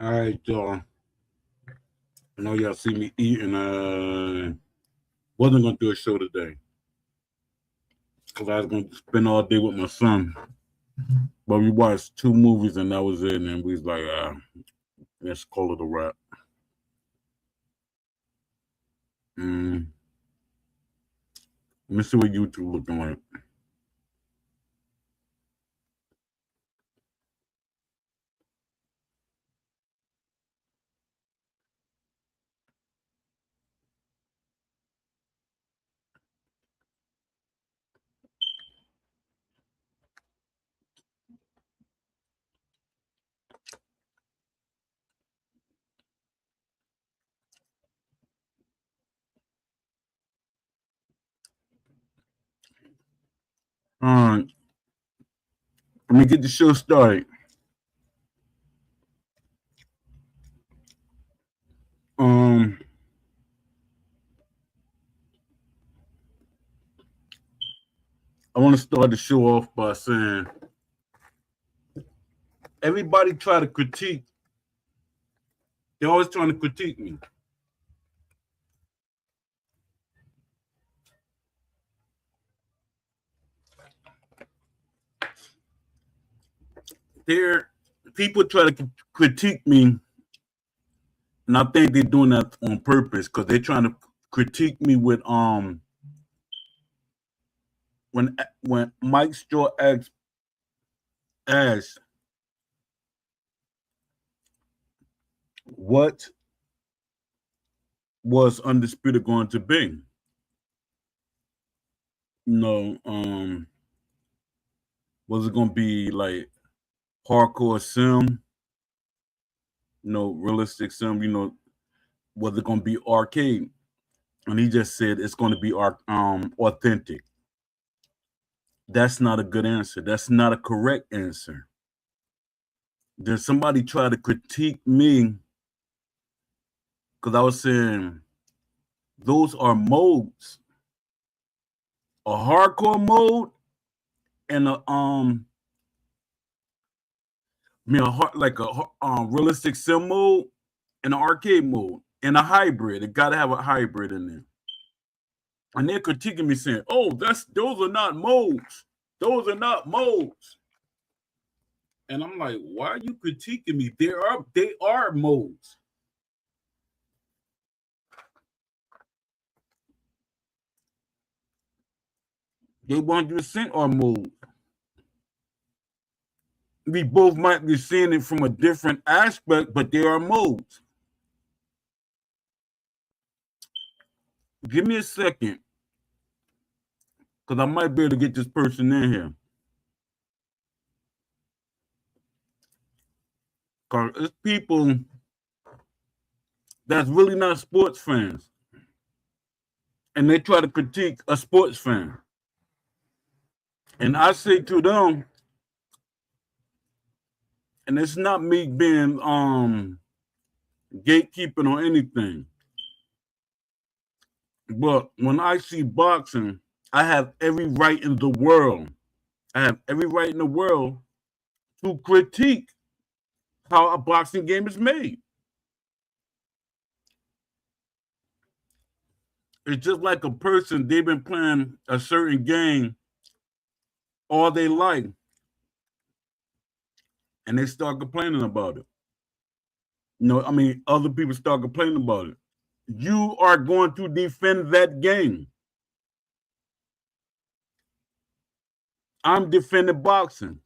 All right, y'all. I know y'all see me eating. Wasn't gonna do a show today because I was gonna spend all day with my son. But we watched two movies and that was it. And we was like, let's call it a wrap. Mm, Let me see what YouTube looking like. All right, let me get the show started. Um, I want to start the show off by saying everybody try to critique. They're always trying to critique me. There, people try to critique me, and I think they're doing that on purpose because they're trying to critique me with when Mike Straw asked Ash what was Undisputed going to be. You know, was it going to be like hardcore sim? Realistic sim. Was it going to be arcade? And he just said it's going to be authentic. That's not a good answer. That's not a correct answer. Then somebody tried to critique me because I was saying those are modes, a hardcore mode and a realistic sim mode and an arcade mode and a hybrid. It got to have a hybrid in there. And they're critiquing me saying, "Oh, those are not modes. Those are not modes." And I'm like, "Why are you critiquing me? They are modes. They want you to sing our mode. We both might be seeing it from a different aspect, but there are modes." Give me a second, because I might be able to get this person in here. Because it's people that's really not sports fans. And they try to critique a sports fan. And I say to them, and it's not me being gatekeeping or anything, but when I see boxing, I have every right in the world. I have every right in the world to critique how a boxing game is made. It's just like a person, they've been playing a certain game all they life, and they start complaining about it. Other people start complaining about it. You are going to defend that game. I'm defending boxing.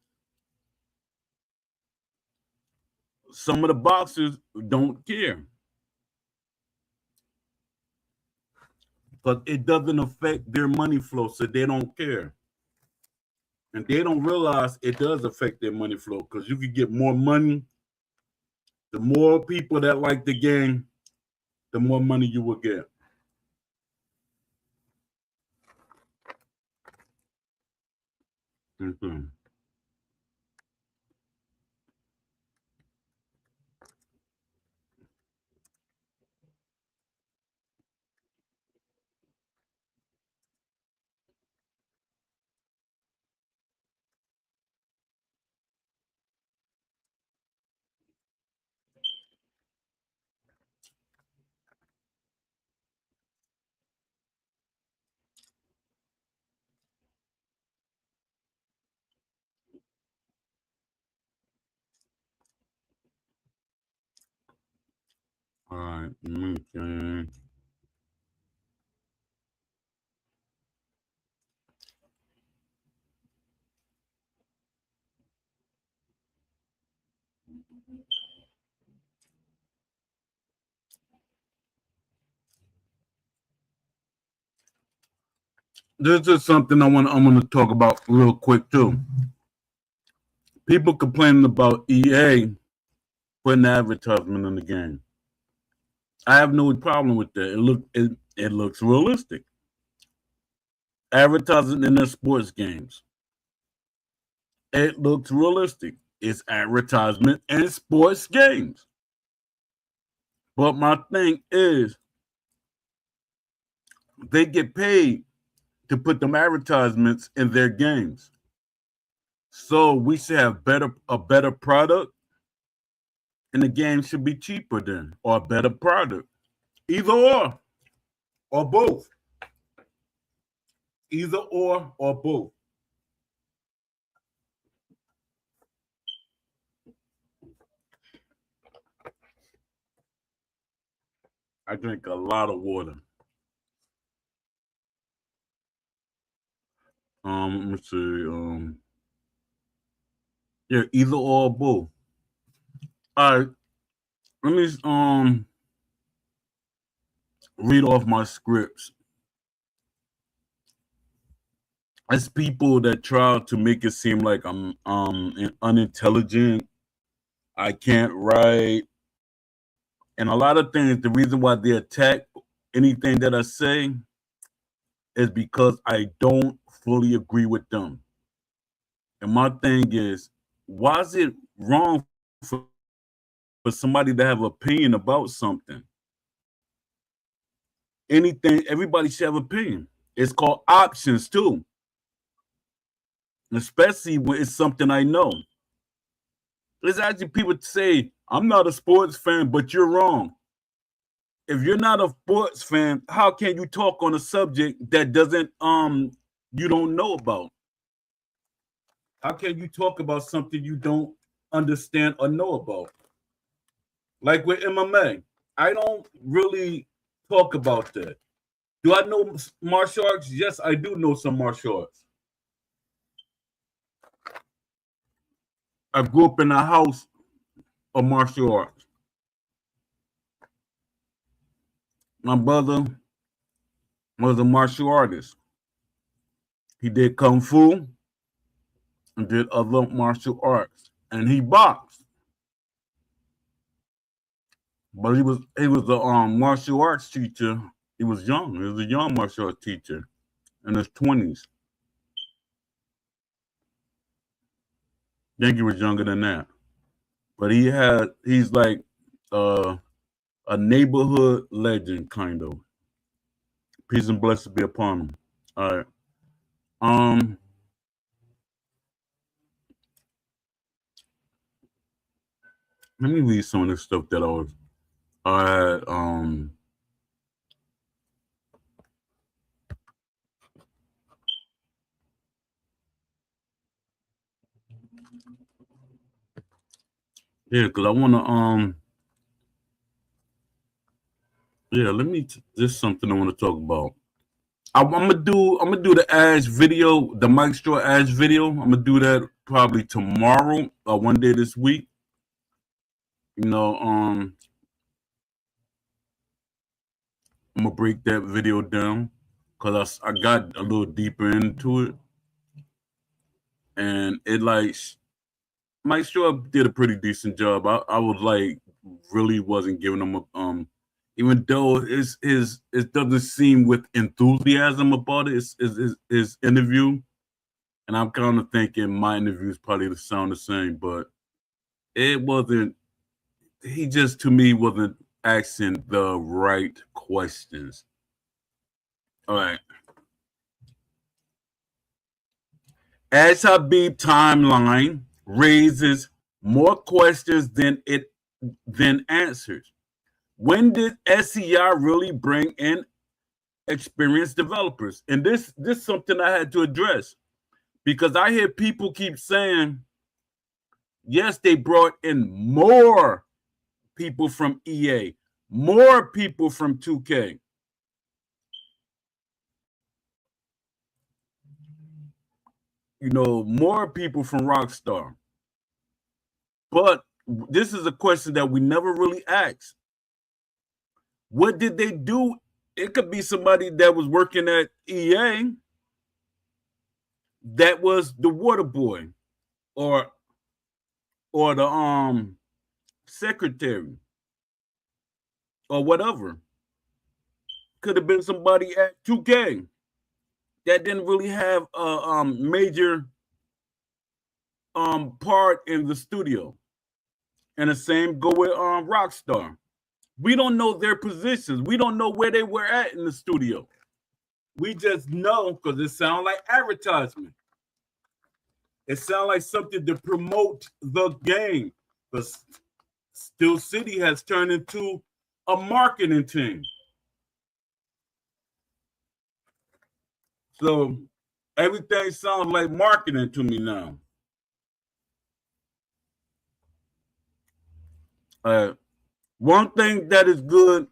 Some of the boxers don't care, but it doesn't affect their money flow, so they don't care. And they don't realize it does affect their money flow because you could get more money. The more people that like the game, the more money you will get. Mhm. All right. Okay. This is something I'm gonna talk about real quick too. People complaining about EA putting advertisement in the game. I have no problem with that. It looks realistic. Advertising in their sports games. It looks realistic. It's advertisement in sports games. But my thing is, they get paid to put them advertisements in their games. So we should have a better product, and the game should be cheaper then, or a better product. Either or both. Either or both. I drink a lot of water. Let me see. Yeah, either or both. All right, let me read off my scripts. It's people that try to make it seem like I'm unintelligent. I can't write, and a lot of things. The reason why they attack anything that I say is because I don't fully agree with them. And my thing is, why is it wrong for somebody to have an opinion about something? Anything, everybody should have an opinion. It's called options too, especially when it's something I know. There's actually people say, I'm not a sports fan, but you're wrong. If you're not a sports fan, how can you talk on a subject that doesn't you don't know about? How can you talk about something you don't understand or know about? Like with MMA, I don't really talk about that. Do I know martial arts? Yes, I do know some martial arts. I grew up in a house of martial arts. My brother was a martial artist. He did kung fu and did other martial arts, and he boxed. But he was a martial arts teacher. He was young. He was a young martial arts teacher in his 20s. I think he was younger than that. But he's like a neighborhood legend, kind of. Peace and blessings be upon him. All right. Let me read some of the stuff that I yeah, because I want to yeah, this something I want to talk about. I'm gonna do the Ash video, the Mike Straw Ash video. I'm gonna do that probably tomorrow or one day this week. You know, I'm gonna break that video down because I got a little deeper into it, and it like Mike Straw did a pretty decent job. I was like really wasn't giving him a even though it doesn't seem with enthusiasm about it. It's his interview, and I'm kind of thinking my interviews probably sound the same, but it wasn't. He just to me wasn't asking the right questions. All right. As Habib timeline raises more questions than answers. When did SCI really bring in experienced developers? And this is something I had to address because I hear people keep saying, yes, they brought in more people from EA, More people from 2K. You know, more people from Rockstar. But this is a question that we never really asked. What did they do? It could be somebody that was working at EA that was the water boy or the secretary or whatever. Could have been somebody at 2K that didn't really have a major part in the studio. And the same go with Rockstar. We don't know their positions. We don't know where they were at in the studio. We just know because it sounds like advertisement. It sounds like something to promote the game. Because Steel City has turned into a marketing team. So everything sounds like marketing to me now. One thing that is good,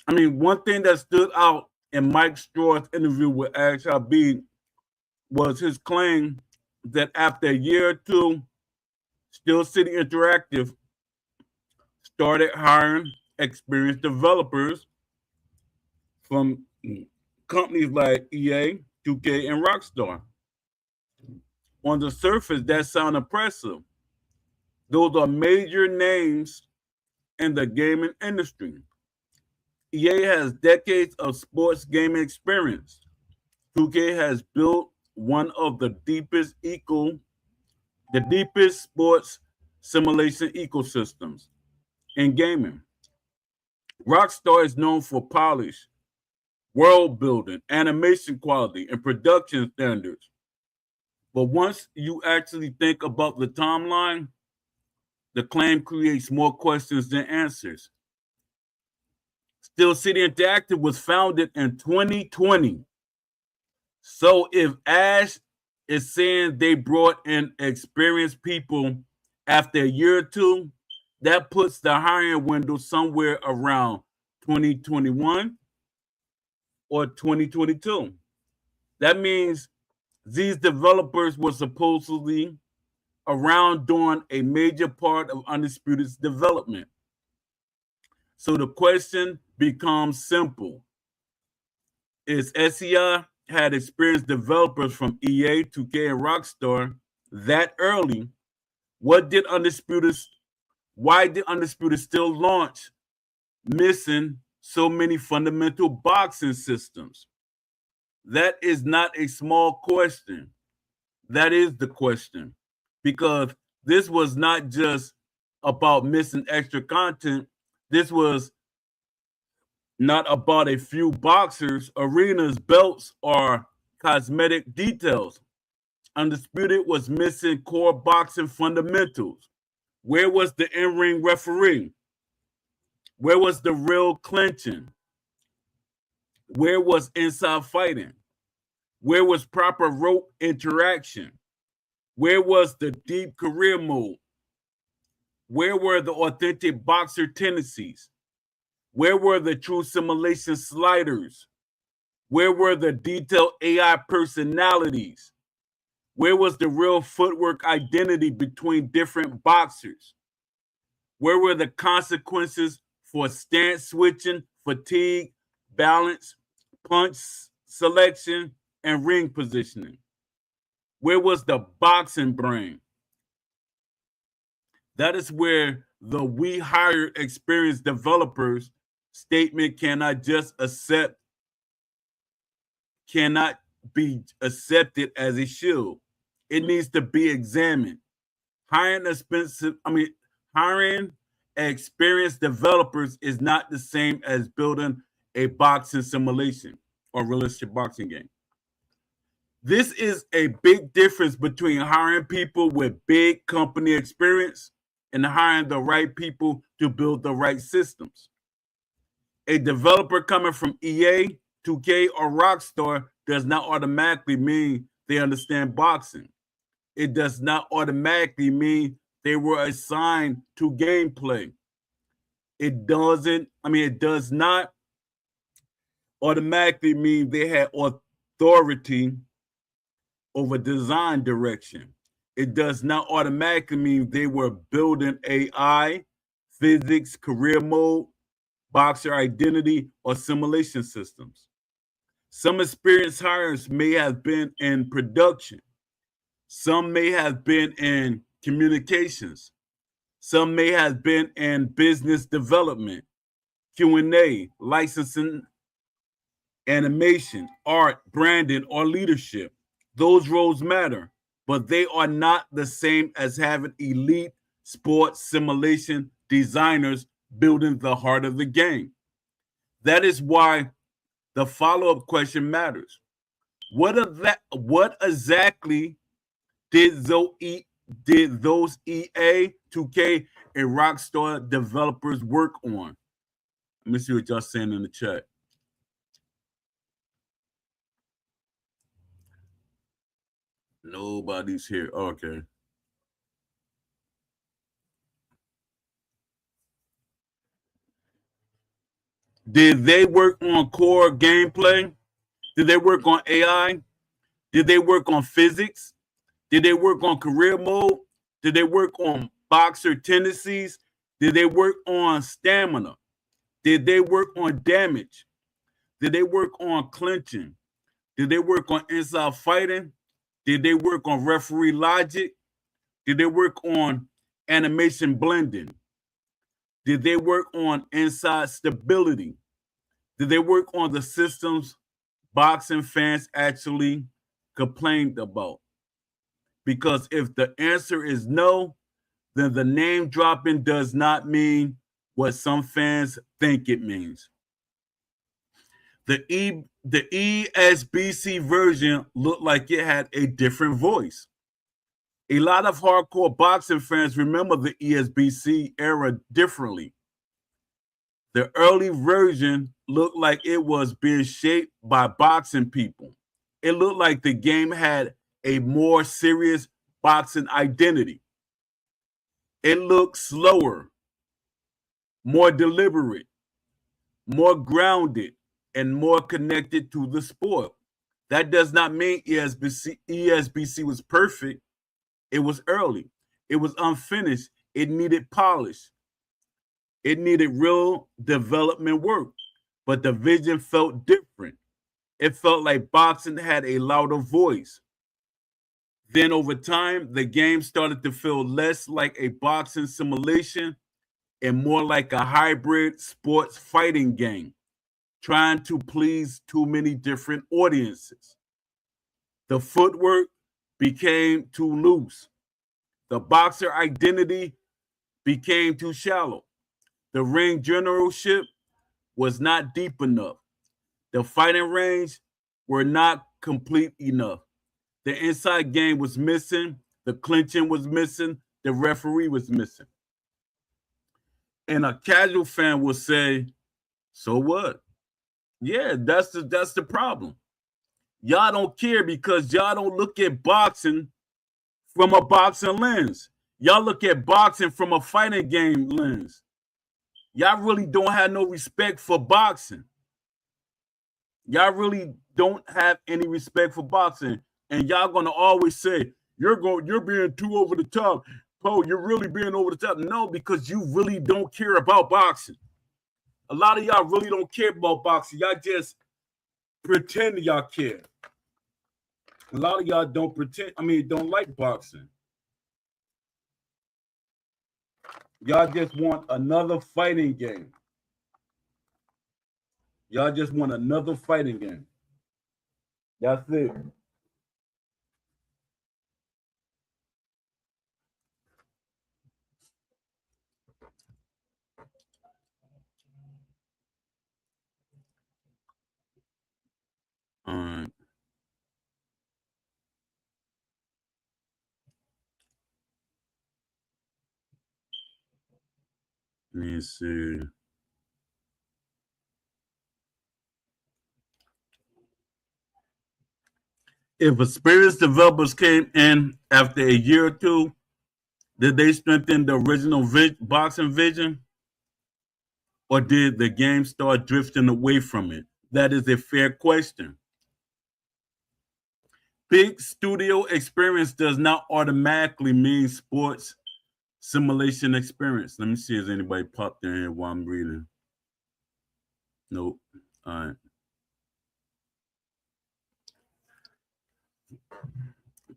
one thing that stood out in Mike Straw's interview with XRB was his claim that after a year or two, Steel City Interactive started hiring experienced developers from companies like EA, 2K, and Rockstar. On the surface, that sounds impressive. Those are major names in the gaming industry. EA has decades of sports gaming experience. 2K has built one of the deepest sports simulation ecosystems in gaming. Rockstar is known for polish, world building, animation quality, and production standards. But once you actually think about the timeline, the claim creates more questions than answers. Steel City Interactive was founded in 2020. So if Ash is saying they brought in experienced people after a year or two, that puts the hiring window somewhere around 2021 or 2022. That means these developers were supposedly around during a major part of Undisputed's development. So the question becomes simple. Is SEI had experienced developers from EA, 2K, and Rockstar that early? Why did Undisputed still launch missing so many fundamental boxing systems? That is not a small question. That is the question. Because this was not just about missing extra content. This was not about a few boxers, arenas, belts, or cosmetic details. Undisputed was missing core boxing fundamentals. Where was the in-ring referee? Where was the real clinching? Where was inside fighting? Where was proper rope interaction? Where was the deep career mode? Where were the authentic boxer tendencies? Where were the true simulation sliders? Where were the detailed AI personalities? Where was the real footwork identity between different boxers? Where were the consequences for stance switching, fatigue, balance, punch selection, and ring positioning? Where was the boxing brain? That is where the "we hired experienced developers" statement cannot be accepted as a shield. It needs to be examined. Hiring experienced developers is not the same as building a boxing simulation or realistic boxing game. This is a big difference between hiring people with big company experience and hiring the right people to build the right systems. A developer coming from EA, 2K, or Rockstar does not automatically mean they understand boxing. It does not automatically mean they were assigned to gameplay. It doesn't, I mean, it does not automatically mean they had authority over design direction. It does not automatically mean they were building AI, physics, career mode, boxer identity, or simulation systems. Some experienced hires may have been in production. Some may have been in communications. Some may have been in business development, Q&A, licensing, animation, art, branding, or leadership. Those roles matter, but they are not the same as having elite sports simulation designers building the heart of the game. That is why the follow-up question matters. What exactly did those EA, 2K, and Rockstar developers work on? Let me see what y'all saying in the chat. Nobody's here. Okay. Did they work on core gameplay? Did they work on AI? Did they work on physics? Did they work on career mode? Did they work on boxer tendencies? Did they work on stamina? Did they work on damage? Did they work on clinching? Did they work on inside fighting? Did they work on referee logic? Did they work on animation blending? Did they work on inside stability? Did they work on the systems boxing fans actually complained about? Because if the answer is no, then the name dropping does not mean what some fans think it means. The ESBC version looked like it had a different voice. A lot of hardcore boxing fans remember the ESBC era differently. The early version looked like it was being shaped by boxing people. It looked like the game had a more serious boxing identity. It looked slower, more deliberate, more grounded, and more connected to the sport. That does not mean ESBC was perfect. It was early. It was unfinished. It needed polish. It needed real development work. But the vision felt different. It felt like boxing had a louder voice. Then over time, the game started to feel less like a boxing simulation and more like a hybrid sports fighting game, trying to please too many different audiences. The footwork became too loose. The boxer identity became too shallow. The ring generalship was not deep enough. The fighting range were not complete enough. The inside game was missing. The clinching was missing. The referee was missing. And a casual fan will say, so what? Yeah, that's the problem. Y'all don't care because y'all don't look at boxing from a boxing lens. Y'all look at boxing from a fighting game lens. Y'all really don't have no respect for boxing. Y'all really don't have any respect for boxing. And y'all gonna always say, you're being too over the top. Poe, you're really being over the top. No, because you really don't care about boxing. A lot of y'all really don't care about boxing. Y'all just pretend y'all care. A lot of y'all don't don't like boxing. Y'all just want another fighting game. Y'all just want another fighting game. That's it. All right. Let me see. If experienced developers came in after a year or two, did they strengthen the original boxing vision? Or did the game start drifting away from it? That is a fair question. Big studio experience does not automatically mean sports simulation experience. Let me see if anybody popped in here while I'm reading. Nope. All right.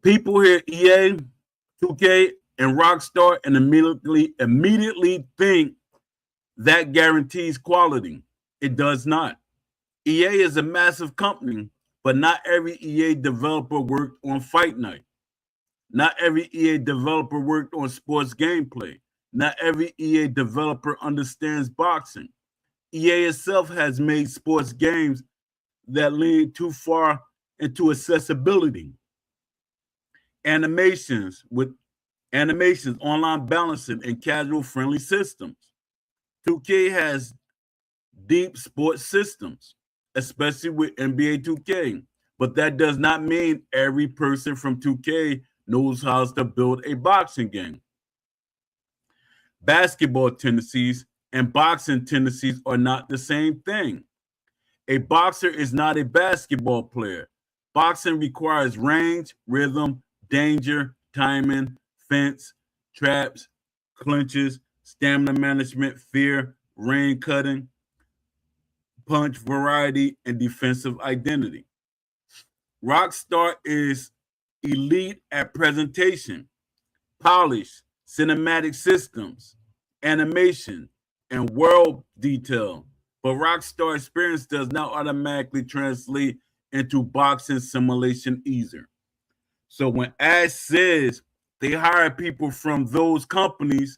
People hear EA, 2K, and Rockstar and immediately think that guarantees quality. It does not. EA is a massive company, but not every EA developer worked on Fight Night. Not every EA developer worked on sports gameplay. Not every EA developer understands boxing. EA itself has made sports games that lean too far into accessibility. Animations, online balancing, and casual friendly systems. 2K has deep sports systems, especially with NBA 2K. But that does not mean every person from 2K knows how to build a boxing game. Basketball tendencies and boxing tendencies are not the same thing. A boxer is not a basketball player. Boxing requires range, rhythm, danger, timing, fence, traps, clinches, stamina management, fear, ring cutting, punch variety, and defensive identity. Rockstar is elite at presentation, polish, cinematic systems, animation, and world detail. But Rockstar experience does not automatically translate into boxing simulation either. So when Ash says they hire people from those companies,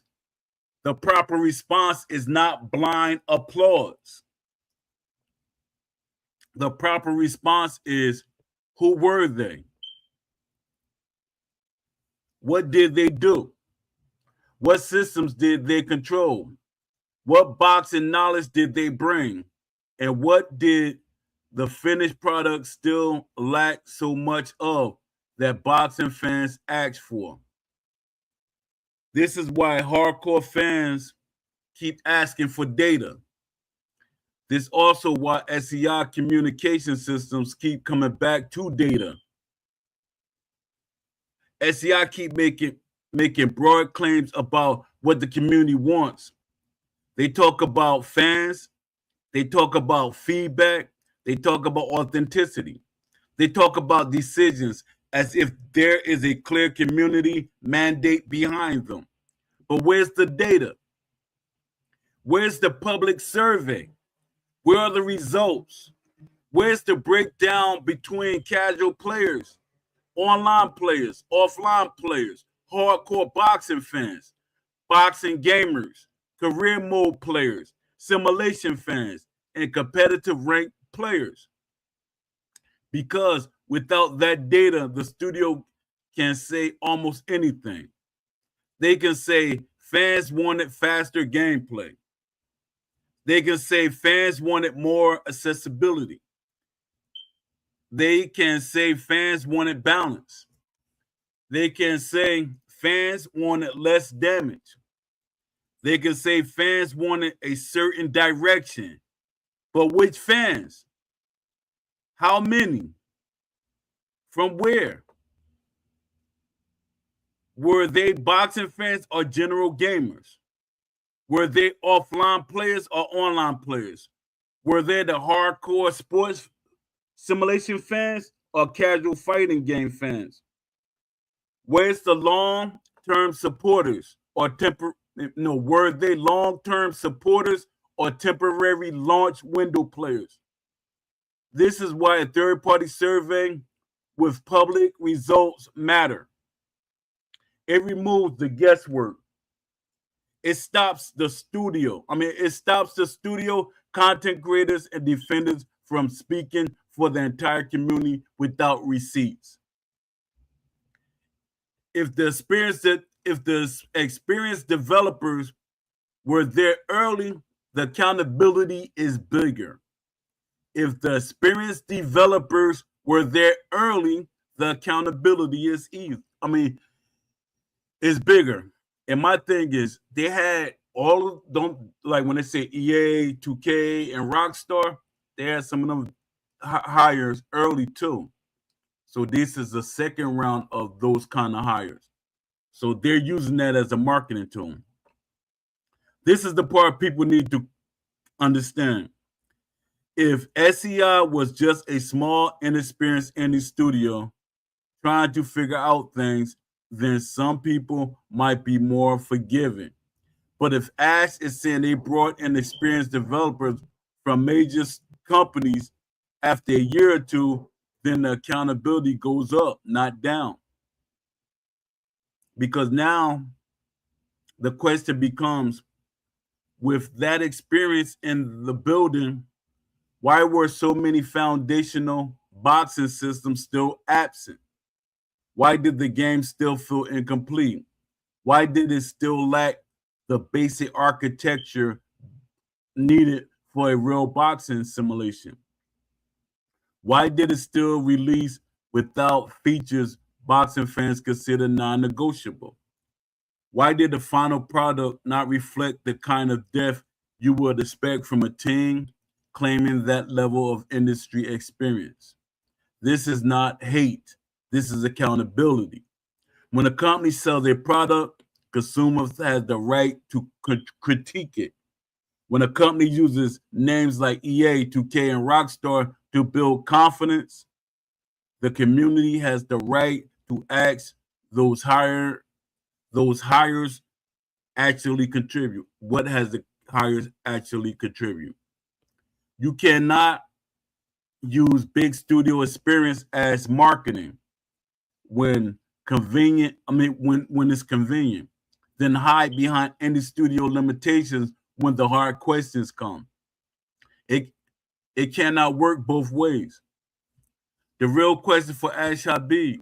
the proper response is not blind applause. The proper response is, who were they? What did they do? What systems did they control? What boxing knowledge did they bring? And what did the finished product still lack so much of that boxing fans ask for? This is why hardcore fans keep asking for data. This is also why SEI communication systems keep coming back to data. SEI keep making broad claims about what the community wants. They talk about fans, they talk about feedback, they talk about authenticity. They talk about decisions as if there is a clear community mandate behind them. But where's the data? Where's the public survey? Where are the results? Where's the breakdown between casual players, online players, offline players, hardcore boxing fans, boxing gamers, career mode players, simulation fans, and competitive ranked players? Because without that data, the studio can say almost anything. They can say fans wanted faster gameplay. They can say fans wanted more accessibility. They can say fans wanted balance. They can say fans wanted less damage. They can say fans wanted a certain direction. But which fans? How many? From where? Were they boxing fans or general gamers? Were they offline players or online players? Were they the hardcore sports simulation fans or casual fighting game fans? Where's the long-term supporters or were they long-term supporters or temporary launch window players? This is why a third-party survey with public results matter. It removes the guesswork. It stops the studio. It stops the studio, content creators, and defenders from speaking for the entire community without receipts. If the experienced developers were there early, the accountability is bigger. If the experienced developers were there early, the accountability is is bigger. And my thing is, they had all of don't like when they say EA, 2K, and Rockstar, they had some of them hires early too. So this is the second round of those kind of hires. So they're using that as a marketing tool. This is the part people need to understand. If SEI was just a small, inexperienced indie studio trying to figure out things, then some people might be more forgiving. But if Ash is saying they brought in experienced developers from major companies after a year or two, then the accountability goes up, not down. Because now the question becomes, with that experience in the building, why were so many foundational boxing systems still absent? Why did the game still feel incomplete? Why did it still lack the basic architecture needed for a real boxing simulation? Why did it still release without features boxing fans consider non-negotiable? Why did the final product not reflect the kind of depth you would expect from a team claiming that level of industry experience? This is not hate. This is accountability. When a company sells a product, consumers have the right to critique it. When a company uses names like EA, 2K, and Rockstar to build confidence, the community has the right to ask those hires actually contribute. What has the hires actually contribute? You cannot use big studio experience as marketing when convenient. When it's convenient, then hide behind any studio limitations when the hard questions come. It cannot work both ways. The real question for Ash Habib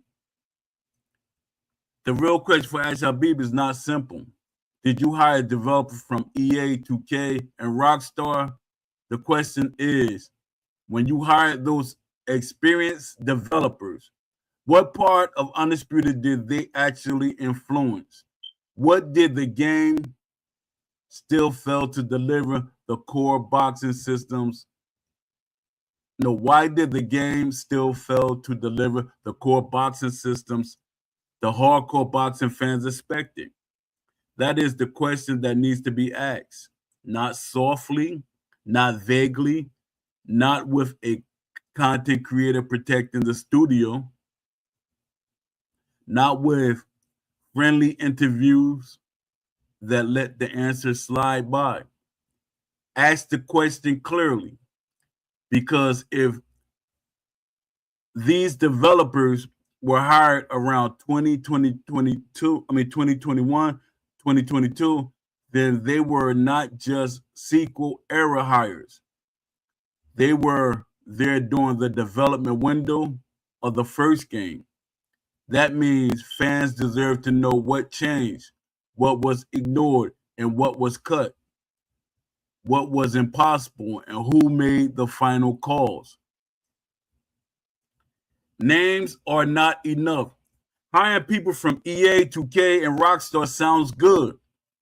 is not simple. Did you hire a developer from EA, 2K, and Rockstar? The question is, when you hired those experienced developers, what part of Undisputed did they actually influence? What did the game still fail to deliver the core boxing systems? No, why did the game still fail to deliver the core boxing systems the hardcore boxing fans expected? That is the question that needs to be asked. Not softly, not vaguely, not with a content creator protecting the studio, not with friendly interviews that let the answer slide by. Ask the question clearly, because if these developers were hired around 2021, 2022, then they were not just sequel era hires. They were there during the development window of the first game. That means fans deserve to know what changed, what was ignored, and what was cut, what was impossible, and who made the final calls. Names are not enough. Hiring people from EA, 2K, and Rockstar sounds good.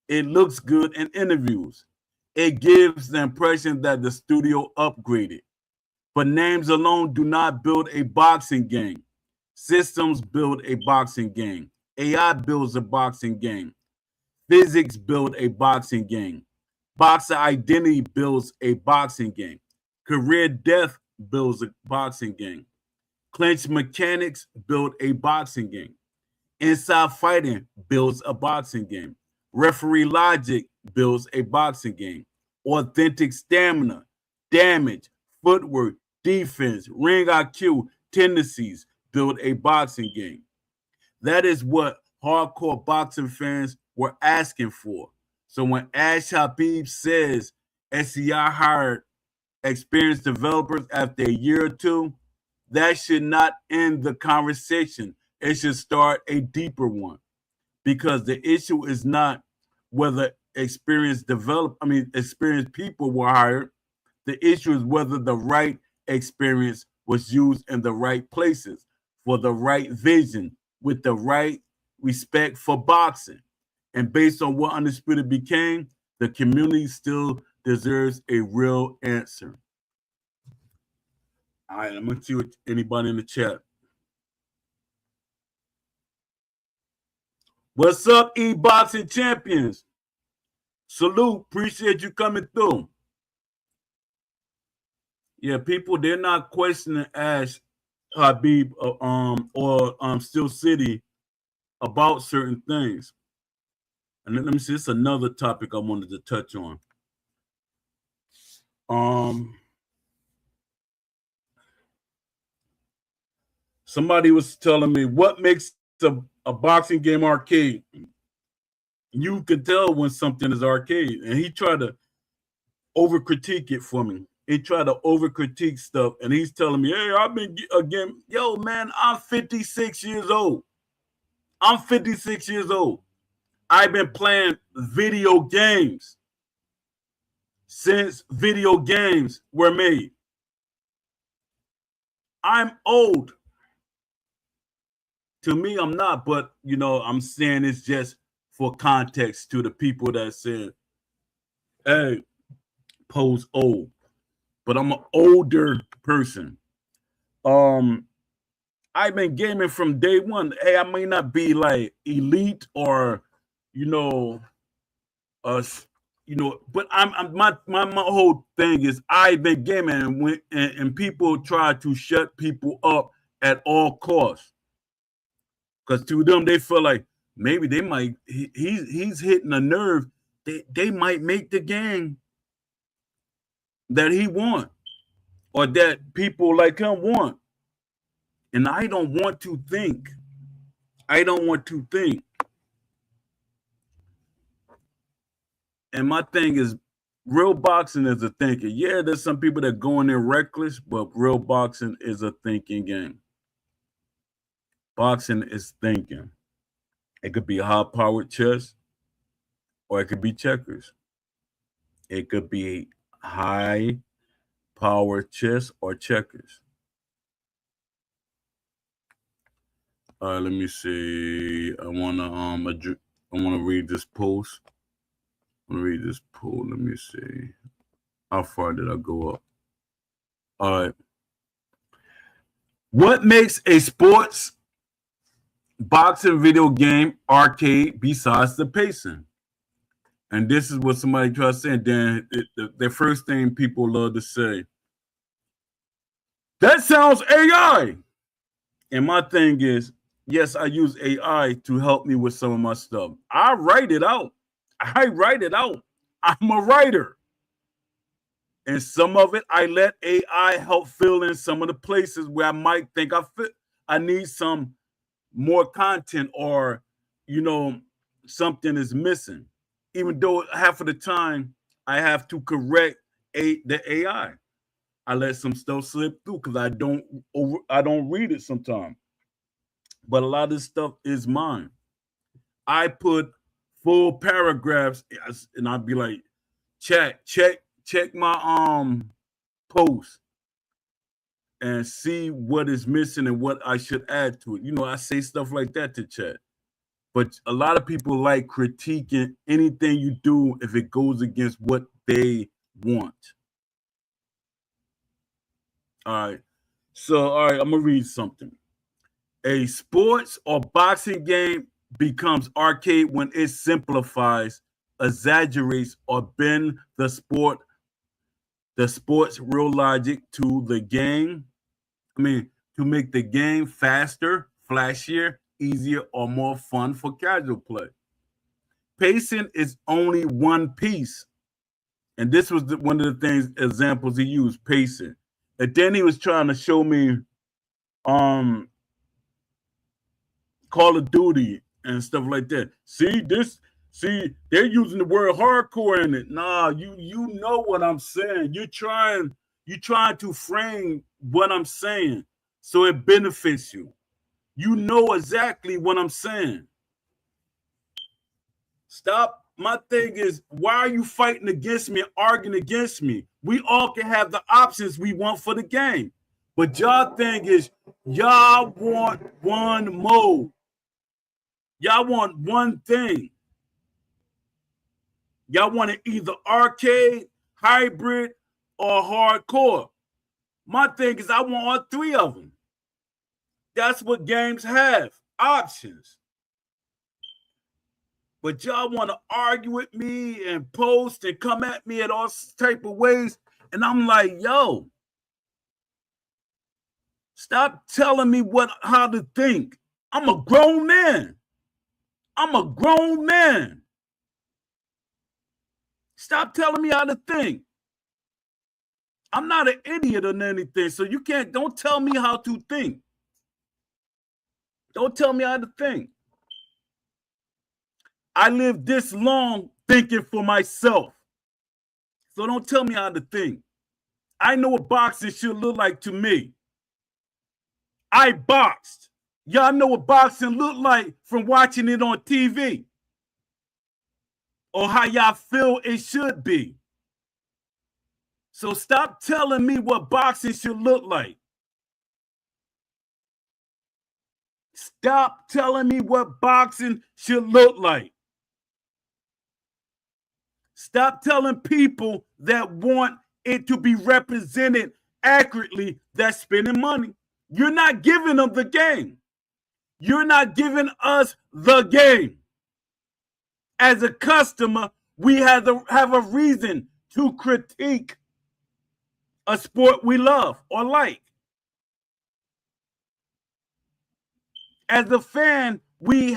It looks good in interviews. It gives the impression that the studio upgraded. But names alone do not build a boxing game. Systems build a boxing game. AI builds a boxing game. Physics build a boxing game. Boxer identity builds a boxing game. Career depth builds a boxing game. Clinch mechanics build a boxing game. Inside fighting builds a boxing game. Referee logic builds a boxing game. Authentic stamina, damage, footwork, defense, ring IQ, tendencies build a boxing game. That is what hardcore boxing fans were asking for. So when Ash Habib says SEI hired experienced developers after a year or two, that should not end the conversation. It should start a deeper one, because the issue is not whether experienced people were hired. The issue is whether the right experience was used in the right places for the right vision with the right respect for boxing. And based on what Undisputed became, The community still deserves a real answer. All right, I'm gonna see what anybody in the chat. What's up, E-Boxing Champions? Salute, appreciate you coming through. Yeah, people, they're not questioning Ash Habib or Steel City about certain things. And then let me see, it's another topic I wanted to touch on. Somebody was telling me what makes a boxing game arcade. You can tell when something is arcade, and he tried to over critique it for me. He tried to over critique stuff, and he's telling me, "Hey, I've been again, yo, man, I'm 56 years old. I'm 56 years old. I've been playing video games since video games were made. I'm old. To me, I'm not, but you know, I'm saying it's just for context to the people that said, hey, Poe's old. But I'm an older person. I've been gaming from day one. Hey, I may not be like elite or, you know, but I'm my whole thing is I've been gaming and people try to shut people up at all costs. Because to them, they feel like maybe they might he's hitting a nerve. They might make the game that he want or that people like him want. And I don't want to think. I don't want to think. And my thing is, real boxing is a thinking. Yeah, there's some people that go in there reckless, but real boxing is a thinking game. Boxing is thinking. It could be high-powered chess, or it could be checkers. It could be high-powered chess or checkers. All right, let me see. I wanna read this post. I'm gonna read this poll. Let me see. How far did I go up? All right. What makes a sports boxing video game arcade besides the pacing? And this is what somebody tried to say. And then the first thing people love to say, that sounds AI. And my thing is, yes, I use AI to help me with some of my stuff. I write it out. I'm a writer. And some of it, I let AI help fill in some of the places where I might think I need some more content or, you know, something is missing. Even though half of the time I have to correct the AI. I let some stuff slip through because I don't read it sometimes. But a lot of this stuff is mine. I put full paragraphs and I'd be like, check my post and see what is missing and what I should add to it. You know, I say stuff like that to chat. But a lot of people like critiquing anything you do if it goes against what they want. All right. So, all right, I'm going to read something. A sports or boxing game becomes arcade when it simplifies, exaggerates, or bend the sport's real logic to the game. To make the game faster, flashier, easier, or more fun for casual play. Pacing is only one piece. And this was one of the examples he used, pacing. And then he was trying to show me Call of Duty and stuff like that. See, they're using the word hardcore in it. Nah, you know what I'm saying. You're trying to frame what I'm saying so it benefits you. You know exactly what I'm saying. Stop. My thing is, why are you fighting against me, arguing against me? We all can have the options we want for the game. But y'all thing is, y'all want one mode. Y'all want one thing. Y'all want it either arcade, hybrid, or hardcore. My thing is I want all three of them. That's what games have, options. But y'all want to argue with me and post and come at me at all type of ways. And I'm like, yo, stop telling me how to think. I'm a grown man. I'm a grown man. Stop telling me how to think. I'm not an idiot or anything, so don't tell me how to think. Don't tell me how to think. I lived this long thinking for myself. So don't tell me how to think. I know what boxing should look like to me. I boxed. Y'all know what boxing looked like from watching it on TV. Or how y'all feel it should be. So stop telling me what boxing should look like. Stop telling me what boxing should look like. Stop telling people that want it to be represented accurately that's spending money. You're not giving them the game. You're not giving us the game. As a customer, we have a reason to critique a sport we love or like. As a fan, we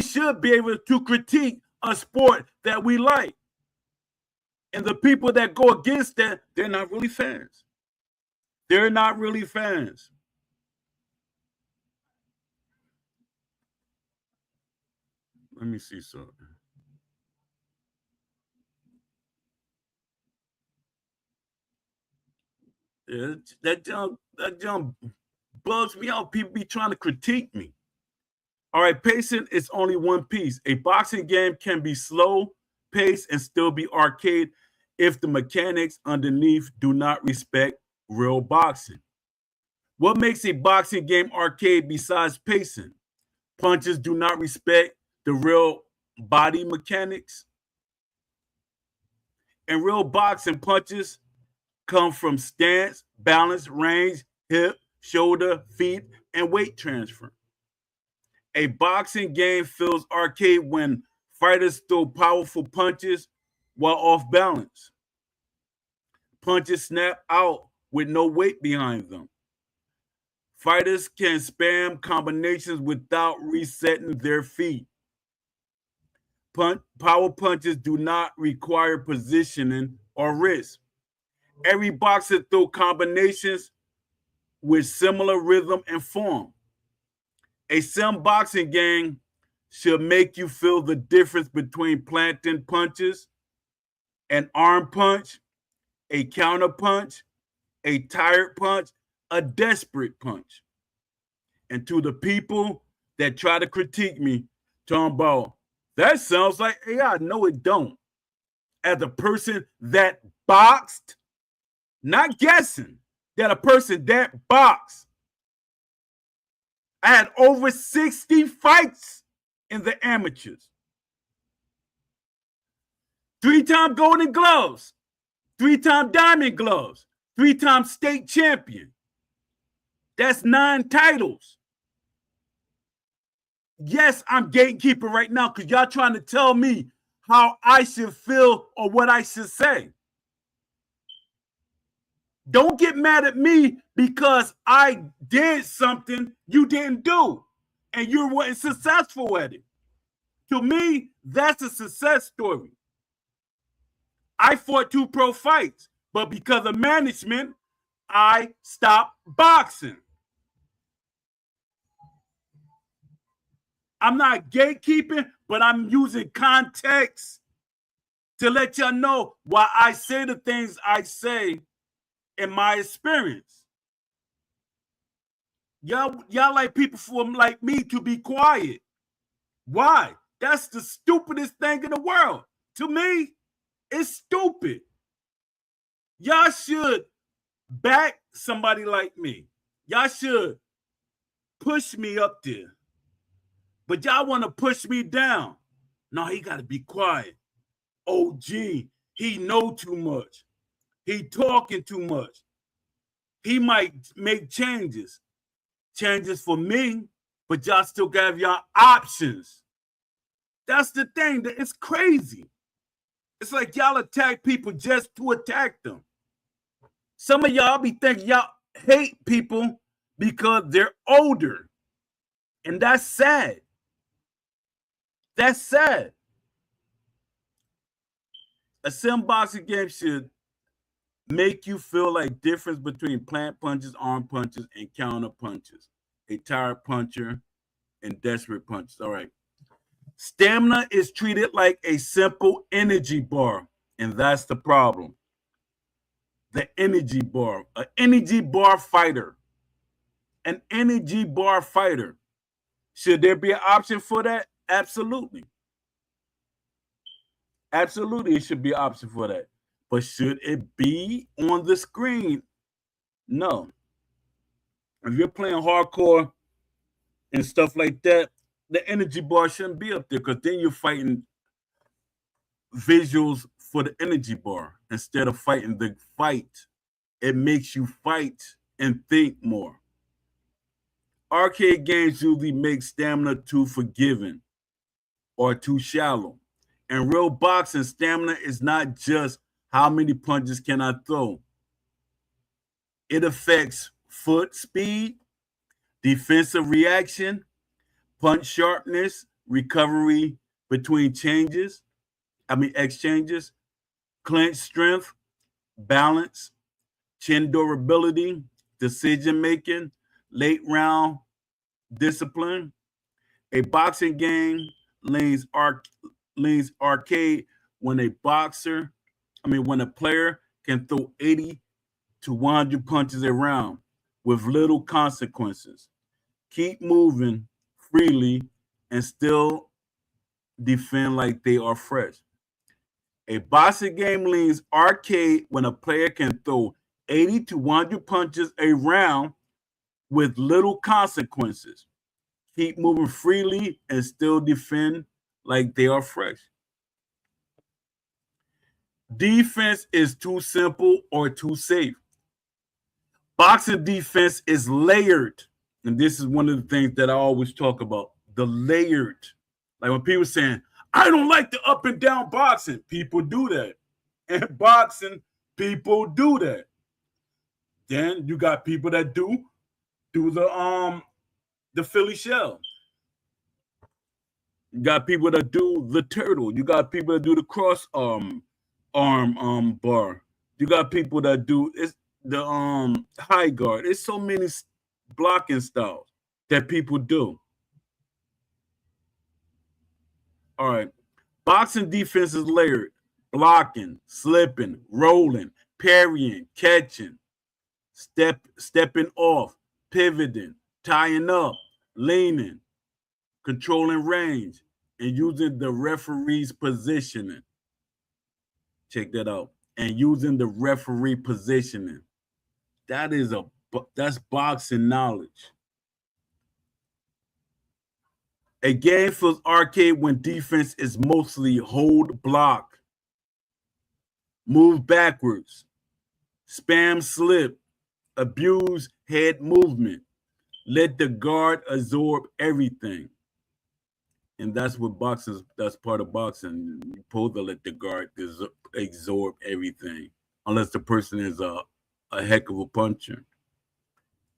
should be able to critique a sport that we like. And the people that go against that, they're not really fans. They're not really fans. Let me see something. Yeah, that jump bugs me out. People be trying to critique me. All right, pacing is only one piece. A boxing game can be slow paced and still be arcade if the mechanics underneath do not respect real boxing. What makes a boxing game arcade besides pacing? Punches do not respect the real body mechanics. And real boxing punches come from stance, balance, range, hip, shoulder, feet, and weight transfer. A boxing game feels arcade when fighters throw powerful punches while off balance. Punches snap out with no weight behind them. Fighters can spam combinations without resetting their feet. Power punches do not require positioning or risk. Every boxer throws combinations with similar rhythm and form. A sim boxing game should make you feel the difference between planting punches, an arm punch, a counter punch, a tired punch, a desperate punch. And to the people that try to critique me, talking about, that sounds like AI. No, it don't. As a person that boxed, not guessing, that a person that boxed, I had over 60 fights in the amateurs. 3-time Golden Gloves, 3-time Diamond Gloves, 3-time state champion. That's 9 titles. Yes, I'm gatekeeper right now because y'all trying to tell me how I should feel or what I should say. Don't get mad at me because I did something you didn't do and you weren't successful at it. To me, that's a success story. I fought 2 pro fights, but because of management, I stopped boxing. I'm not gatekeeping, but I'm using context to let y'all know why I say the things I say in my experience. Y'all like people like me to be quiet. Why? That's the stupidest thing in the world. To me, it's stupid. Y'all should back somebody like me. Y'all should push me up there. But y'all want to push me down. No, he got to be quiet. oh, gee, he know too much. He talking too much. He might make changes for me, but y'all still have y'all options. That's the thing. It's crazy. It's like y'all attack people just to attack them. Some of y'all be thinking y'all hate people because they're older. And that's sad. That's sad. A sim boxing game should make you feel like difference between plant punches, arm punches, and counter punches. A tired puncher and desperate punches. All right. Stamina is treated like a simple energy bar, and that's the problem. The energy bar, an energy bar fighter. An energy bar fighter. Should there be an option for that? Absolutely. Absolutely, it should be an option for that. But should it be on the screen? No. If you're playing hardcore and stuff like that, the energy bar shouldn't be up there because then you're fighting visuals for the energy bar instead of fighting the fight. It makes you fight and think more. Arcade games usually make stamina too forgiving or too shallow. In real boxing, stamina is not just how many punches can I throw. It affects foot speed, defensive reaction, punch sharpness, recovery between exchanges, clinch strength, balance, chin durability, decision making, late round discipline. A boxing game leans arcade when a player can throw 80 to 100 punches a round with little consequences. Keep moving freely and still defend like they are fresh. A boxing game leans arcade when a player can throw 80 to 100 punches a round with little consequences. Keep moving freely and still defend like they are fresh. Defense is too simple or too safe. Boxing defense is layered. And this is one of the things that I always talk about, the layered. Like when people saying, I don't like the up and down boxing. People do that. And boxing, people do that. Then you got people that do the Philly shell. You got people that do the turtle. You got people that do the cross arm bar. You got people that do the high guard. There's so many blocking styles that people do. All right. Boxing defense is layered. Blocking, slipping, rolling, parrying, catching, stepping off, pivoting, tying up, leaning, controlling range, and using the referee's positioning. Check that out. And using the referee positioning. That's boxing knowledge. A game feels arcade when defense is mostly hold block, move backwards, spam slip, abuse head movement, let the guard absorb everything. And that's part of boxing. You're supposed to let the guard absorb everything, unless the person is a heck of a puncher.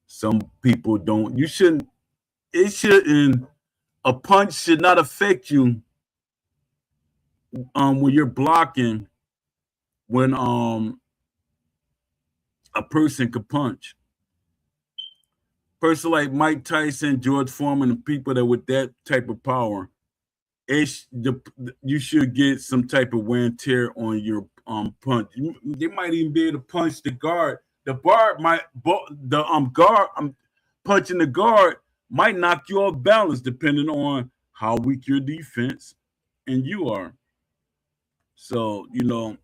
Some people don't. A punch should not affect you when you're blocking when a person could punch. Person like Mike Tyson, George Foreman, and people that with that type of power, you should get some type of wear and tear on your punch. They might even be able to punch the guard. The guard punching the guard might knock you off balance depending on how weak your defense and you are. So, using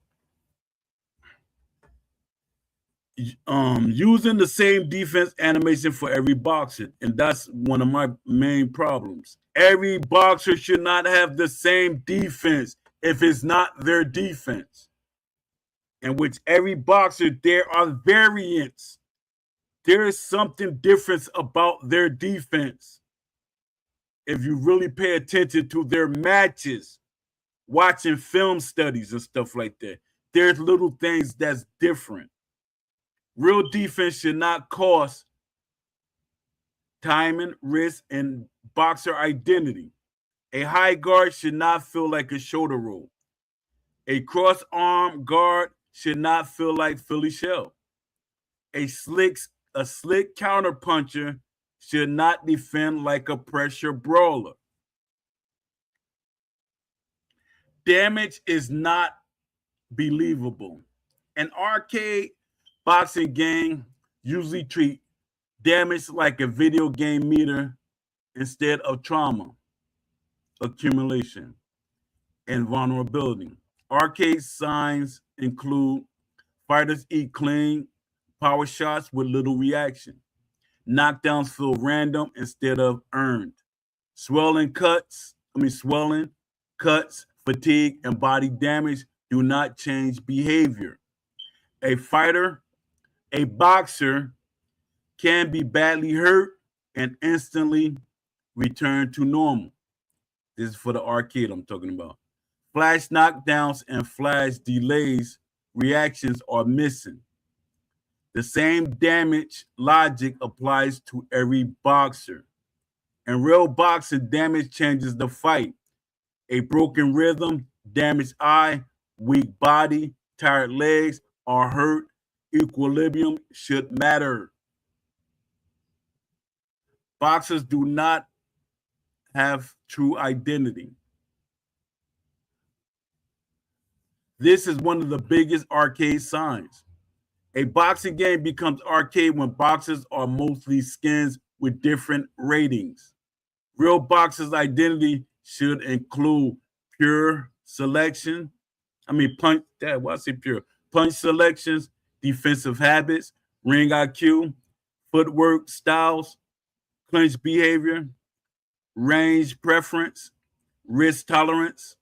the same defense animation for every boxer, and that's one of my main problems. Every boxer should not have the same defense if it's not their defense. In which every boxer, there are variants. There is something different about their defense. If you really pay attention to their matches, watching film studies and stuff like that, there's little things that's different. Real defense should not cost timing, risk, and boxer identity. A high guard should not feel like a shoulder roll. A cross arm guard should not feel like Philly shell. A slick counter puncher should not defend like a pressure brawler. Damage is not believable. An arcade boxing game usually treat damage like a video game meter instead of trauma, accumulation, and vulnerability. Arcade signs include fighters eat clean, power shots with little reaction. Knockdowns feel random instead of earned. Swelling, cuts, fatigue, and body damage do not change behavior. A boxer can be badly hurt and instantly return to normal. This is for the arcade I'm talking about. Flash knockdowns and flash delays reactions are missing. The same damage logic applies to every boxer. In real boxing, damage changes the fight. A broken rhythm, damaged eye, weak body, tired legs, or hurt equilibrium should matter. Boxers do not have true identity. This is one of the biggest arcade signs. A boxing game becomes arcade when boxers are mostly skins with different ratings. Real boxers' identity should include pure selection. Punch selections, defensive habits, ring IQ, footwork styles, clinch behavior, range preference, risk tolerance,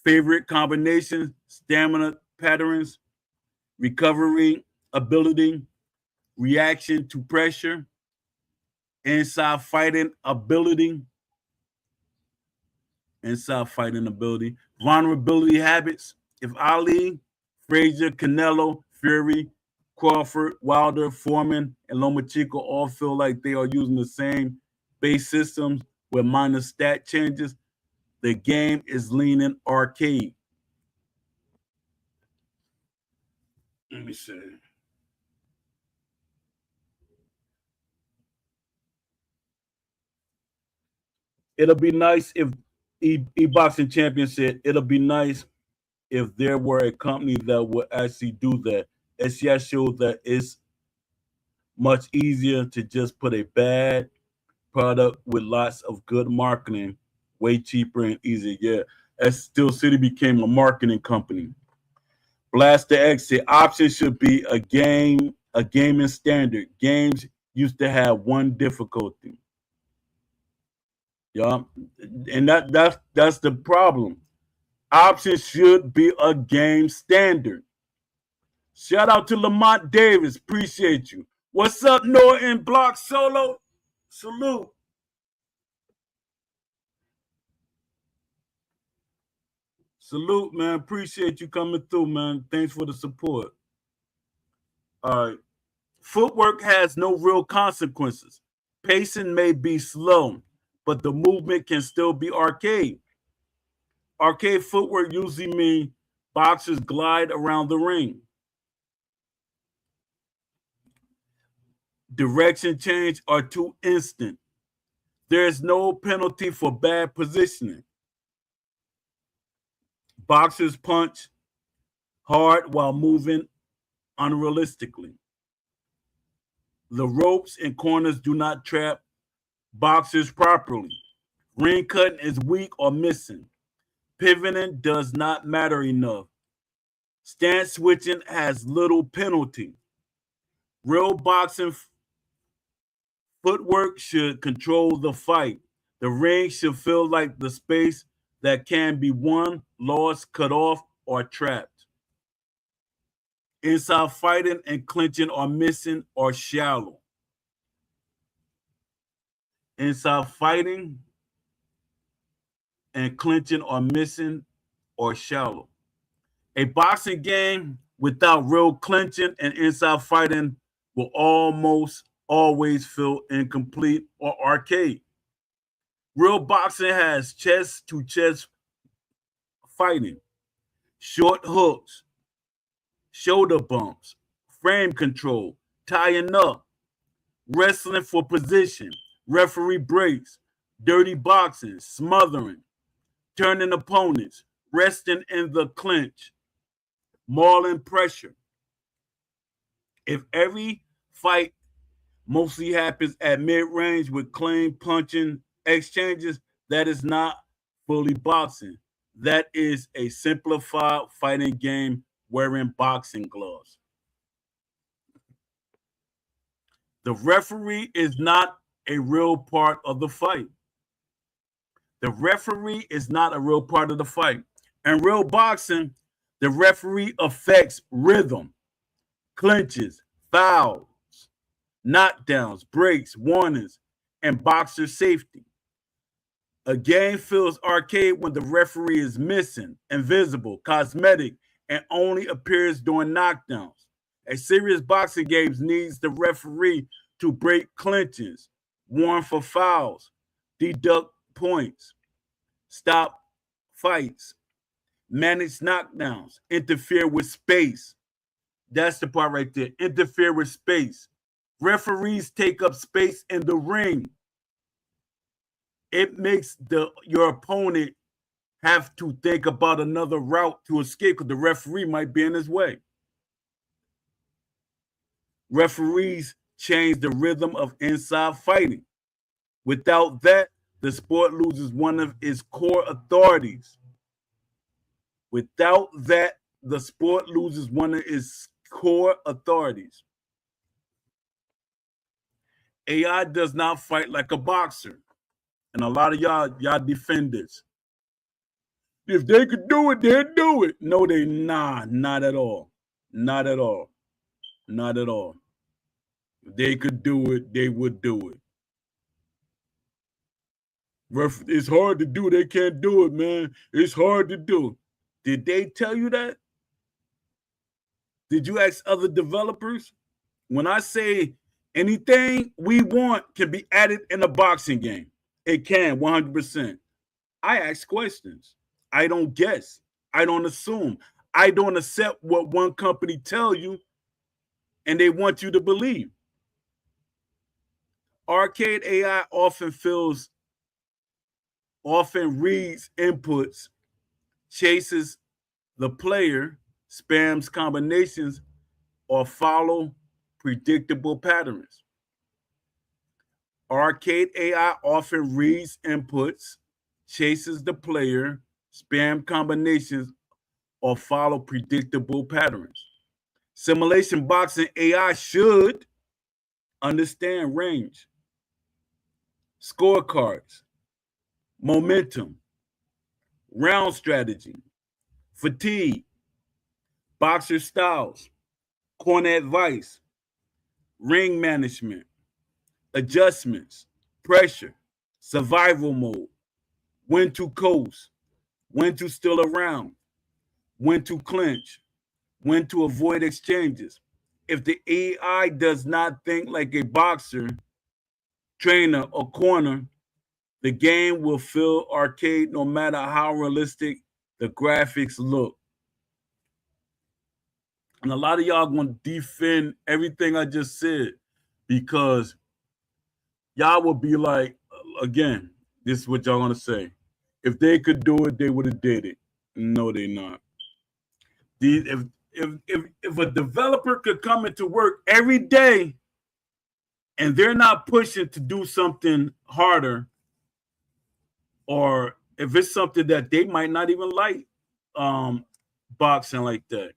favorite combinations, stamina patterns, recovery ability, reaction to pressure, inside fighting ability, vulnerability habits. If Ali, Frazier, Canelo, Fury, Crawford, Wilder, Foreman, and Lomachenko all feel like they are using the same base systems with minor stat changes, the game is leaning arcade. Let me see. It'll be nice if E-Boxing Champion said it'll be nice if there were a company that would actually do that. SCI shows that it's much easier to just put a bad product with lots of good marketing, way cheaper and easier. Yeah, as Steel City became a marketing company. Blaster X said options should be a gaming standard. Games used to have one difficulty. Yeah, and that's the problem. Options should be a game standard. Shout out to Lamont Davis. Appreciate you. What's up, Noah and Block Solo? Salute. Salute, man. Appreciate you coming through, man. Thanks for the support. All right. Footwork has no real consequences. Pacing may be slow, but the movement can still be arcade. Arcade footwork usually means boxers glide around the ring. Direction change are too instant. There is no penalty for bad positioning. Boxers punch hard while moving unrealistically. The ropes and corners do not trap boxers properly. Ring cutting is weak or missing. Pivoting does not matter enough. Stance switching has little penalty. Real boxing footwork should control the fight. The ring should feel like the space that can be won lost, cut off, or trapped. Inside fighting and clinching are missing or shallow. Inside fighting and clinching are missing or shallow. A boxing game without real clinching and inside fighting will almost always feel incomplete or arcade. Real boxing has chest to chest fighting, short hooks, shoulder bumps, frame control, tying up, wrestling for position, referee breaks, dirty boxing, smothering, turning opponents, resting in the clinch, mauling pressure. If every fight mostly happens at mid-range with clean punching exchanges, that is not fully boxing. That is a simplified fighting game wearing boxing gloves. The referee is not a real part of the fight. The referee is not a real part of the fight. In real boxing, the referee affects rhythm, clinches, fouls, knockdowns, breaks, warnings, and boxer safety. A game feels arcade when the referee is missing, invisible, cosmetic, and only appears during knockdowns. A serious boxing game needs the referee to break clinches, warn for fouls, deduct points, stop fights, manage knockdowns, interfere with space. That's the part right there. Interfere with space. Referees take up space in the ring. It makes your opponent have to think about another route to escape because the referee might be in his way. Referees change the rhythm of inside fighting. Without that, the sport loses one of its core authorities. Without that, the sport loses one of its core authorities. AI does not fight like a boxer. And a lot of y'all defend this. If they could do it, they'd do it. No, not at all. Not at all. Not at all. If they could do it, they would do it. It's hard to do. They can't do it, man. It's hard to do. Did they tell you that? Did you ask other developers? When I say anything we want can be added in a boxing game, it can 100%. I ask questions. I don't guess. I don't assume. I don't accept what one company tell you and they want you to believe. Arcade AI often reads inputs, chases the player, spams combinations, or follow predictable patterns. Arcade AI often reads inputs, chases the player, spam combinations, or follow predictable patterns. Simulation boxing AI should understand range, scorecards, momentum, round strategy, fatigue, boxer styles, corner advice, ring management, adjustments, pressure, survival mode, when to coast, when to still around, when to clinch, when to avoid exchanges. If the AI does not think like a boxer, trainer, or corner, the game will feel arcade no matter how realistic the graphics look. And a lot of y'all going to defend everything I just said because y'all will be like, again, this is what y'all going to say. If they could do it, they would have did it. No, they not. If a developer could come into work every day and they're not pushing to do something harder, or if it's something that they might not even like, boxing like that.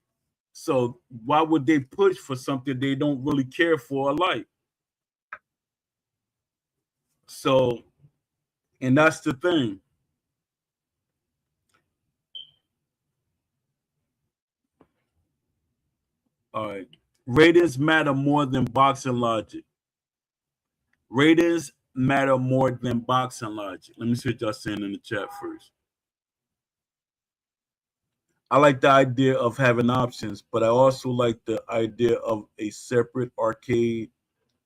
So why would they push for something they don't really care for or like? So, and that's the thing. All right. Ratings matter more than boxing logic. Ratings matter more than boxing logic. Let me see what y'all saying in the chat first. I like the idea of having options, but I also like the idea of a separate arcade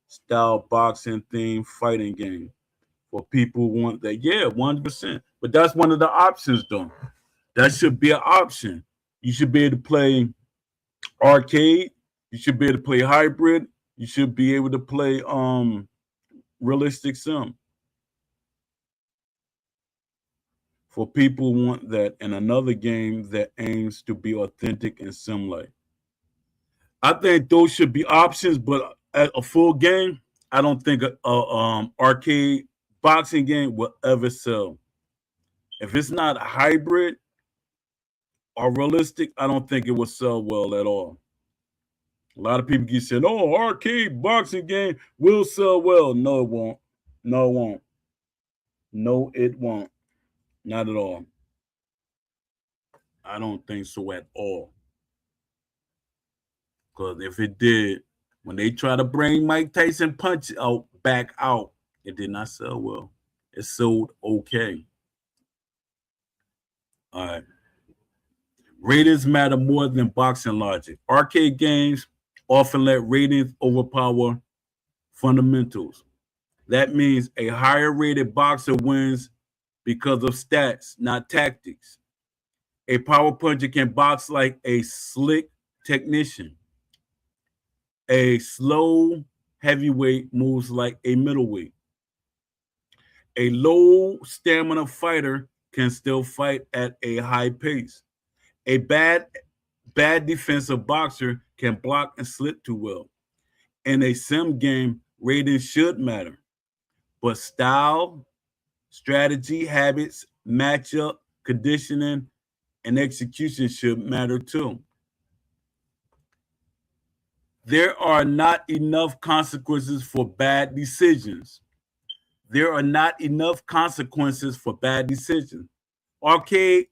style boxing themed fighting game for people who want that. Yeah, 100%. But that's one of the options, though. That should be an option. You should be able to play arcade. You should be able to play hybrid. You should be able to play realistic sim. For people who want that, and another game that aims to be authentic and sim-like. I think those should be options, but at a full game, I don't think a arcade boxing game will ever sell. If it's not hybrid or realistic, I don't think it will sell well at all. A lot of people keep saying, "Oh, arcade boxing game will sell well." No, it won't. No, it won't. No, it won't. Not at all. I don't think so at all. Because if it did, when they try to bring Mike Tyson punch out back out, it did not sell well. It sold okay. All right. Ratings matter more than boxing logic. Arcade games often let ratings overpower fundamentals. That means a higher rated boxer wins because of stats, not tactics. A power puncher can box like a slick technician. A slow heavyweight moves like a middleweight. A low stamina fighter can still fight at a high pace. A bad defensive boxer can block and slip too well. In a sim game, ratings should matter, but style, strategy, habits, matchup, conditioning, and execution should matter too. There are not enough consequences for bad decisions. There are not enough consequences for bad decisions. Arcade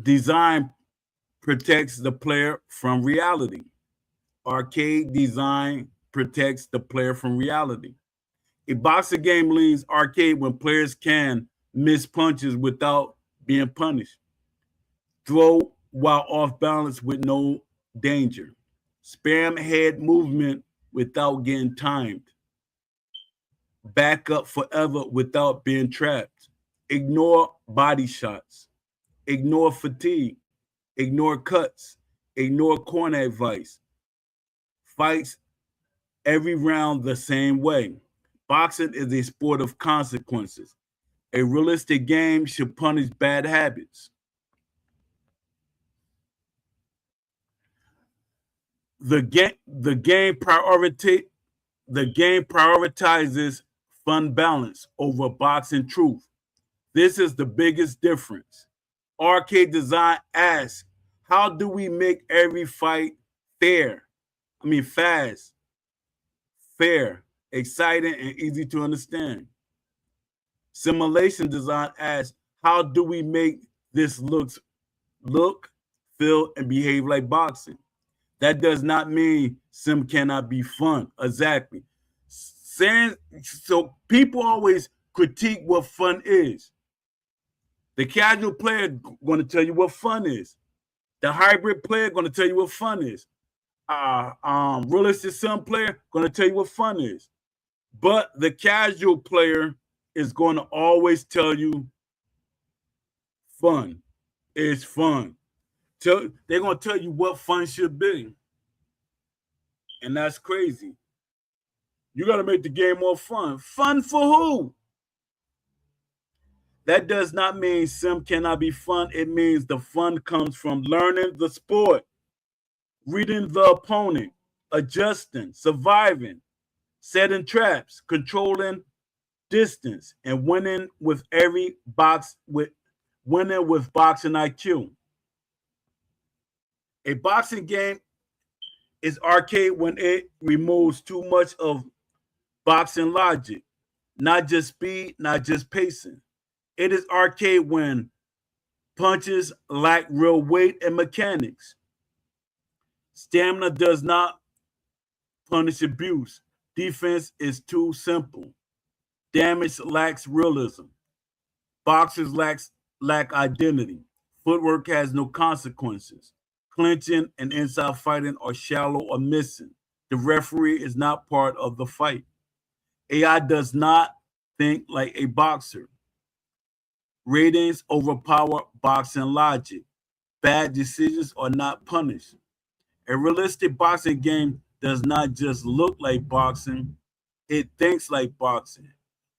design protects the player from reality. Arcade design protects the player from reality. A boxing game leans arcade when players can miss punches without being punished, throw while off balance with no danger, spam head movement without getting timed, back up forever without being trapped, ignore body shots, ignore fatigue, ignore cuts, ignore corner advice, fights every round the same way. Boxing is a sport of consequences. A realistic game should punish bad habits. The game prioritizes fun balance over boxing truth. This is the biggest difference. Arcade design asks, how do we make every fight fair? I mean, fast, fair, exciting, and easy to understand. Simulation design asks, how do we make this look, feel, and behave like boxing? That does not mean sim cannot be fun. Exactly. So people always critique what fun is. The casual player going to tell you what fun is. The hybrid player going to tell you what fun is. Realistic sim player going to tell you what fun is. But the casual player is going to always tell you fun is fun. They're going to tell you what fun should be. And that's crazy. You got to make the game more fun. Fun for who? That does not mean sim cannot be fun. It means the fun comes from learning the sport, reading the opponent, adjusting, surviving, setting traps, controlling distance, and winning with boxing IQ. A boxing game is arcade when it removes too much of boxing logic, not just speed, not just pacing. It is arcade when punches lack real weight and mechanics. Stamina does not punish abuse. Defense is too simple. Damage lacks realism. Boxers lack identity. Footwork has no consequences. Clinching and inside fighting are shallow or missing. The referee is not part of the fight. AI does not think like a boxer. Ratings overpower boxing logic. Bad decisions are not punished. A realistic boxing game does not just look like boxing, it thinks like boxing,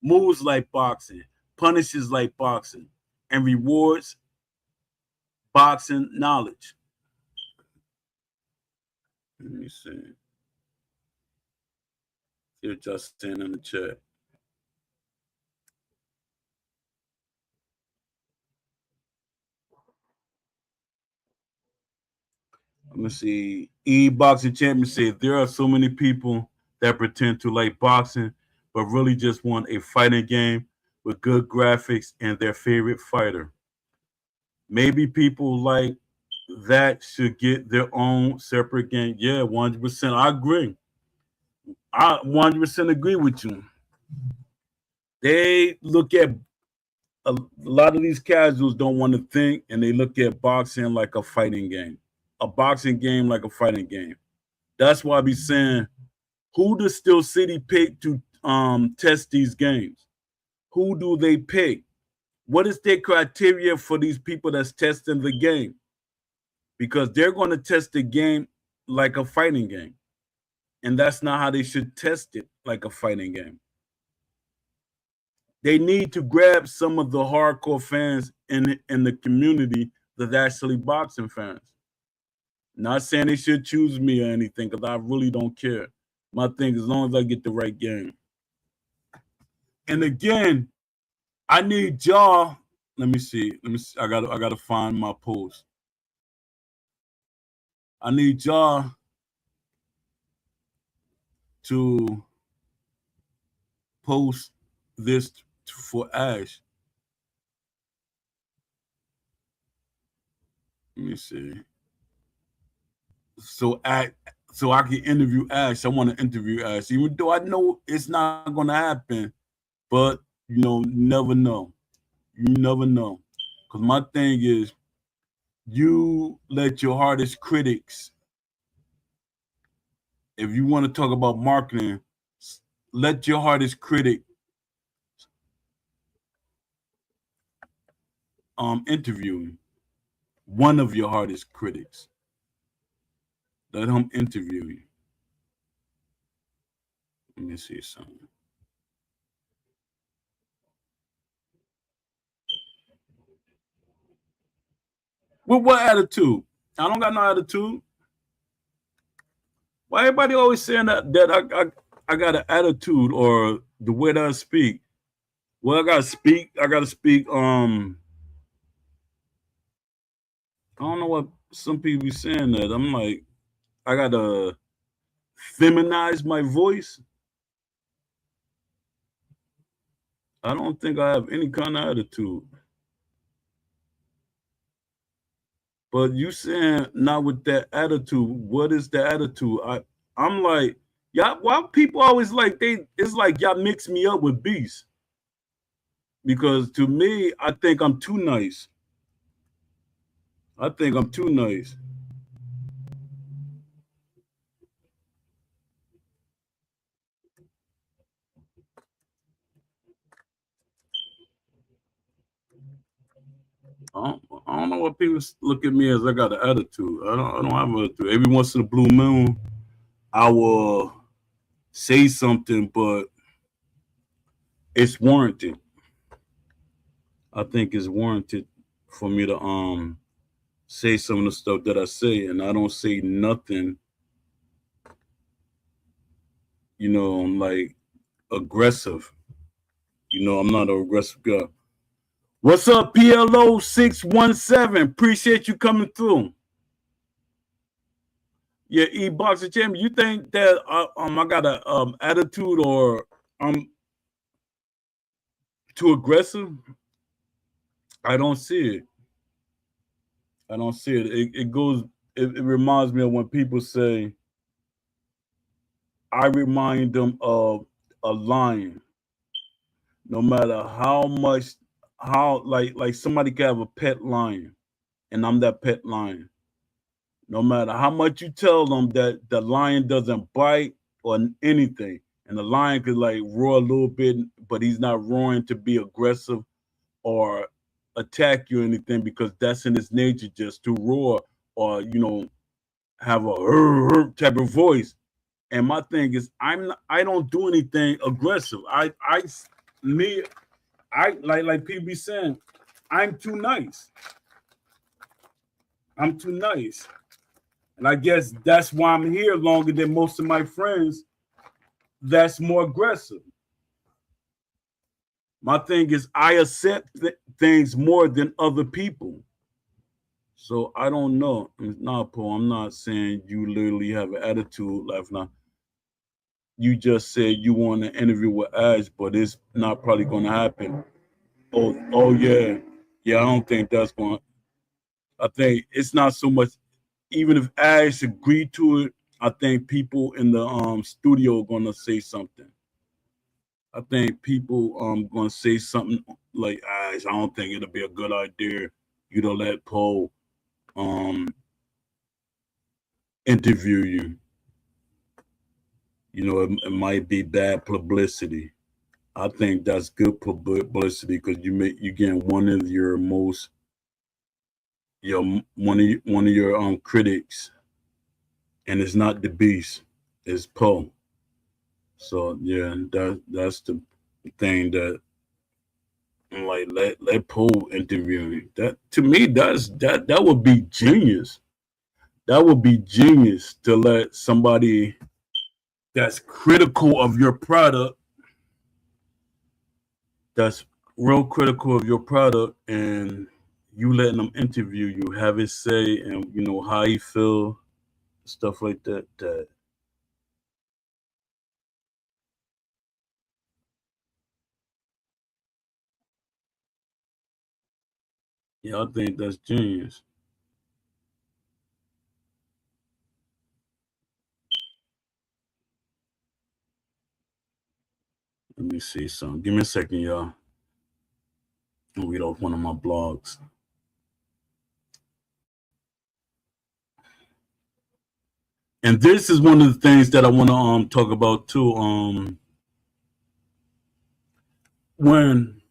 moves like boxing, punishes like boxing, and rewards boxing knowledge. Let me see. You're just saying in the chat. Let me see. E-Boxing Champion said there are so many people that pretend to like boxing, but really just want a fighting game with good graphics and their favorite fighter. Maybe people like that should get their own separate game. Yeah, 100%. I agree. I 100% agree with you. They look at a lot of these casuals don't want to think, and they look at boxing like a fighting game, a boxing game like a fighting game. That's why I be saying, who does Steel City pick to test these games? Who do they pick? What is their criteria for these people that's testing the game? Because they're going to test the game like a fighting game, and that's not how they should test it, like a fighting game. They need to grab some of the hardcore fans in the community that's actually boxing fans. Not saying they should choose me or anything, because I really don't care. My thing, as long as I get the right game. And again, I need y'all. Let me see. I gotta find my post. I need y'all to post this for Ash. Let me see. So I can interview Ash. I want to interview Ash, even though I know it's not going to happen. But you never know. You never know. Because my thing is, you let your hardest critics. If you want to talk about marketing, let your hardest critic interview one of your hardest critics. Let him interview you. Let me see something. With what attitude? I don't got no attitude. Why everybody always saying that I got an attitude or the way that I speak? Well, I gotta speak. I don't know what some people be saying that. I'm like, I gotta feminize my voice. I don't think I have any kind of attitude. But you saying not with that attitude. What is the attitude? I'm like, y'all, why people always like it's like y'all mix me up with beasts. Because to me, I think I'm too nice. I think I'm too nice. I don't know what people look at me as I got an attitude. I don't have an attitude. Every once in a blue moon, I will say something, but it's warranted. I think it's warranted for me to say some of the stuff that I say, and I don't say nothing, I'm like aggressive. I'm not an aggressive guy. What's up, PLO 617? Appreciate you coming through. Yeah, E-Boxer Champion. You think that I got a attitude or I'm too aggressive? I don't see it. I don't see it. it reminds me of when people say, I remind them of a lion. No matter how much, how like somebody can have a pet lion, and I'm that pet lion. No matter how much you tell them that the lion doesn't bite or anything, and the lion could like roar a little bit, but he's not roaring to be aggressive or attack you or anything, because that's in his nature, just to roar or have a type of voice. And my thing is, I don't do anything aggressive. Me I like people be saying, I'm too nice. I'm too nice. And I guess that's why I'm here longer than most of my friends that's more aggressive. My thing is, I accept things more than other people. So I don't know. Nah, Paul, I'm not saying you literally have an attitude like now. You just said you want to interview with Ash, but it's not probably going to happen. Oh yeah. Yeah, I don't think that's going. I think it's not so much. Even if Ash agreed to it, I think people in the studio are gonna say something. I think people gonna say something like, Ash, I don't think it'll be a good idea you to let Paul interview you. It might be bad publicity. I think that's good publicity because you getting one of your most one of your critics, and it's not the beast, it's Poe. So yeah, that's the thing that like let Poe interview me. That to me that would be genius. That would be genius to let somebody that's critical of your product, that's real critical of your product, and you letting them interview you, have it say, and how you feel, stuff like that. Yeah, I think that's genius. Let me see something. Give me a second, y'all. I'll read off one of my blogs. And this is one of the things that I want to talk about too. When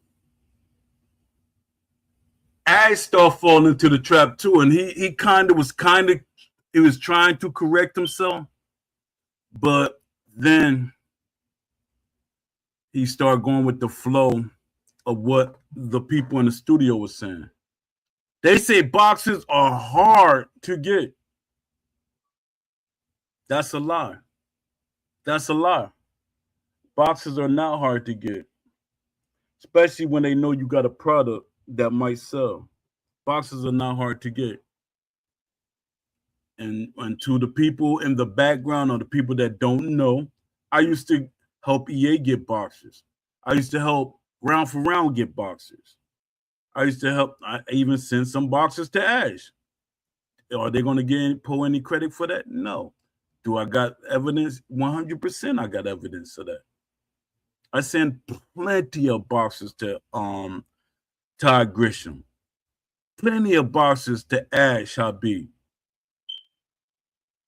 Ash started falling into the trap too, and he he was trying to correct himself, but then he started going with the flow of what the people in the studio were saying. They say boxes are hard to get. That's a lie. That's a lie. Boxes are not hard to get, especially when they know you got a product that might sell. Boxes are not hard to get. And to the people in the background or the people that don't know, I used to help EA get boxes. I used to help Round for Round get boxes. I used to help. I even send some boxes to Ash. Are they going to pull any credit for that? No. Do I got evidence? 100% I got evidence of that. I send plenty of boxes to Todd Grisham. Plenty of boxes to Ash Habib.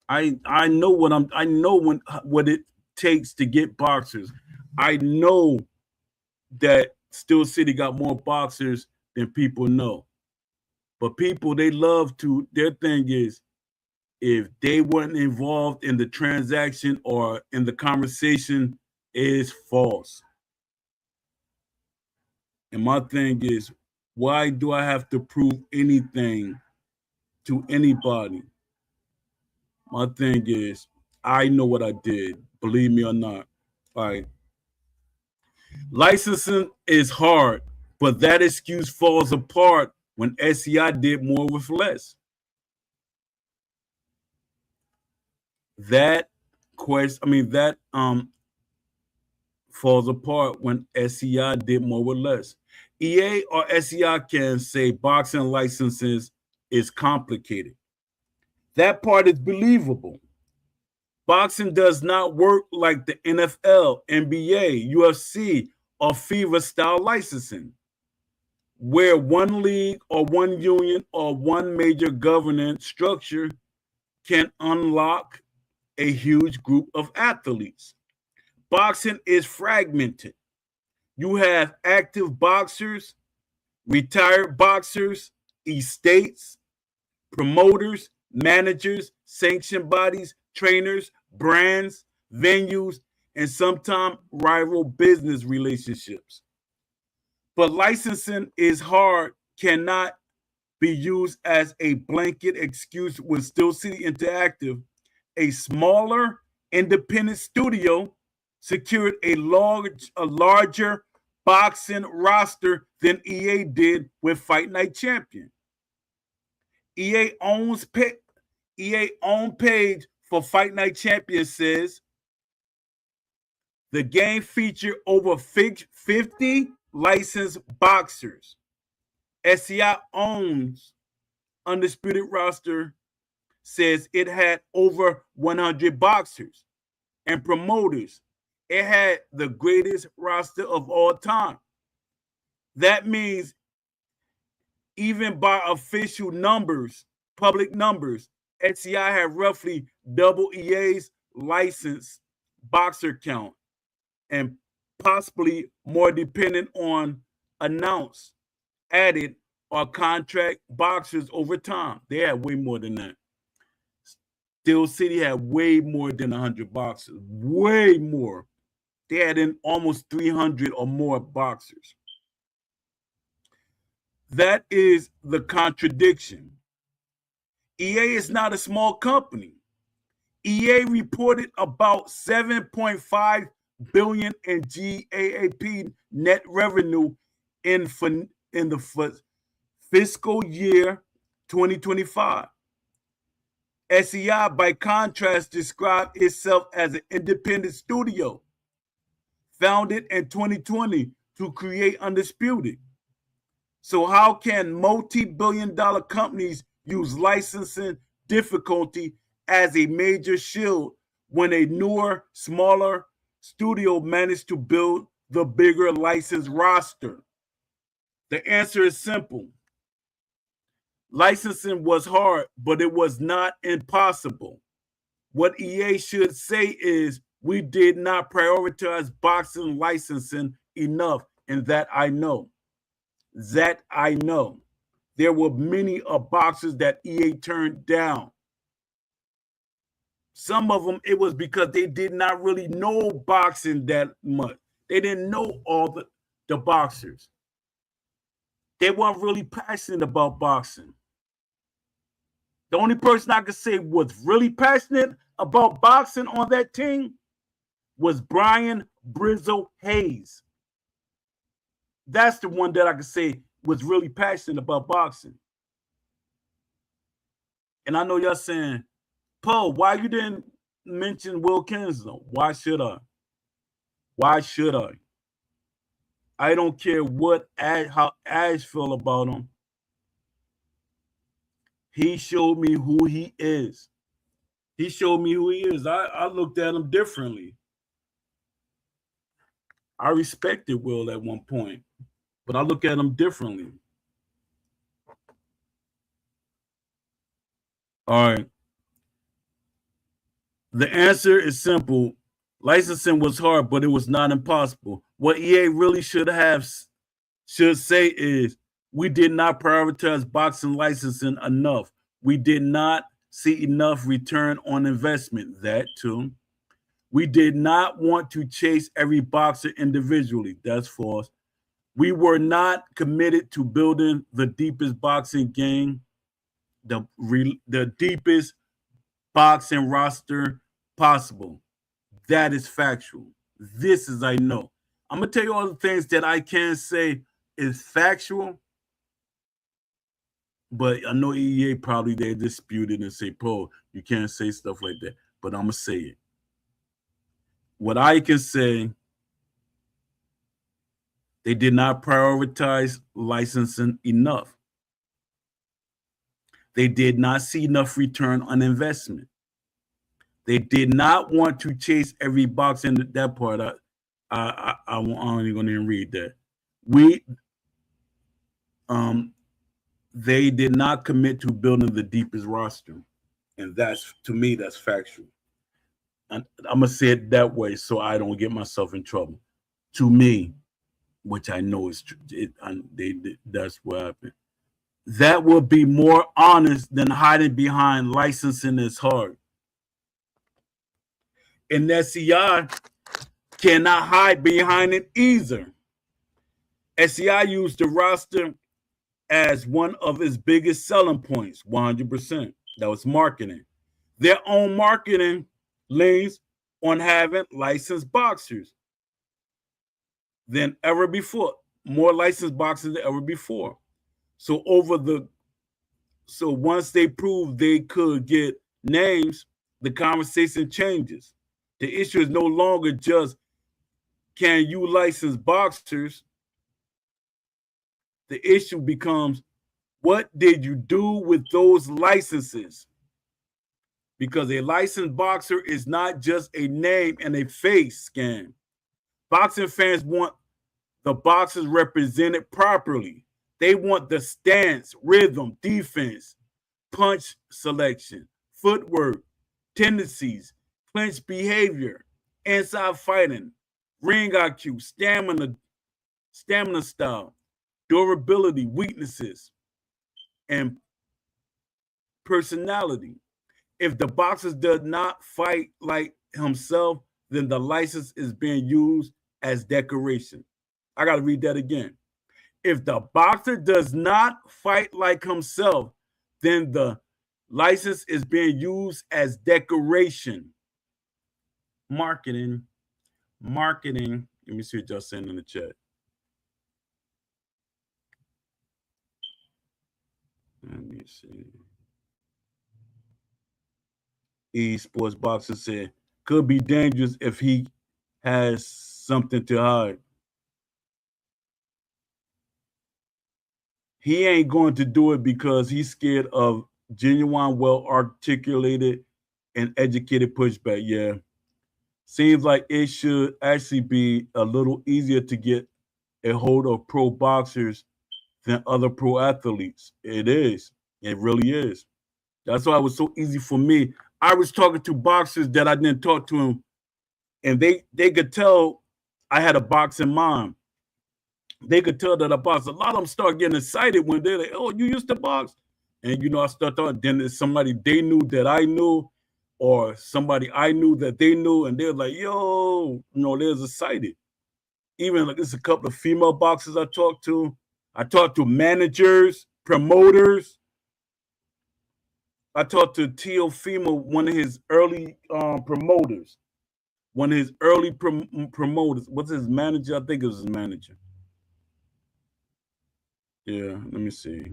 I know what it takes to get boxers. I know that Steel City got more boxers than people know. But people, they love to, their thing is, if they weren't involved in the transaction or in the conversation, is false. And my thing is, why do I have to prove anything to anybody? My thing is, I know what I did, believe me or not. All right. Licensing is hard, but that excuse falls apart when SEI did more with less. That falls apart when SEI did more with less. EA or SEI can say boxing licenses is complicated. That part is believable. Boxing does not work like the NFL, NBA, UFC, or FIBA style licensing, where one league or one union or one major governance structure can unlock a huge group of athletes. Boxing is fragmented. You have active boxers, retired boxers, estates, promoters, managers, sanction bodies, trainers, brands, venues, and sometimes rival business relationships. But licensing is hard, cannot be used as a blanket excuse with Steel City Interactive. A smaller independent studio secured a larger boxing roster than EA did with Fight Night Champion. EA owns EA own page for Fight Night Champion says the game featured over 50 licensed boxers. SCI owns Undisputed Roster says it had over 100 boxers and promoters. It had the greatest roster of all time. That means even by official numbers, public numbers, SCI had roughly double EA's licensed boxer count and possibly more dependent on announced, added, or contract boxers over time. They had way more than that. Steel City had way more than 100 boxers, way more. They had in almost 300 or more boxers. That is the contradiction. EA is not a small company. EA reported about 7.5 billion in GAAP net revenue in the fiscal year 2025. SCI, by contrast, described itself as an independent studio founded in 2020 to create Undisputed. So how can multi-billion-dollar companies use licensing difficulty as a major shield when a newer, smaller studio managed to build the bigger license roster? The answer is simple. Licensing was hard, but it was not impossible. What EA should say is, we did not prioritize boxing licensing enough, and that I know. That I know. There were many boxers that EA turned down. Some of them, it was because they did not really know boxing that much. They didn't know all the boxers. They weren't really passionate about boxing. The only person I could say was really passionate about boxing on that team was Brian Brizzle Hayes. That's the one that I could say was really passionate about boxing. And I know y'all saying, Paul, why you didn't mention Will Kinslow? Why should I? Why should I? I don't care how Ash feel about him. He showed me who he is. He showed me who he is. I looked at him differently. I respected Will at one point, but I look at him differently. All right. The answer is simple. Licensing was hard, but it was not impossible. What EA really should say is, we did not prioritize boxing licensing enough. We did not see enough return on investment. That too. We did not want to chase every boxer individually. That's false. We were not committed to building the deepest boxing game, the deepest boxing roster possible. That is factual. This is I know. I'm going to tell you all the things that I can say is factual, but I know EA probably they dispute it and say, Paul, you can't say stuff like that, but I'm going to say it. What I can say, they did not prioritize licensing enough. They did not see enough return on investment. They did not want to chase every box in that part. I'm only going to read that. They did not commit to building the deepest roster, and that's, to me, that's factual. And I'm gonna say it that way so I don't get myself in trouble. To me, which I know is true, that's what happened. That would be more honest than hiding behind licensing is hard. And SCI cannot hide behind it either. SCI used the roster as one of its biggest selling points, 100%. That was marketing. Their own marketing leans on having licensed boxers than ever before, more licensed boxers than ever before. So once they proved they could get names, the conversation changes. The issue is no longer just, can you license boxers? The issue becomes, what did you do with those licenses? Because a licensed boxer is not just a name and a face scam. Boxing fans want the boxers represented properly. They want the stance, rhythm, defense, punch selection, footwork, tendencies, clinch behavior, inside fighting, ring IQ, stamina style, durability, weaknesses, and personality. If the boxer does not fight like himself, then the license is being used as decoration. I got to read that again. If the boxer does not fight like himself, then the license is being used as decoration. Marketing. Let me see what y'all saying in the chat. Let me see. Esports boxer said, could be dangerous if he has something to hide. He ain't going to do it because he's scared of genuine, well-articulated, and educated pushback. Yeah. Seems like it should actually be a little easier to get a hold of pro boxers than other pro athletes. It is. It really is. That's why it was so easy for me. I was talking to boxers that I didn't talk to them, and they could tell I had a boxing mind. They could tell that I boxed. A lot of them start getting excited when they're like, oh, you used to box? And, I start talking. Then there's somebody they knew that I knew, or somebody I knew that they knew, and they're like, yo, they're excited. Even like there's a couple of female boxers I talked to. I talked to managers, promoters. I talked to Teofimo, one of his early promoters. One of his early promoters. What's his manager? I think it was his manager. Yeah, let me see.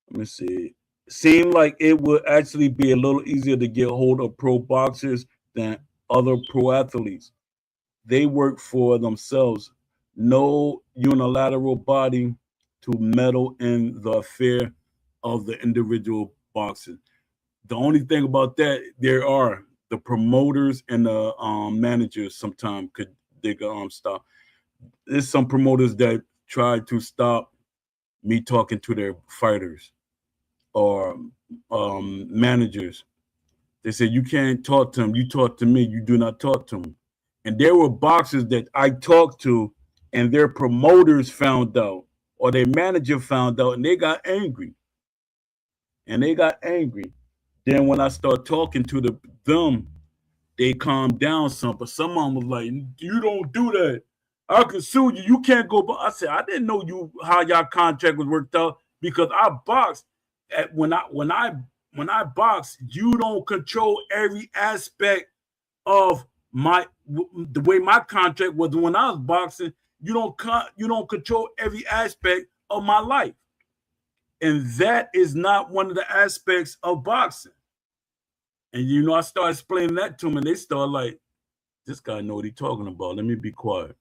Let me see. Seemed like it would actually be a little easier to get hold of pro boxers than other pro athletes. They work for themselves. No unilateral body to meddle in the affair of the individual boxer. The only thing about that, there are the promoters and the managers sometimes could stop. There's some promoters that try to stop me talking to their fighters or managers. They say, you can't talk to them. You talk to me. You do not talk to them. And there were boxers that I talked to and their promoters found out or their manager found out and they got angry. Then when I start talking to them, they calmed down some. But some of them was like, you don't do that. I can sue you. You can't go. I said, I didn't know how y'all contract was worked out because I boxed. When I box, you don't control every aspect of the way my contract was when I was boxing. You don't control every aspect of my life, and that is not one of the aspects of boxing. And I started explaining that to them, and they start like, this guy know what he's talking about. Let me be quiet.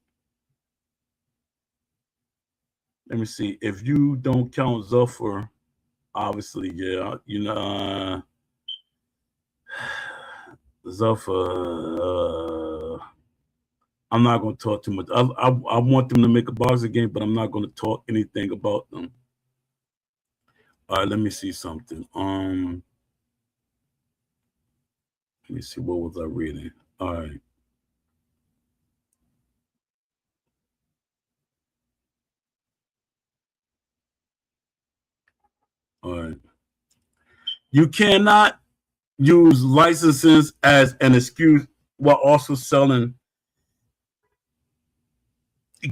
Let me see. If you don't count Zuffer, obviously, yeah, Zuffer. I'm not going to talk too much. I want them to make a boxing game, but I'm not going to talk anything about them. All right, let me see something. Let me see, what was I reading? All right. All right. You cannot use licenses as an excuse while also selling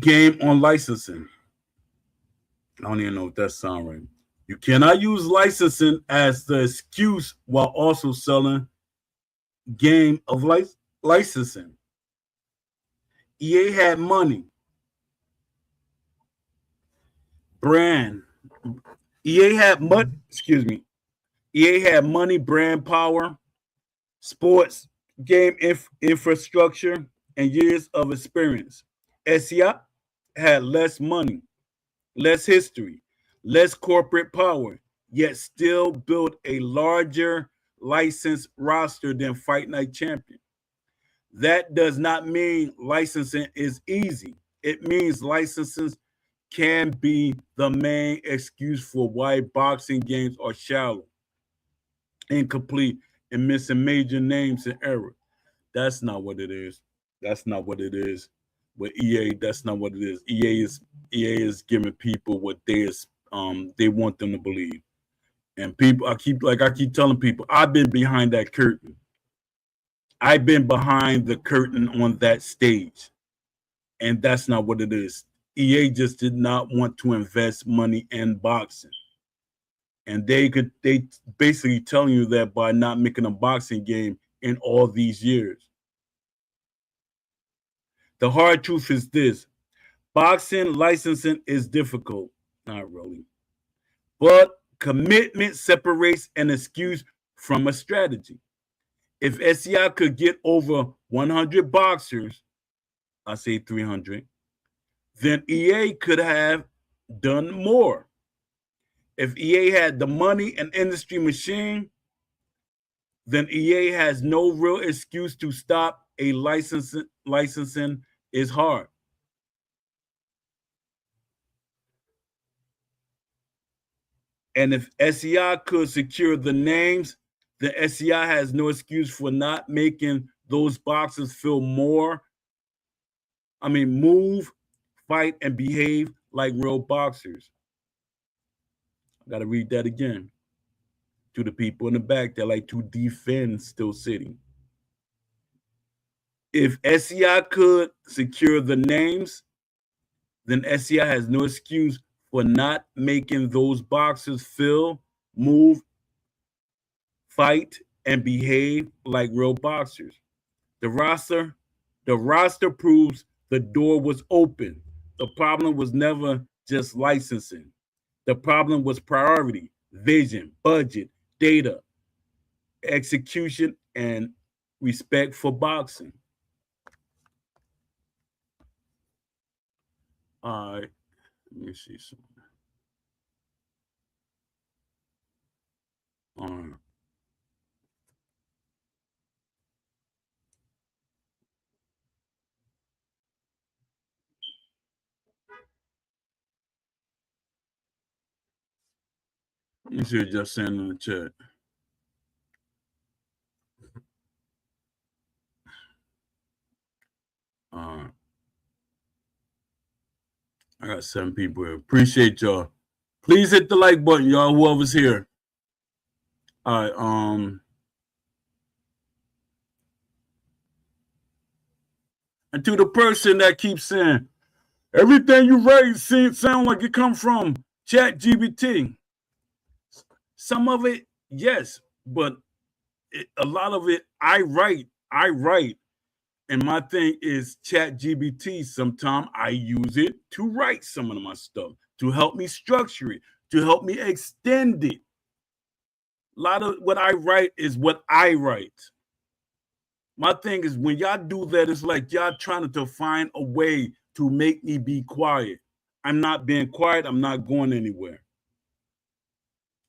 game on licensing. I don't even know if that sounds right. You cannot use licensing as the excuse while also selling game of licensing. EA had money, brand. EA had money. Excuse me. EA had money, brand power, sports game infrastructure, and years of experience. SEI had less money, less history, less corporate power, yet still built a larger licensed roster than Fight Night Champion. That does not mean licensing is easy. It means licensing can be the main excuse for why boxing games are shallow, incomplete, and missing major names and errors. That's not what it is. That's not what it is. With EA, that's not what it is. EA is giving people what they want them to believe. And people, I keep telling people, I've been behind that curtain. I've been behind the curtain on that stage. And that's not what it is. EA just did not want to invest money in boxing. And they basically telling you that by not making a boxing game in all these years. The hard truth is this: boxing licensing is difficult. Not really. But commitment separates an excuse from a strategy. If SCI could get over 100 boxers, I say 300, then EA could have done more. If EA had the money and industry machine, then EA has no real excuse to stop a licensing is hard. And if SEI could secure the names, then SEI has no excuse for not making those boxers feel move, fight, and behave like real boxers. I got to read that again to the people in the back that like to defend Steel City. If SEI could secure the names, then SEI has no excuse for not making those boxers feel, move, fight, and behave like real boxers. The roster proves the door was open. The problem was never just licensing. The problem was priority, vision, budget, data, execution, and respect for boxing. All right, let me see something. All right. Let me see what just saying in the chat. I got 7 people here. Appreciate y'all. Please hit the like button, y'all, whoever's here. All right, and to the person that keeps saying, everything you write sound like it come from ChatGPT. Some of it, yes, but a lot of it, I write. And my thing is ChatGPT. Sometimes I use it to write some of my stuff, to help me structure it, to help me extend it. A lot of what I write is what I write. My thing is, when y'all do that, it's like y'all trying to find a way to make me be quiet. I'm not being quiet. I'm not going anywhere.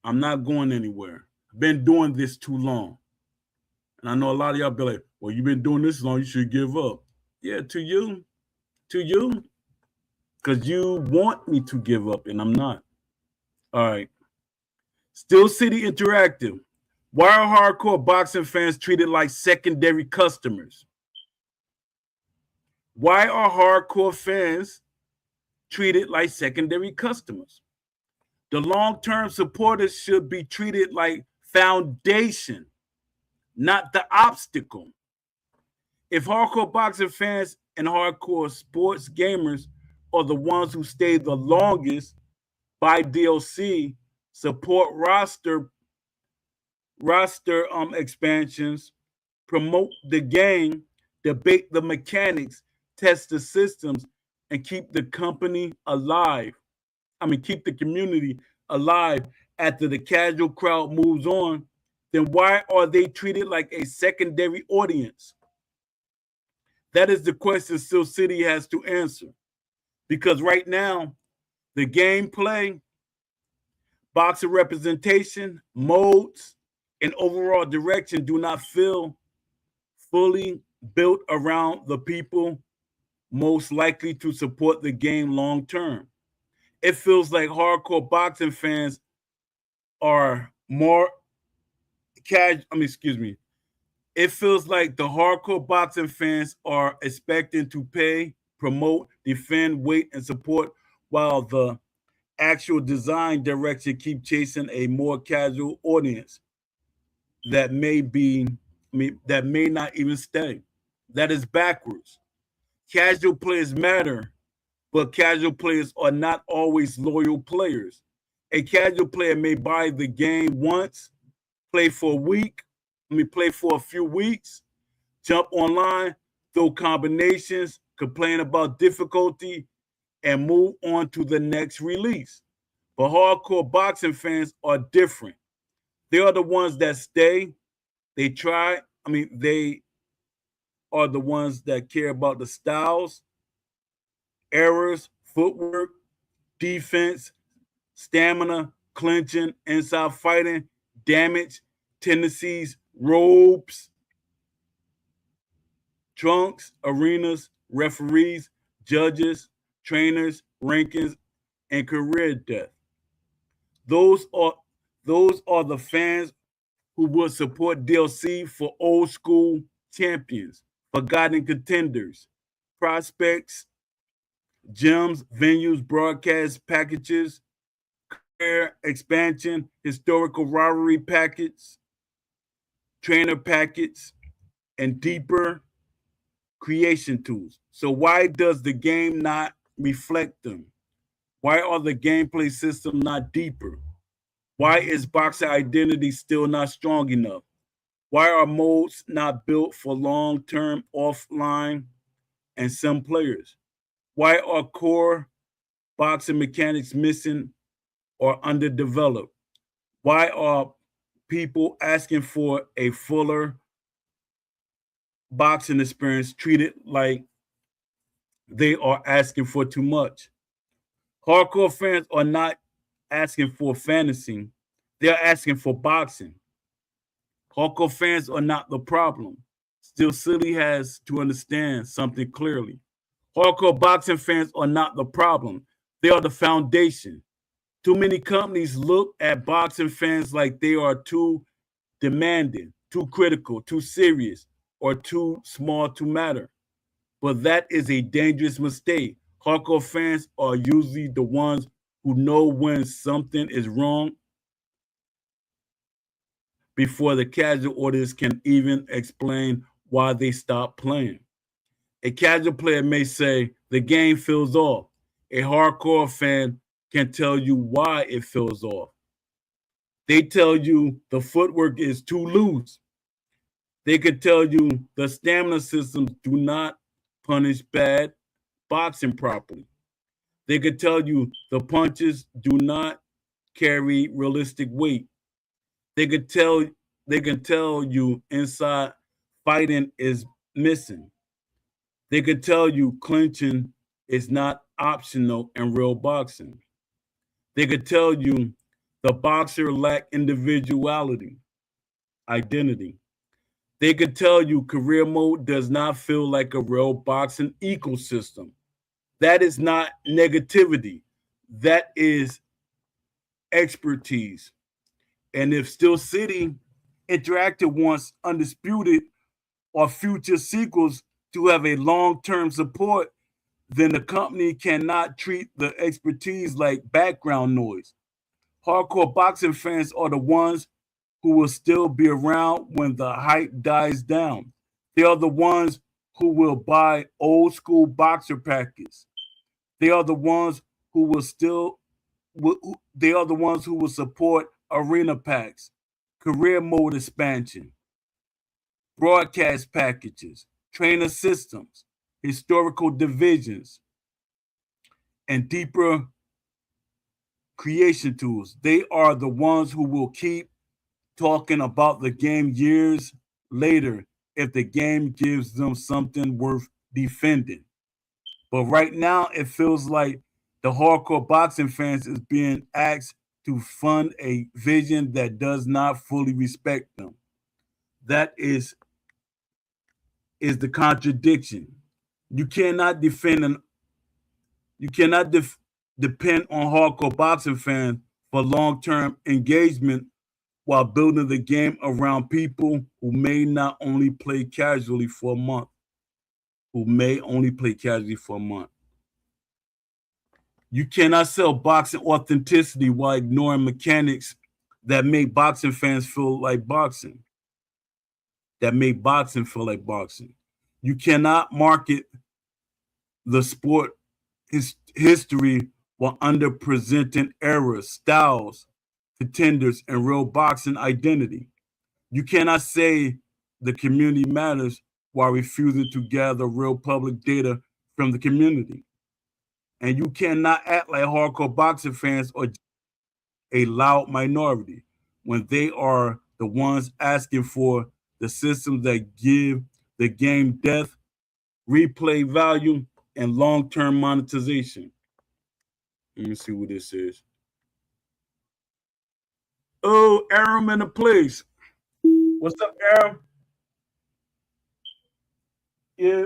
I'm not going anywhere. I've been doing this too long. And I know a lot of y'all be like, well, you've been doing this long, you should give up. Yeah, to you, because you want me to give up, and I'm not. All right. Steel City Interactive. Why are hardcore boxing fans treated like secondary customers? Why are hardcore fans treated like secondary customers? The long-term supporters should be treated like foundation, not the obstacle. If hardcore boxing fans and hardcore sports gamers are the ones who stay the longest, buy DLC, support roster expansions, promote the game, debate the mechanics, test the systems, and keep the company alive. Keep the community alive after the casual crowd moves on, then why are they treated like a secondary audience? That is the question Steel City has to answer. Because right now, the gameplay, boxer representation, modes, and overall direction do not feel fully built around the people most likely to support the game long term. It feels like hardcore boxing fans are more casual. It feels like the hardcore boxing fans are expecting to pay, promote, defend, wait, and support, while the actual design direction keep chasing a more casual audience that may not even stay. That is backwards. Casual players matter, but casual players are not always loyal players. A casual player may buy the game once, play for a week, play for a few weeks, jump online, throw combinations, complain about difficulty, and move on to the next release. But hardcore boxing fans are different. They are the ones that stay. They try. They are the ones that care about the styles, errors, footwork, defense, stamina, clinching, inside fighting, damage, tendencies, ropes, trunks, arenas, referees, judges, trainers, rankings, and career depth. Those are the fans who would support DLC for old school champions, forgotten contenders, prospects, gyms, venues, broadcast packages, career expansion, historical rivalry packets, trainer packets, and deeper creation tools. So why does the game not reflect them? Why are the gameplay systems not deeper? Why is boxer identity still not strong enough? Why are modes not built for long-term offline and sim players? Why are core boxing mechanics missing or underdeveloped? Why are people asking for a fuller boxing experience treated like they are asking for too much? Hardcore fans are not asking for fantasy, they're asking for boxing. Hardcore fans are not the problem. Steel City has to understand something clearly. Hardcore boxing fans are not the problem. They are the foundation. Too many companies look at boxing fans like they are too demanding, too critical, too serious, or too small to matter. But that is a dangerous mistake. Hardcore fans are usually the ones who know when something is wrong before the casual audience can even explain why they stopped playing. A casual player may say the game feels off. A hardcore fan can tell you why it feels off. They tell you the footwork is too loose. They could tell you the stamina systems do not punish bad boxing properly. They could tell you the punches do not carry realistic weight. They could tell they can tell you inside fighting is missing. They could tell you clinching is not optional in real boxing. They could tell you the boxer lacked individuality, identity. They could tell you career mode does not feel like a real boxing ecosystem. That is not negativity. That is expertise. And if Steel City Interactive wants Undisputed or future sequels to have a long-term support, then the company cannot treat the expertise like background noise. Hardcore boxing fans are the ones who will still be around when the hype dies down. They are the ones who will buy old school boxer packets. They are the ones who will still they are the ones who will support arena packs, career mode expansion, broadcast packages, trainer systems, historical divisions, and deeper creation tools. They are the ones who will keep talking about the game years later if the game gives them something worth defending. But right now, it feels like the hardcore boxing fans is being asked to fund a vision that does not fully respect them. That is the contradiction. You cannot defend an you cannot depend on hardcore boxing fans for long-term engagement while building the game around people who may not only play casually for a month, who may only play casually for a month. You cannot sell boxing authenticity while ignoring mechanics that make boxing fans feel like boxing, that make boxing feel like boxing. You cannot market the sport history while underrepresenting eras, styles, contenders, and real boxing identity. You cannot say the community matters while refusing to gather real public data from the community. And you cannot act like hardcore boxing fans are a loud minority when they are the ones asking for the systems that give the game depth, replay value, and long-term monetization. Let me see what this is. Oh, Aram in the place. What's up, Aram? Yeah,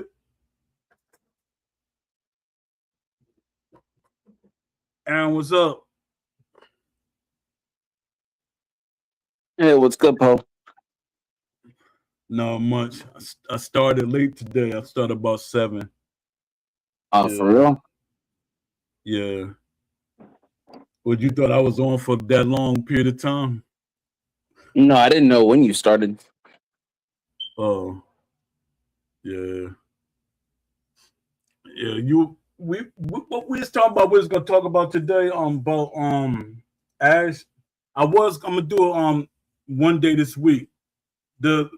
Aram, what's up? Hey, what's good, Paul? Not much. I started late today. I started about 7. For Yeah, real? yeah. What you thought I was on for that long period of time? No, I didn't know when you started. Oh, yeah, yeah. What we was talking about. We was gonna talk about today. About Ash. I'm gonna do one day this week. The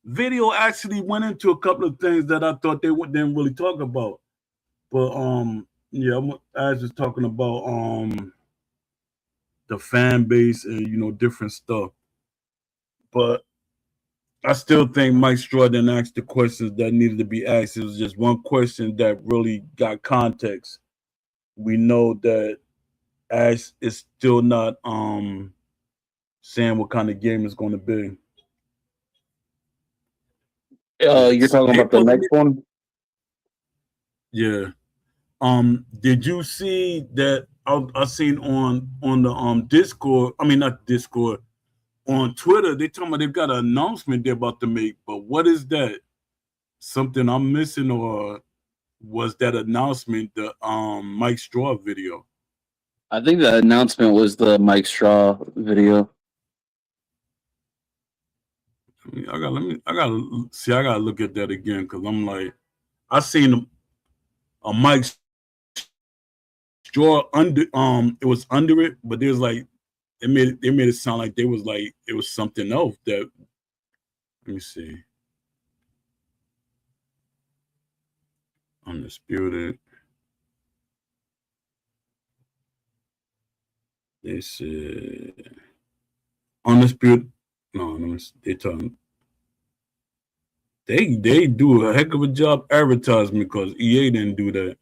video actually went into a couple of things that I thought didn't really talk about. But yeah, I was just talking about the fan base and different stuff. But I still think Mike Straw didn't ask the questions that needed to be asked. It was just one question that really got context. We know that Ash is still not saying what kind of game it's going to be. You're It's talking about the April. next one? Yeah. Did you see that? I seen on the Discord. I mean, not Discord. On Twitter, they talking about they've got an announcement they're about to make. But what is that? Something I'm missing, or was that announcement the Mike Straw video? I think the announcement was the Mike Straw video. I gotta see. I gotta look at that again because I'm like, I seen a Mike Straw under it was under it, but there's like they made it sound like there was like it was something else that. Let me see. Undisputed. They said undisputed. No, no, they talking. They do a heck of a job advertising because EA didn't do that.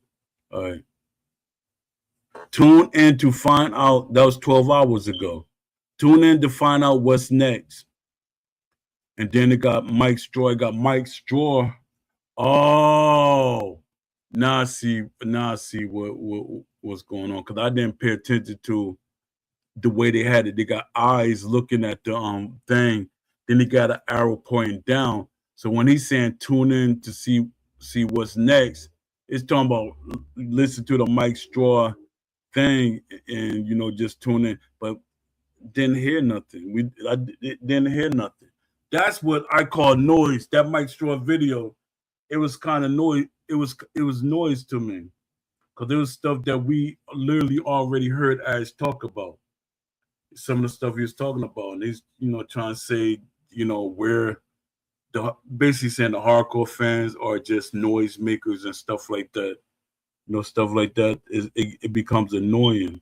All right. Tune in to find out. That was 12 hours ago. Tune in to find out what's next. And then it got Mike Straw. It got Mike Straw. Oh, now I see what's going on, because I didn't pay attention to the way they had it. They got eyes looking at the thing. Then he got an arrow pointing down. So when he's saying tune in to see what's next, it's talking about listen to the Mike Straw thing and just tune in. But didn't hear nothing. I didn't hear nothing. That's what I call noise. That Mike Straw video, it was kind of noise. It was noise to me, because there was stuff that we literally already heard as talk about. Some of the stuff he was talking about, and he's trying to say where basically saying the hardcore fans are just noise makers and stuff like that. Stuff like that it becomes annoying.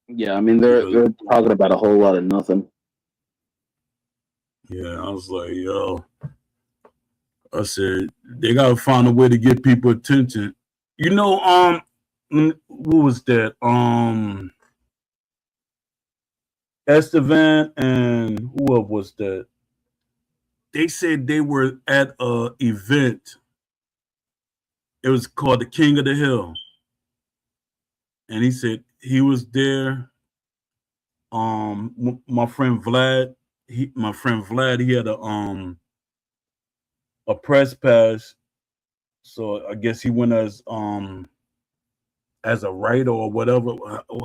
Yeah, I mean they're talking about a whole lot of nothing. Yeah, I was like, yo, I said they gotta find a way to get people attention. What was that? Estevan and who else was that? They said they were at a event. It was called the King of the Hill, and he said he was there. My friend Vlad, he had a press pass, so I guess he went as a writer or whatever.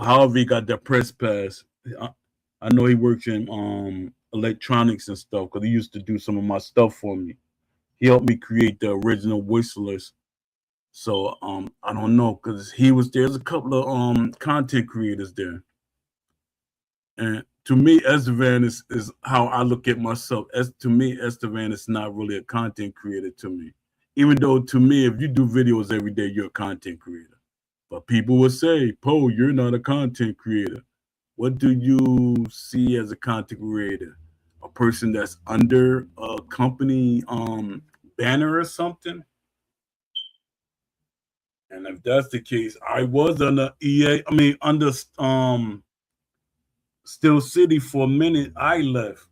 However, he got that press pass. I know he works in electronics and stuff, because he used to do some of my stuff for me. He helped me create the original whistlers. So I don't know, because he was there. There's a couple of content creators there. And to me, Estevan is how I look at myself. To me, Estevan is not really a content creator to me. Even though to me, if you do videos every day, you're a content creator. But people will say, Poe, you're not a content creator. What do you see as a content creator? A person that's under a company banner or something? And if that's the case, I was under under Steel City for a minute. I left,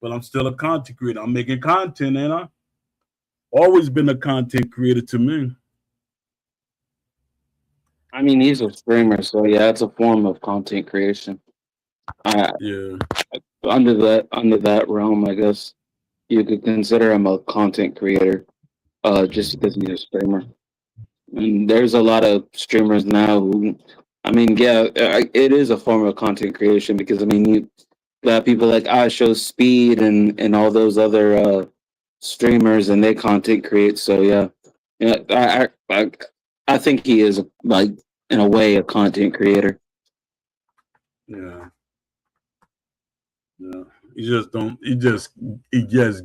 but I'm still a content creator. I'm making content, and I always been a content creator to me. I mean, he's a streamer, so yeah, it's a form of content creation. Yeah. Under that realm, I guess you could consider him a content creator, just because he's a streamer. And there's a lot of streamers now who, I mean, yeah, it is a form of content creation, because I mean, you got people like IShowSpeed and all those other streamers, and they content create. So yeah, I think he is, like, in a way, a content creator. Yeah. Yeah. He just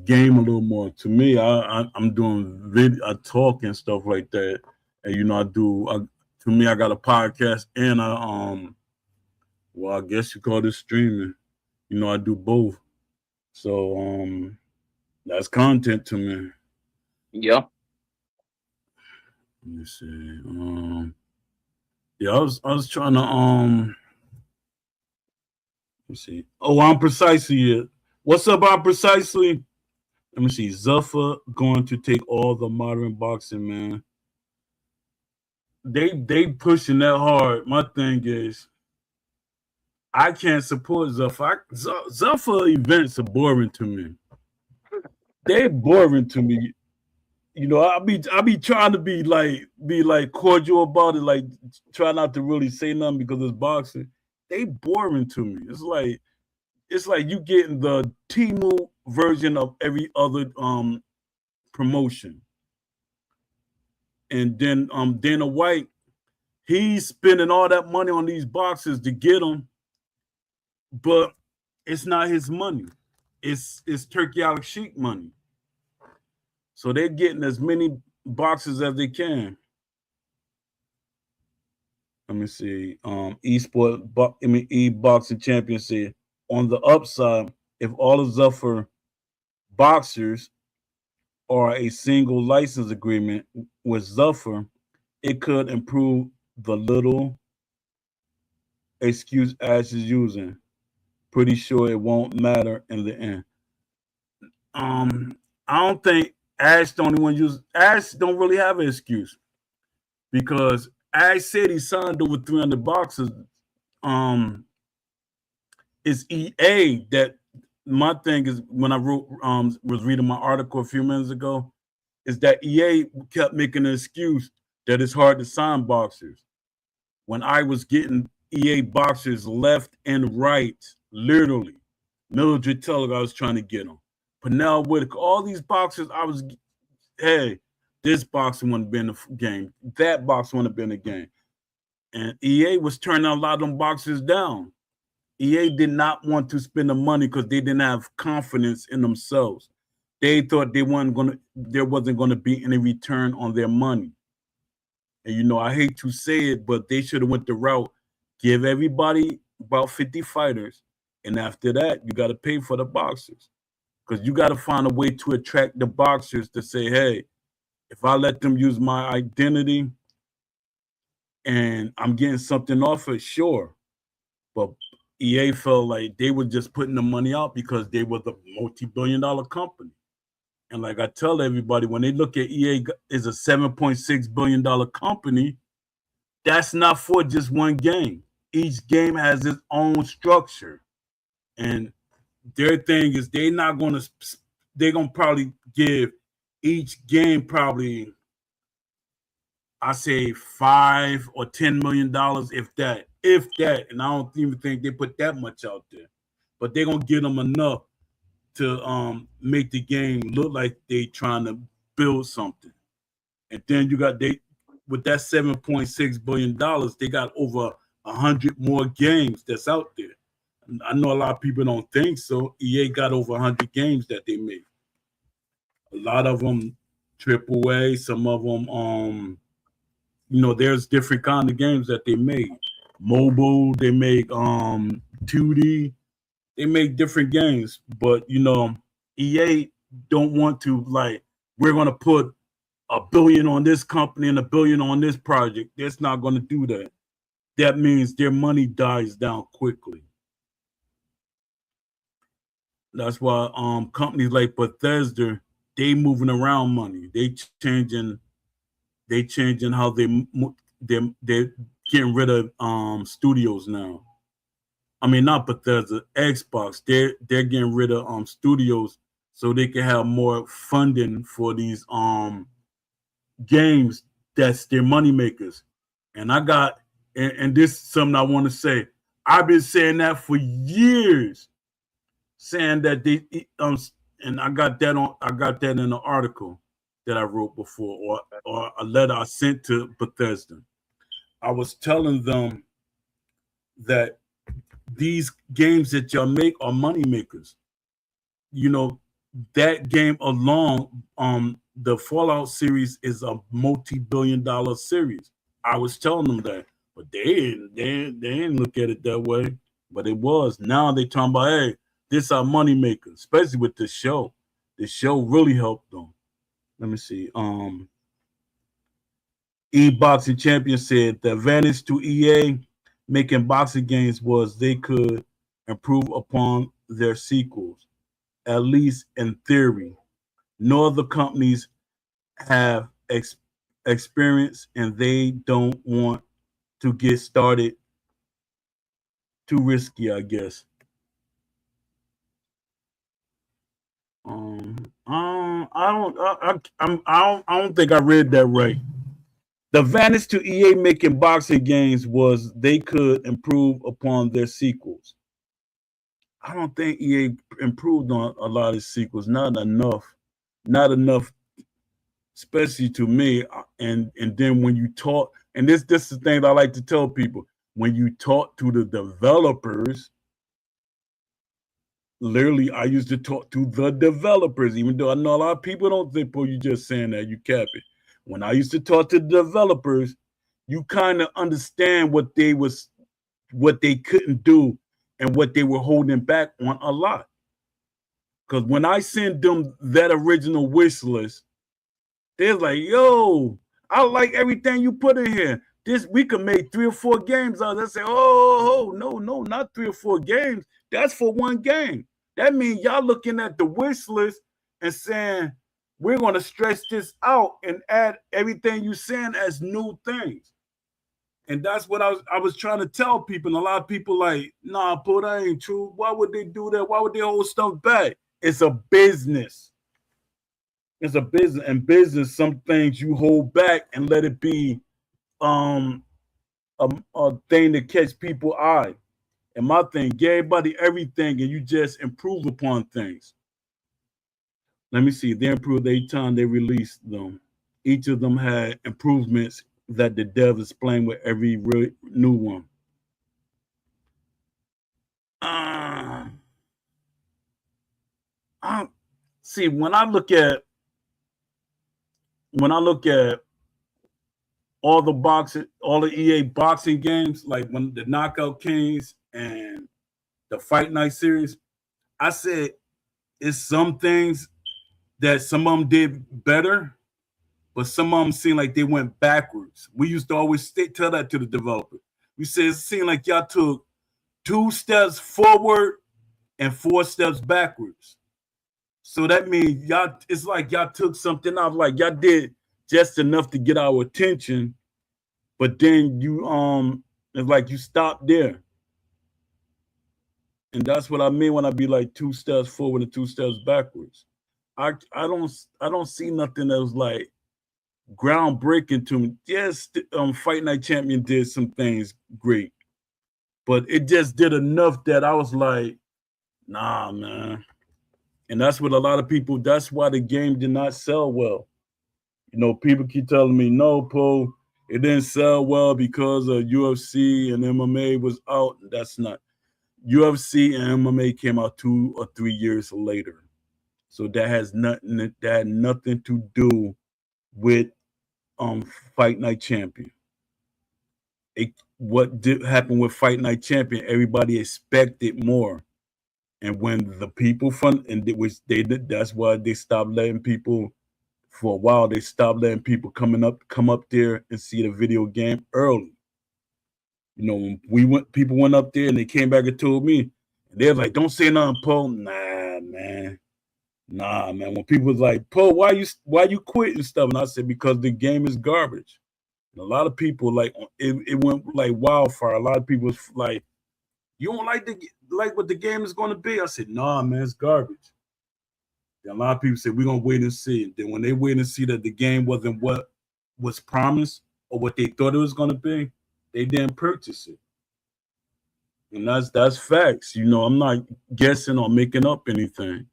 game a little more. To me, I'm doing video, I talk and stuff like that. And to me, I got a podcast and I guess you call this streaming. I do both. So that's content to me. Yeah. Let me see. Yeah, I was trying to let me see. Oh, I'm Precisely. What's up, I'm Precisely? Let me see. Zuffa going to take all the modern boxing, man. They pushing that hard. My thing is, I can't support Zuffa. Zuffa events are boring to me. They're boring to me. I be trying to be like cordial about it, like try not to really say nothing because it's boxing. They boring to me. It's like you getting the Temu version of every other promotion. And then Dana White, he's spending all that money on these boxes to get them, but it's not his money. It's Turkey Alex Sheik money. So they're getting as many boxes as they can. Let me see. E-Boxing Championship. On the upside, if all of Zuffer boxers or a single license agreement with Zuffer, it could improve the little excuse Ash is using. Pretty sure it won't matter in the end. Um, I don't think Ash the only one use Ash don't really have an excuse because Ash said he signed over 300 boxes. Um, it's EA that my thing is when I wrote was reading my article a few minutes ago, is that EA kept making an excuse that it's hard to sign boxers. When I was getting EA boxers left and right, literally, Mildred Teller, I was trying to get them. Pernell Whitaker, all these boxers, I was, hey, this boxer wouldn't have been a game. That boxer wouldn't have been a game. And EA was turning a lot of them boxers down. EA did not want to spend the money because they didn't have confidence in themselves. They thought there wasn't gonna be any return on their money. And you know, I hate to say it, but they should have went the route, give everybody about 50 fighters, and after that, you got to pay for the boxers. Because you got to find a way to attract the boxers to say, hey, if I let them use my identity and I'm getting something off it, sure. But EA felt like they were just putting the money out because they were the multi-billion-dollar company. And like I tell everybody, when they look at EA as a $7.6 billion company, that's not for just one game. Each game has its own structure. And their thing is they're going to probably give each game probably, I say $5 or $10 million, if that. And I don't even think they put that much out there. But they're going to give them enough to make the game look like they trying to build something. And then you got with that $7.6 billion, they got over 100 more games that's out there. I know a lot of people don't think so. EA got over 100 games that they made. A lot of them AAA, some of them, there's different kind of games that they made. Mobile, they make 2D. They make different games, but EA don't want to we're gonna put $1 billion on this company and $1 billion on this project. It's not gonna do that. That means their money dies down quickly. That's why companies like Bethesda, they moving around money. They changing how they're getting rid of studios now. I mean, not Bethesda, Xbox. They're getting rid of studios so they can have more funding for these games that's their money makers. And I got, and this is something I want to say. I've been saying that for years, saying that they and I got that in an article that I wrote before, or a letter I sent to Bethesda. I was telling them that these games that y'all make are money makers. That game alone, the Fallout series is a multi-billion-dollar series. I was telling them that, but they didn't look at it that way. But it was. Now they talking about, hey, this our money maker, especially with this show. This show really helped them. Let me see. E-Boxing Champion said the advantage to EA making boxing games was they could improve upon their sequels, at least in theory. No other companies have experience, and they don't want to get started too risky, I guess. I don't think I read that right. The advantage to EA making boxing games was they could improve upon their sequels. I don't think EA improved on a lot of sequels. Not enough, especially to me. And then when you talk, and this is the thing I like to tell people: when you talk to the developers, literally, I used to talk to the developers, even though I know a lot of people don't think, "Oh, you just saying that, you cap it." When I used to talk to the developers, you kind of understand what they couldn't do and what they were holding back on a lot. Because when I send them that original wish list, they're like, yo, I like everything you put in here. This we could make 3 or 4 games out of it. I say, oh, no, not 3 or 4 games. That's for one game. That means y'all looking at the wish list and saying, we're going to stretch this out and add everything you saying as new things. And that's what I was trying to tell people. And a lot of people like, nah, Paul, that ain't true. Why would they do that? Why would they hold stuff back? It's a business. It's a business. And business, some things you hold back and let it be a thing to catch people's eye. And my thing, give everybody everything and you just improve upon things. Let me see. They improved each time they released them. Each of them had improvements that the dev explained with every new one. See, when I look at all the EA boxing games, like when the Knockout Kings and the Fight Night series, I said it's some things that some of them did better, but some of them seemed like they went backwards. We used to always tell that to the developer. We said it seemed like y'all took 2 steps forward and 4 steps backwards. So that means it's like y'all took something off, like y'all did just enough to get our attention, but then it's like you stopped there. And that's what I mean when I be like 2 steps forward and 2 steps backwards. I don't see nothing that was like groundbreaking to me. Yes, Fight Night Champion did some things great, but it just did enough that I was like, nah, man. And that's what a lot of people, that's why the game did not sell well. You know, people keep telling me, no, Poe, it didn't sell well because of UFC and MMA was out. That's not. UFC and MMA came out 2 or 3 years later. So that had nothing to do with Fight Night Champion. What did happen with Fight Night Champion? Everybody expected more. And when the people that's why they stopped letting people, for a while, they stopped letting people come up there and see the video game early. You know, when people went up there and they came back and told me, and they're like, don't say nothing, Poe. Nah, man. When people was like, Poe, why you quit and stuff? And I said, because the game is garbage. And a lot of people, like, it went like wildfire. A lot of people was like, you don't like what the game is going to be? I said, nah, man, it's garbage. And a lot of people said, we're going to wait and see. And then when they wait and see that the game wasn't what was promised or what they thought it was going to be, they didn't purchase it. And that's facts. You know, I'm not guessing or making up anything.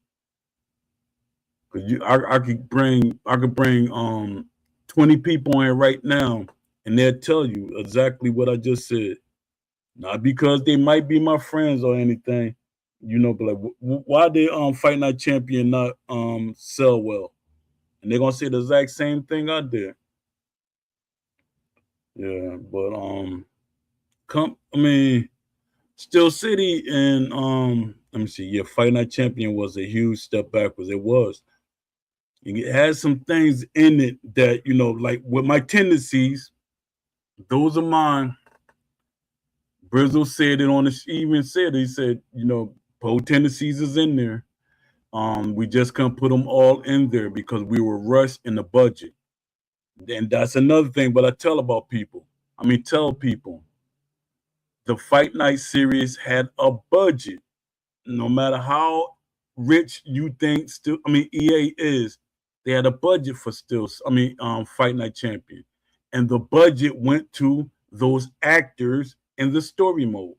Because I could bring 20 people in right now, and they'll tell you exactly what I just said. Not because they might be my friends or anything, you know, but like, why did Fight Night Champion not sell well? And they're gonna say the exact same thing I did. Yeah, but Steel City and let me see. Yeah, Fight Night Champion was a huge step backwards. It was. It has some things in it that, you know, like with my tendencies, those are mine. Brizzle said it on the even said he said, you know, Poe tendencies is in there. We just couldn't put them all in there because we were rushed in the budget. And that's another thing. But I tell people, the Fight Night series had a budget. No matter how rich you think EA is, they had a budget for Fight Night Champion. And the budget went to those actors in the story mode.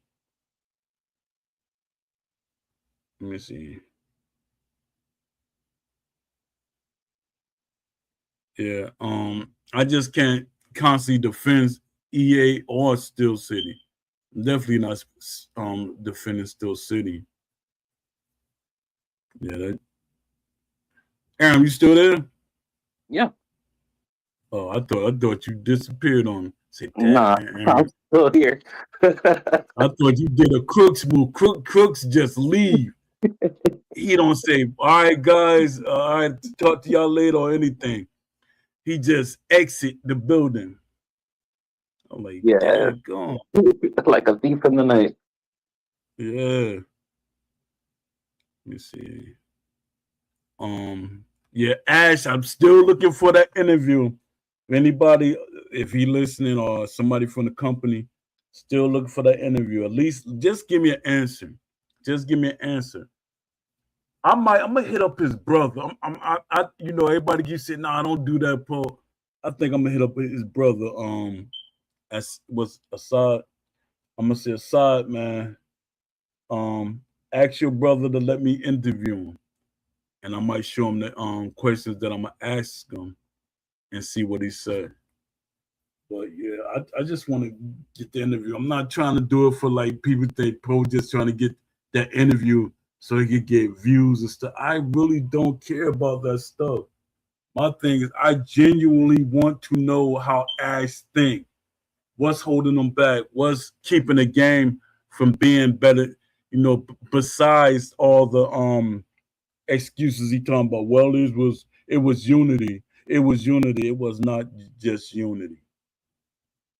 Let me see. Yeah, I just can't constantly defend EA or Steel City. Definitely not defending Steel City. Yeah, Aaron, you still there? Yeah. Oh, I thought you disappeared on me. Said, nah, I'm still here. I thought you did a Crooks move. Crooks just leave. He don't say, "All right, guys, all right, talk to y'all later" or anything. He just exit the building. I'm like, Yeah, dang, gone. like a thief in the night. Yeah. Let me see. Yeah, Ash, I'm still looking for that interview. Anybody, if he listening or somebody from the company, still looking for that interview. At least just give me an answer. Just give me an answer. I'm gonna hit up his brother. You know, everybody keeps saying, "Nah, don't do that, Paul." I think I'm gonna hit up his brother. As was Assad. I'm gonna say, Assad, man. Ask your brother to let me interview him, and I might show him the questions that I'm gonna ask him and see what he said. But yeah, I just want to get the interview. I'm not trying to do it for like people think Pro just trying to get that interview so he could get views and stuff. I really don't care about that stuff. My thing is I genuinely want to know how Ash think. What's holding them back? What's keeping the game from being better? You know, besides all the excuses he talking about. Well, it was unity. It was unity. It was not just unity.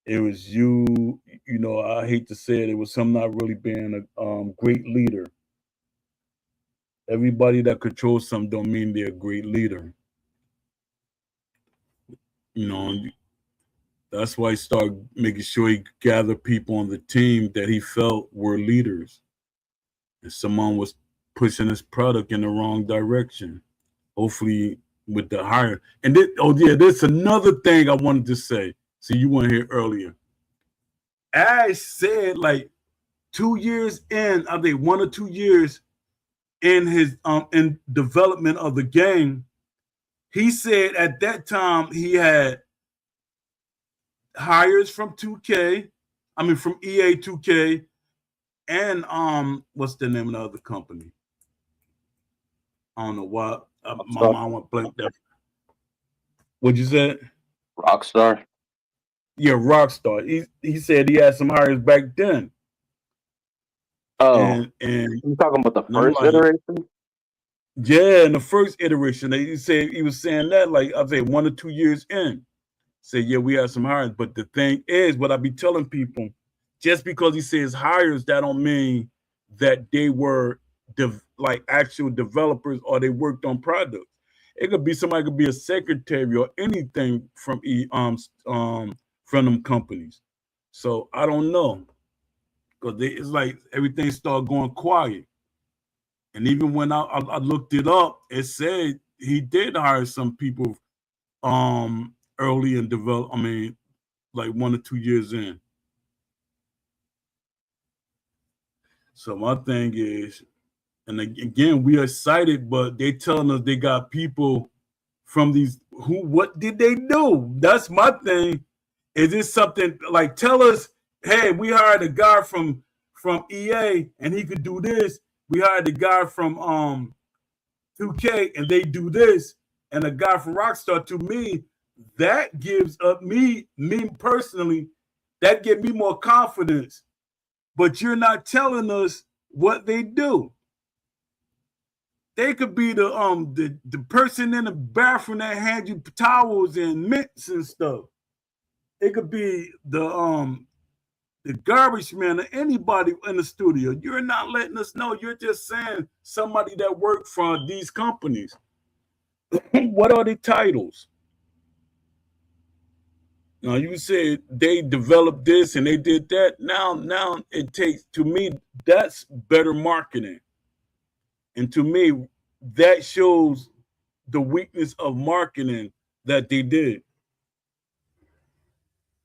It was you. You know, I hate to say it. It was him not really being a great leader. Everybody that controls something don't mean they're a great leader. You know, that's why he started making sure he gathered people on the team that he felt were leaders. And someone was pushing his product in the wrong direction. Hopefully, with the hire. And then, oh yeah, there's another thing I wanted to say. See, you weren't here earlier. Ash said like 2 years in, I think 1 or 2 years in his in development of the game, he said at that time he had hires from 2K, I mean from EA 2K, and what's the name of the other company? I don't know why my mind went blank there. What'd you say? Rockstar. Yeah, Rockstar. He said he had some hires back then. Oh, and you talking about the and I'm first like, iteration? yeah, in the first iteration, he said he was saying that like I say 1 or 2 years in. Say, yeah, we had some hires. But the thing is, what I be telling people, just because he says hires, that don't mean that they were like actual developers or they worked on products. It could be somebody could be a secretary or anything from from them companies. So I don't know because it's like everything started going quiet. And even when I looked it up, it said he did hire some people early in develop. I mean, like 1 or 2 years in. So my thing is, and again, we are excited, but they telling us they got people from these who. What did they do? That's my thing. Is this something like tell us? Hey, we hired a guy from EA and he could do this. We hired a guy from 2K and they do this, and a guy from Rockstar. To me, that gives up me personally, that gives me more confidence. But you're not telling us what they do. They could be the person in the bathroom that hands you towels and mints and stuff. It could be the garbage man or anybody in the studio. You're not letting us know. You're just saying somebody that worked for these companies. What are the titles? Now you said they developed this and they did that. Now it takes, to me, that's better marketing. And to me, that shows the weakness of marketing that they did.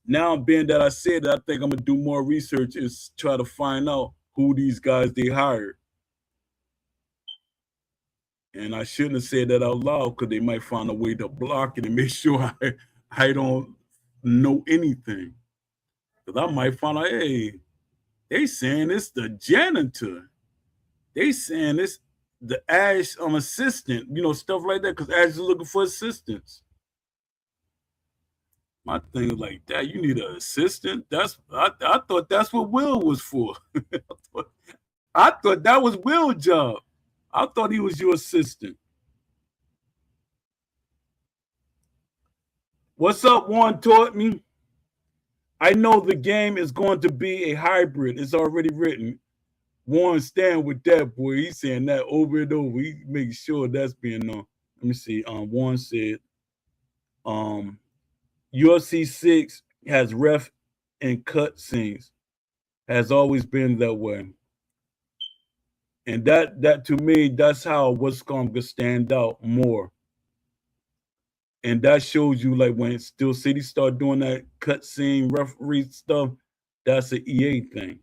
Now, being that I said that, I think I'm gonna do more research and try to find out who these guys they hired. And I shouldn't have said that out loud because they might find a way to block it and make sure I don't know anything. Because I might find out, hey, they saying it's the janitor. They saying it's the Ash assistant, you know, stuff like that. Because Ash is looking for assistants. My thing is like that. You need an assistant. I thought that's what Will was for. I thought that was Will's job. I thought he was your assistant. What's up, Warren taught me? I know the game is going to be a hybrid. It's already written. Warren stand with that, boy. He's saying that over and over. He makes sure that's being known. Let me see. Warren said, UFC 6 has ref and cut scenes. Has always been that way. And that to me, that's how what's going to stand out more. And that shows you like when Steel City start doing that cut scene referee stuff, that's an EA thing.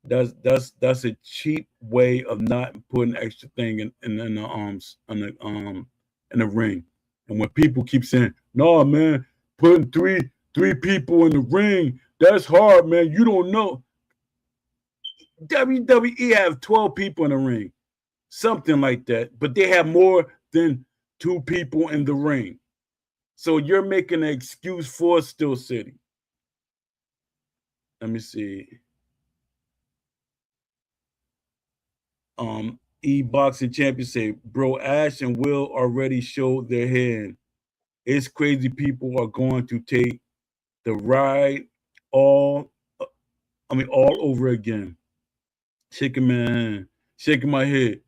That's a cheap way of not putting extra thing in the arms in the ring. And when people keep saying, "No, man, putting three people in the ring, that's hard, man. You don't know." WWE have 12 people in the ring, something like that, but they have more than 2 people in the ring. So you're making an excuse for Steel City. Let me see. E-Boxing Champion say, bro, Ash and Will already showed their hand. It's crazy people are going to take the ride all over again. Shaking my head.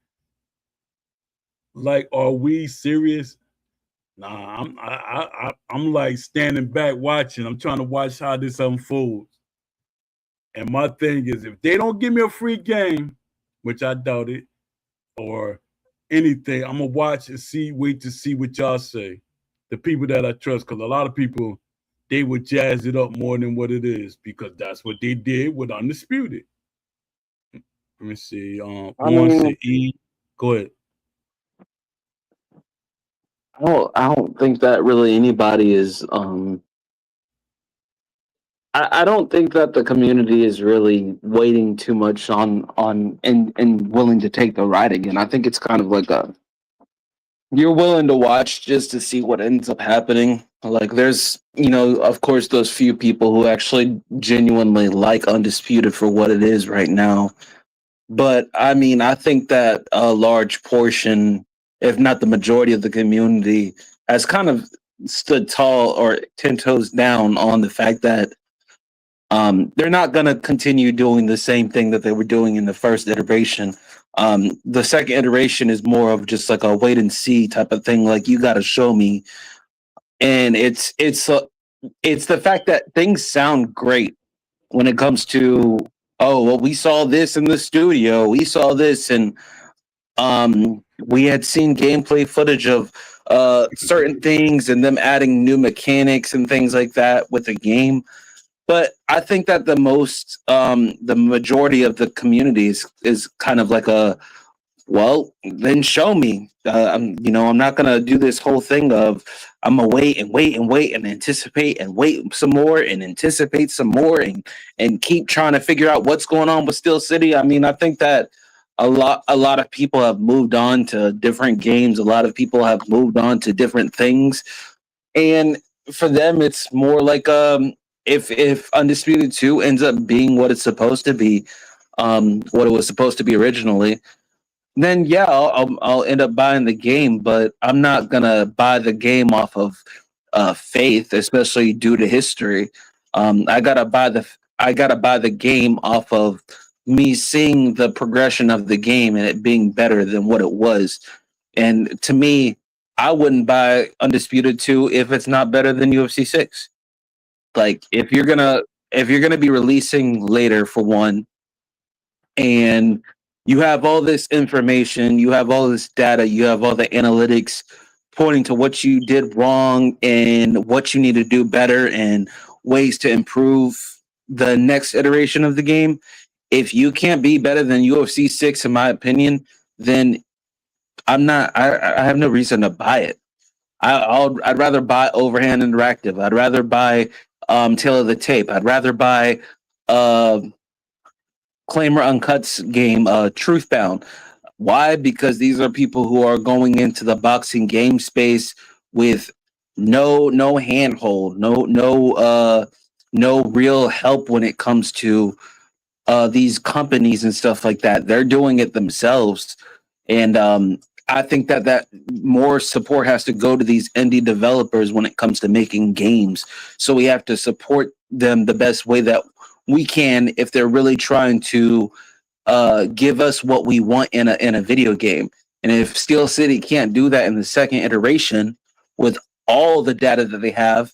Like, are we serious? Nah, I'm like standing back watching. I'm trying to watch how this unfolds. And my thing is, if they don't give me a free game, which I doubt it, or anything, I'm gonna watch and wait to see what y'all say. The people that I trust, because a lot of people, they would jazz it up more than what it is, because that's what they did with Undisputed. Let me see. Go ahead. I don't think that really anybody is I don't think that the community is really waiting too much on and willing to take the ride again. I think it's kind of like you're willing to watch just to see what ends up happening. Like there's, of course those few people who actually genuinely like Undisputed for what it is right now. But I mean, I think that a large portion, if not the majority of the community, has kind of stood tall or 10 toes down on the fact that they're not going to continue doing the same thing that they were doing in the first iteration. The second iteration is more of just like a wait and see type of thing. Like, you got to show me. And it's the fact that things sound great when it comes to, oh, well, we saw this in the studio. We saw this, and we had seen gameplay footage of certain things and them adding new mechanics and things like that with the game. But I think that the majority of the community is kind of like well, then show me. I'm not gonna do this whole thing of I'm gonna wait and anticipate and wait some more and anticipate some more and keep trying to figure out what's going on with Steel City. I mean, I think that a lot of people have moved on to different games. A lot of people have moved on to different things, and for them, it's more like if Undisputed 2 ends up being what it's supposed to be, what it was supposed to be originally, then yeah, I'll end up buying the game, but I'm not gonna buy the game off of faith, especially due to history. I gotta buy the game off of me seeing the progression of the game and it being better than what it was. And to me, I wouldn't buy Undisputed 2 if it's not better than UFC 6. Like, if you're gonna be releasing later, for one, and you have all this information, you have all this data, you have all the analytics pointing to what you did wrong and what you need to do better and ways to improve the next iteration of the game. If you can't be better than UFC 6, in my opinion, then I have no reason to buy it. I'd rather buy Overhand Interactive. I'd rather buy Tale of the Tape. I'd rather buy Claimer Uncut's game, Truthbound. Why? Because these are people who are going into the boxing game space with no handhold, no real help when it comes to these companies and stuff like that. They're doing it themselves. And I think that more support has to go to these indie developers when it comes to making games. So we have to support them the best way that we can if they're really trying to give us what we want in a video game. And if Steel City can't do that in the second iteration with all the data that they have,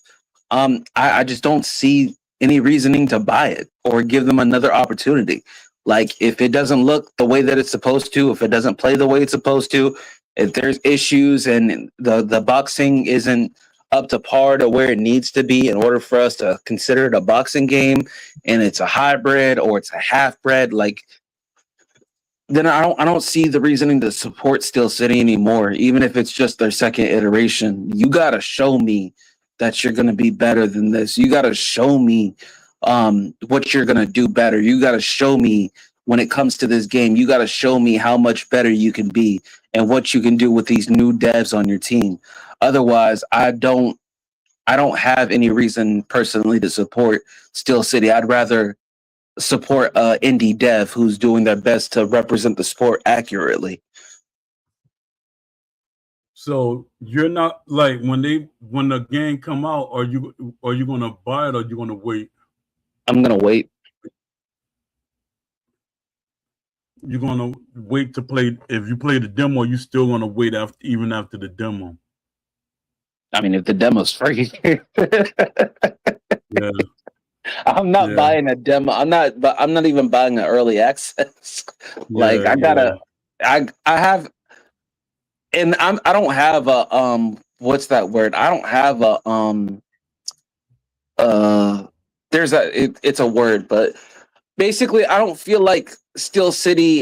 I just don't see any reasoning to buy it or give them another opportunity. Like, if it doesn't look the way that it's supposed to, if it doesn't play the way it's supposed to, if there's issues and the boxing isn't up to par to where it needs to be in order for us to consider it a boxing game, and it's a hybrid or it's a half bred, like, then I don't see the reasoning to support Steel City anymore, even if it's just their second iteration. You gotta show me that you're gonna be better than this. You gotta show me what you're gonna do better. You gotta show me when it comes to this game. You gotta show me how much better you can be and what you can do with these new devs on your team. Otherwise, I don't have any reason personally to support Steel City. I'd rather support indie dev who's doing their best to represent the sport accurately. So you're not like when the game come out, are you gonna buy it or are you gonna wait? I'm gonna wait. You're gonna wait to play. If you play the demo, you still gonna wait even after the demo. I mean, if the demo's free. Yeah. I'm not buying a demo. I'm not even buying an early access. Like, I have, and I don't have a what's that word? I don't have a it's a word, but basically I don't feel like Steel City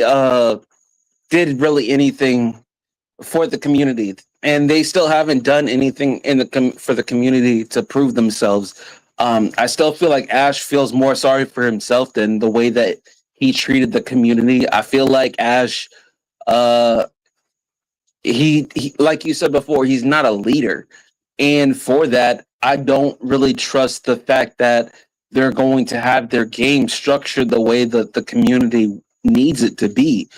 did really anything for the community, and they still haven't done anything for the community to prove themselves. I still feel like Ash feels more sorry for himself than the way that he treated the community. I feel like Ash, he like you said before, he's not a leader. And for that, I don't really trust the fact that they're going to have their game structured the way that the community needs it to be.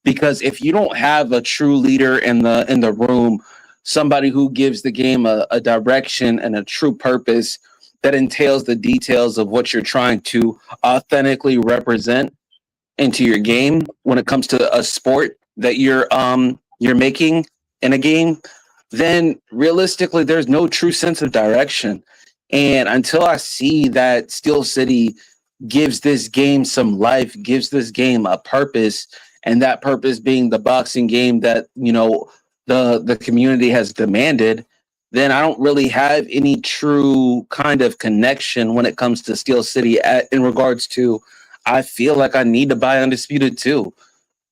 Because if you don't have a true leader in the room, somebody who gives the game a direction and a true purpose that entails the details of what you're trying to authentically represent into your game when it comes to a sport that you're making in a game, then realistically there's no true sense of direction. And until I see that Steel City gives this game some life, gives this game a purpose, and that purpose being the boxing game that, you know, the community has demanded, then I don't really have any true kind of connection when it comes to Steel City in regards to, I feel like I need to buy Undisputed 2.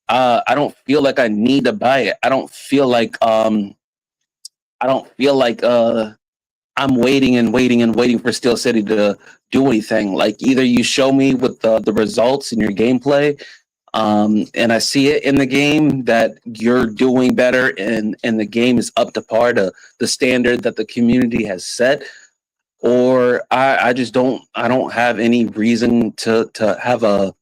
I don't feel like I need to buy it. I don't feel like I'm waiting and waiting and waiting for Steel City to do anything. Like, either you show me with the results in your gameplay, and I see it in the game that you're doing better and the game is up to par to the standard that the community has set, or I don't have any reason to have a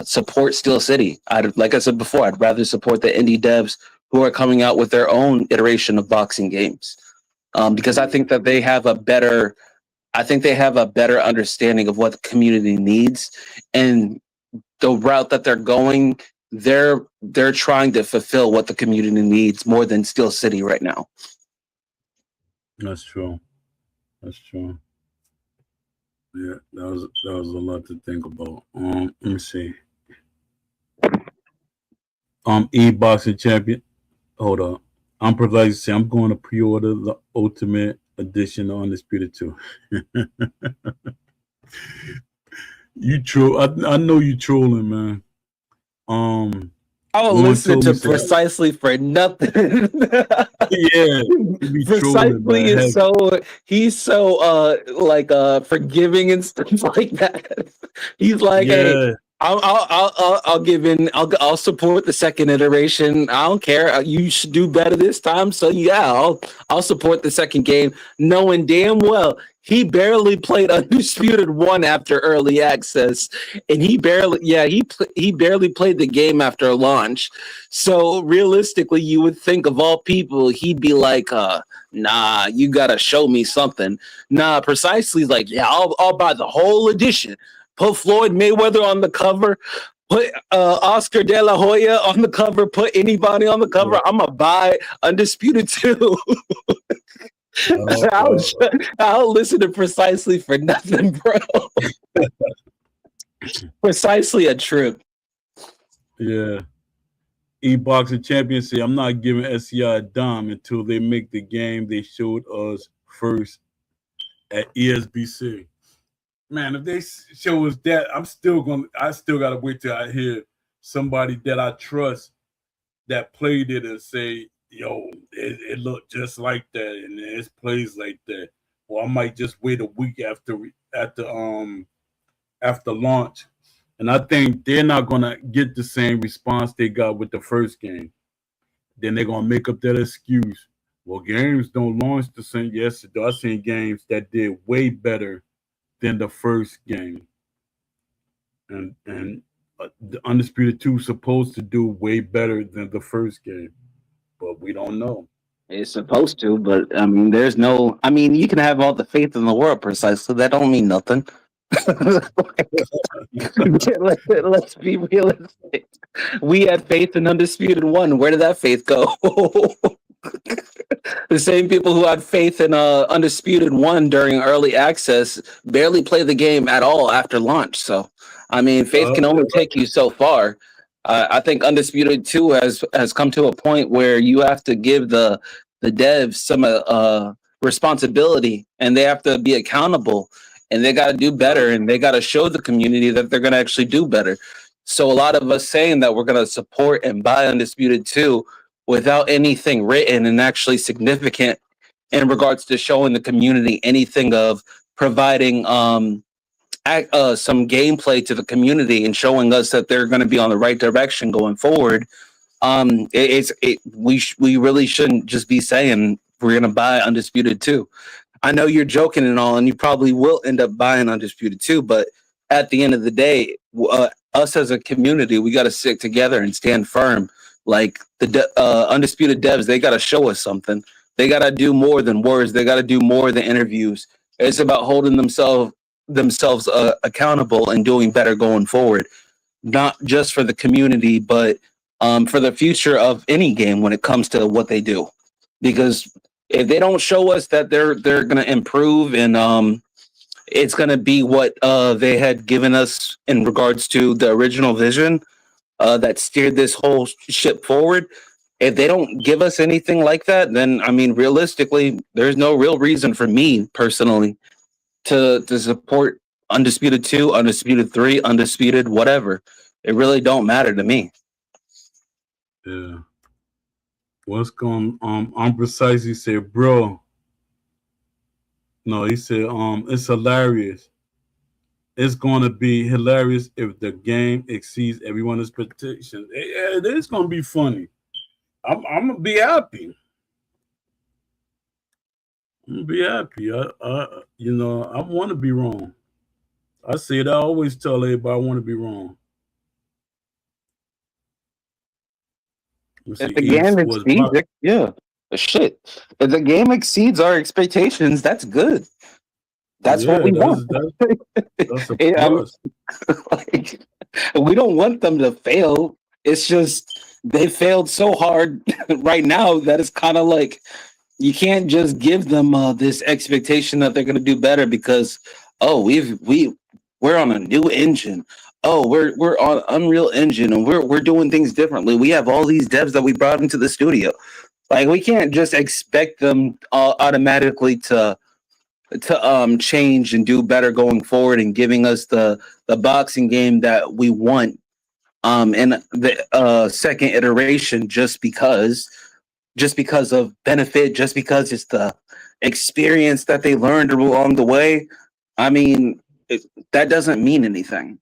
support Steel City. Like I said before, I'd rather support the indie devs who are coming out with their own iteration of boxing games, because I think that they have a better understanding of what the community needs, and the route that they're going, they're trying to fulfill what the community needs more than Steel City right now. That's true. Yeah, that was a lot to think about. Let me see. E-Boxing Champion. Hold on. I'm providing to say I'm going to pre-order the Ultimate Edition on Undisputed 2. You troll. I know you trolling, man. I will listen to Precisely for nothing. Yeah, Precisely is so forgiving and stuff like that. He's like, hey, I'll give in. I'll support the second iteration. I don't care. You should do better this time. So yeah, I'll support the second game, knowing damn well He barely played Undisputed 1 after early access, and he barely played the game after launch. So realistically, you would think of all people, he'd be like, nah, you gotta show me something. Nah, precisely like, yeah, I'll buy the whole edition. Put Floyd Mayweather on the cover. Put Oscar De La Hoya on the cover. Put anybody on the cover. I'm gonna buy Undisputed 2. I'll listen to Precisely for nothing, bro. Precisely a trip. Yeah. E-Boxing Champion say, I'm not giving SCI a dime until they make the game they showed us first at ESBC. Man, if they show us that, I still gotta wait till I hear somebody that I trust that played it and say, yo, it looked just like that and it plays like that. Or I might just wait a week after launch. And I think they're not gonna get the same response they got with the first game. Then they're gonna make up that excuse. Well, games don't launch the same. Yes, I've seen games that did way better than the first game. And the Undisputed 2 is supposed to do way better than the first game. But we don't know. It's supposed to, but I mean, you can have all the faith in the world, Precisely. That don't mean nothing. Let's be realistic. We had faith in Undisputed 1. Where did that faith go? The same people who had faith in Undisputed 1 during early access barely play the game at all after launch. So, I mean, faith can only take you so far. I think Undisputed 2 has come to a point where you have to give the devs some responsibility, and they have to be accountable, and they got to do better, and they got to show the community that they're going to actually do better. So a lot of us saying that we're going to support and buy Undisputed 2 without anything written and actually significant in regards to showing the community anything of providing some gameplay to the community and showing us that they're going to be on the right direction going forward. We really shouldn't just be saying we're going to buy Undisputed 2. I know you're joking and all, and you probably will end up buying Undisputed 2, but at the end of the day, us as a community, we got to stick together and stand firm. Like the Undisputed devs, they got to show us something. They got to do more than words. They got to do more than interviews. It's about holding themselves accountable and doing better going forward, not just for the community, but for the future of any game when it comes to what they do. Because if they don't show us that they're going to improve and it's going to be what they had given us in regards to the original vision that steered this whole ship forward, if they don't give us anything like that, then I mean, realistically, there's no real reason for me personally to support Undisputed 2, Undisputed 3, Undisputed, whatever. It really don't matter to me. Yeah. What's going on? Precisely said, bro. No, he said, it's hilarious. It's gonna be hilarious if the game exceeds everyone's expectations. Yeah, it is gonna be funny. I'm gonna be happy. I'm gonna be happy. I want to be wrong. I say it. I always tell everybody I want to be wrong. If the game exceeds, shit. If the game exceeds our expectations, that's good. That's what we want. That's a plus. Like, we don't want them to fail. It's just they failed so hard right now that it's kind of like you can't just give them this expectation that they're going to do better because we're on a new engine. Oh, we're on Unreal Engine and we're doing things differently. We have all these devs that we brought into the studio. Like we can't just expect them automatically to change and do better going forward and giving us the boxing game that we want in the second iteration just because of benefit, just because it's the experience that they learned along the way. I mean, that doesn't mean anything,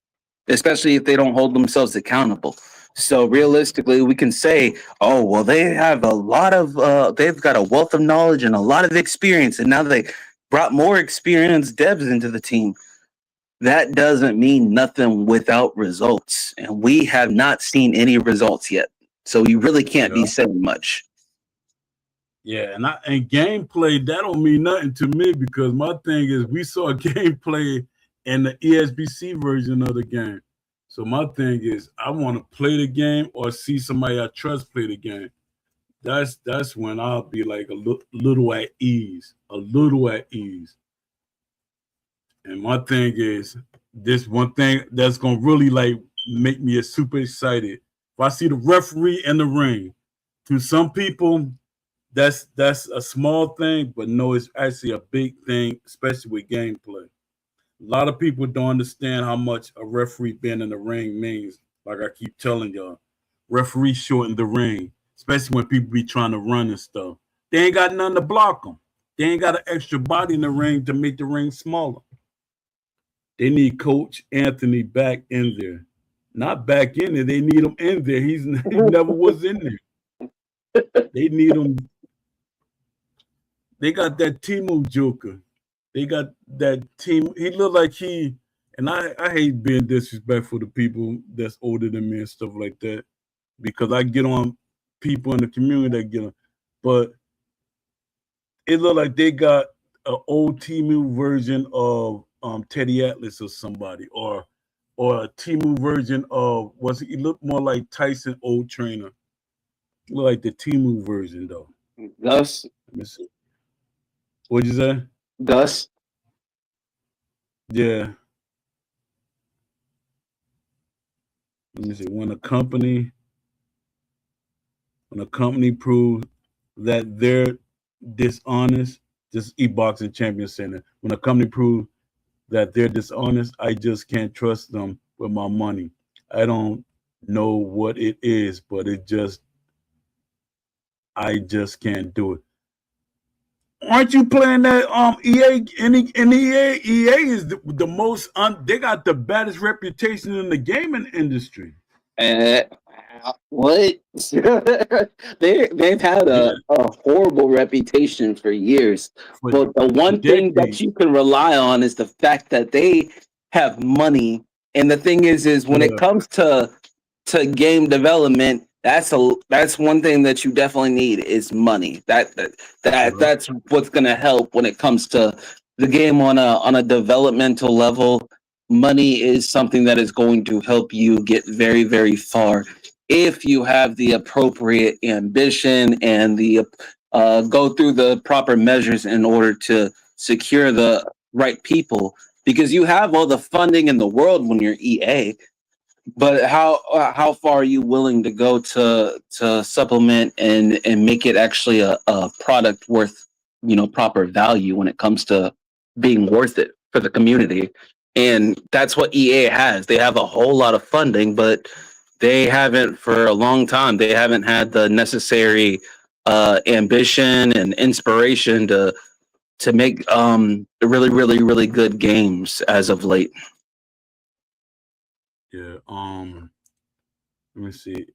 especially if they don't hold themselves accountable. So realistically, we can say, oh, well, they have a lot of, they've got a wealth of knowledge and a lot of experience, and now brought more experienced devs into the team. That doesn't mean nothing without results. And we have not seen any results yet. So you really can't be saying much. Yeah, and gameplay, that don't mean nothing to me, because my thing is we saw gameplay in the ESBC version of the game. So my thing is I want to play the game or see somebody I trust play the game. That's when I'll be like a little at ease, And my thing is, this one thing that's gonna really like make me super excited. If I see the referee in the ring, to some people, that's a small thing, but no, it's actually a big thing, especially with gameplay. A lot of people don't understand how much a referee being in the ring means. Like I keep telling y'all, referees shorten the ring, especially when people be trying to run and stuff. They ain't got nothing to block them. They ain't got an extra body in the ring to make the ring smaller. They need Coach Anthony back in there. Not back in there. They need him in there. He never was in there. They need him. They got that Temu Joker. They got that team. He looked like and I hate being disrespectful to people that's older than me and stuff like that, because I get on people in the community that get on. But it looked like they got an old Temu version of Teddy Atlas or somebody, or a Temu version of, he looked more like Tyson, old trainer. Look like the Temu version though. Gus. Let me see. What'd you say? Gus. Yeah. Let me see. When a company proves that they're dishonest, this is eBoxing Champion Center. When a company proves that they're dishonest, I just can't trust them with my money. I don't know what it is, but I just can't do it. Aren't you playing that EA? EA is the most they got the baddest reputation in the gaming industry. What? They've had a horrible reputation for years. But the one thing that you can rely on is the fact that they have money. And the thing is when it comes to game development, that's one thing that you definitely need is money. That's what's gonna help when it comes to the game on a developmental level. Money is something that is going to help you get very, very far if you have the appropriate ambition and the go through the proper measures in order to secure the right people. Because you have all the funding in the world when you're EA, but how far are you willing to go to supplement and make it actually a product worth proper value when it comes to being worth it for the community? And that's what EA has. They have a whole lot of funding, but they haven't for a long time. They haven't had the necessary ambition and inspiration to make really, really, really good games as of late. Yeah. Let me see.